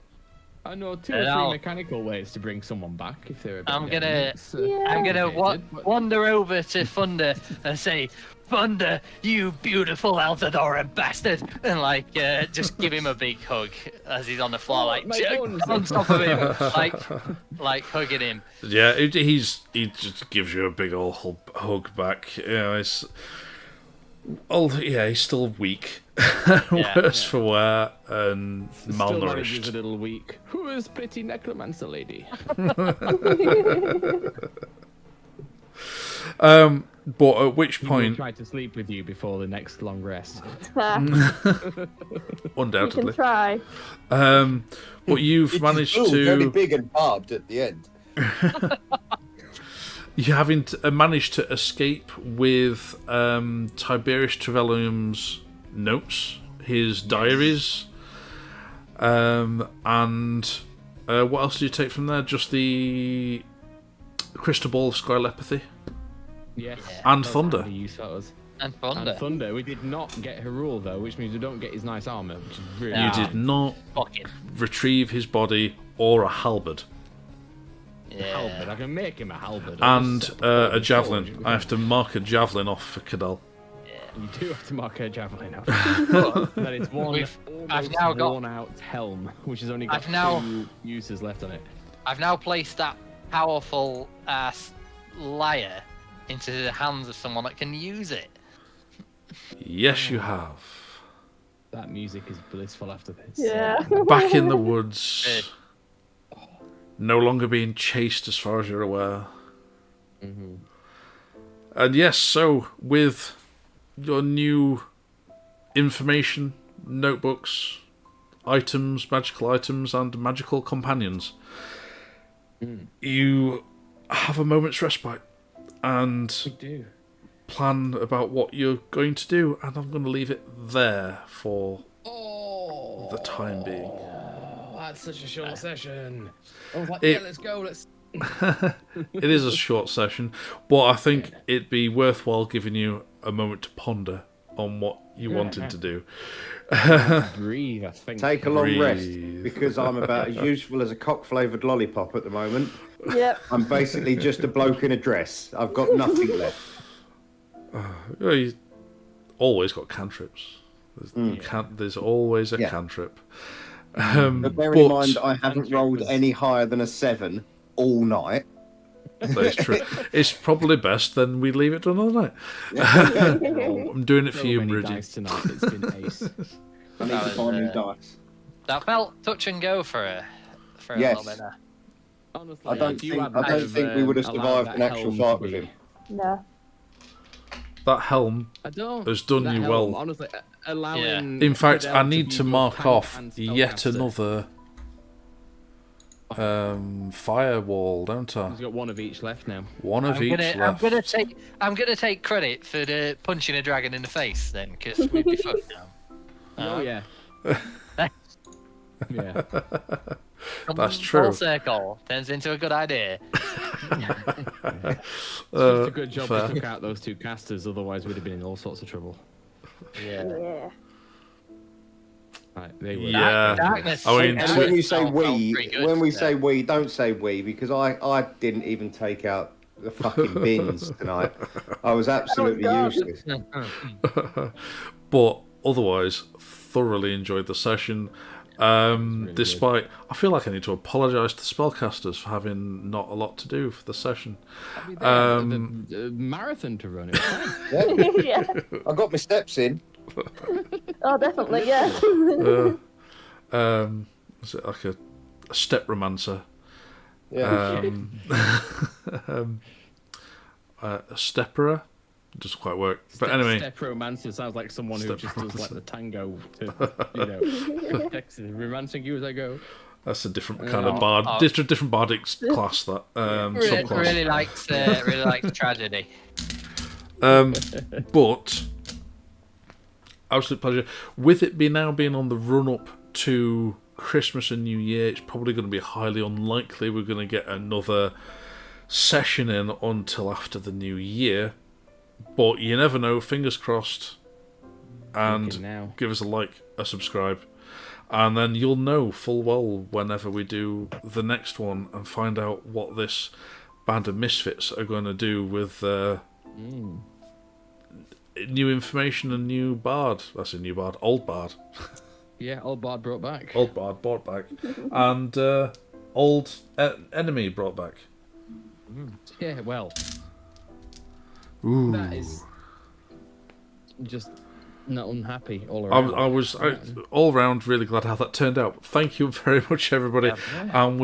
I know two or three mechanical ways to bring someone back if they're a bit I'm gonna complicated, wander over to Thunder and say, Thunder, you beautiful Altadora bastard, and like just give him a big hug as he's on the floor, like on top of him, like hugging him. Yeah, he just gives you a big old hug back. It's he's still weak, worse for wear and Still manages malnourished. a little weak. Who is pretty necromancer lady? But at which He will point, try to sleep with you before the next long rest. You undoubtedly, can try. but you've managed very to. big and barbed at the end. You having managed to escape with Tiberius Trevelyan's notes, his diaries, and what else did you take from there? Just the crystal ball of skylepathy Yes. and That's thunder. handy use for us. And Thunder. And thunder. We did not get Harrule though, which means we don't get his nice armor, which is really You No. did not Fucking retrieve his body or a halberd. halberd. I can make him a halberd. And a javelin. I have to mark a javelin off for Cadell. You do have to mark a javelin off. That is one I've almost now got- worn-out helm, which has only got I've now- 2 uses left on it. I've now placed that powerful ass liar into the hands of someone that can use it. Yes, you have. That music is blissful after this. Yeah. Back in the woods. No longer being chased as far as you're aware. And yes, so with your new information, notebooks, items, magical items, and magical companions, you have a moment's respite and We do. plan about what you're going to do, and I'm going to leave it there for the time being. Oh, that's such a short session. I was like, It- let's go. Let's. It is a short session, but I think it'd be worthwhile giving you a moment to ponder on what you wanted to do. Breathe, I think. Take a long Breathe. rest, because I'm about as useful as a cock-flavoured lollipop at the moment. Yep. I'm basically just a bloke in a dress. I've got nothing left. Well, you always got cantrips. There's always a Yeah. cantrip. But bear in mind, I haven't rolled any higher than a 7 all night. That's true. It's probably best then we leave it to another night. I'm doing it for So you, many Meridian. dice tonight. It's been ace. I need to find new dice. That felt touch and go for a Yes. little bit there. Honestly, I don't if you think hadn't I don't think we would have allowed survived that an actual helm fight to with be- him. No. That helm I don't. has done that you helm, well. Honestly, allowing. In fact, Fidel I need be to both mark tank off and yet spellcaster. another firewall, don't I? He's got one of each left now. One of each left. I'm gonna take credit for the punching a dragon in the face then, because we'd be fucked now. Oh yeah. Yeah. That's true. Full circle turns into a good idea. It's just a good job fair. we took out those two casters, otherwise we'd have been in all sorts of trouble. Yeah. Right, they were. Yeah. Darkness. I mean, And to- when you say Felt we, pretty good, when we yeah. say we, don't say we, because I didn't even take out the fucking bins tonight. I was absolutely God. useless. But otherwise, thoroughly enjoyed the session. Despite, I feel like I need to apologise to spellcasters for having not a lot to do for the session. I mean, they had the marathon to run. It was fine. Yeah, Yeah. I got my steps in. Oh, definitely, yeah. Is it like a step romancer? Yeah. A stepperer? Doesn't quite work. But anyway, Step romancer sounds like someone who Step just does like romancer. the tango to, Texas romancing you as I go. that's a different kind of bard, different bardic class. That Really, subclass. really likes tragedy. But absolute pleasure. With it now being on the run up to Christmas and New Year, it's probably going to be highly unlikely we're going to get another session in until after the New Year. But you never know. Fingers crossed. Thinking And now. give us a like, a subscribe, and then you'll know full well whenever we do the next one and find out what this band of misfits are going to do with new information and new bard. That's a new bard, old bard, Yeah, old bard brought back. old bard brought back, and old enemy brought back. Yeah, well, Ooh. that is just not unhappy all around. I was all round really glad how that turned out. Thank you very much, everybody, Yeah. and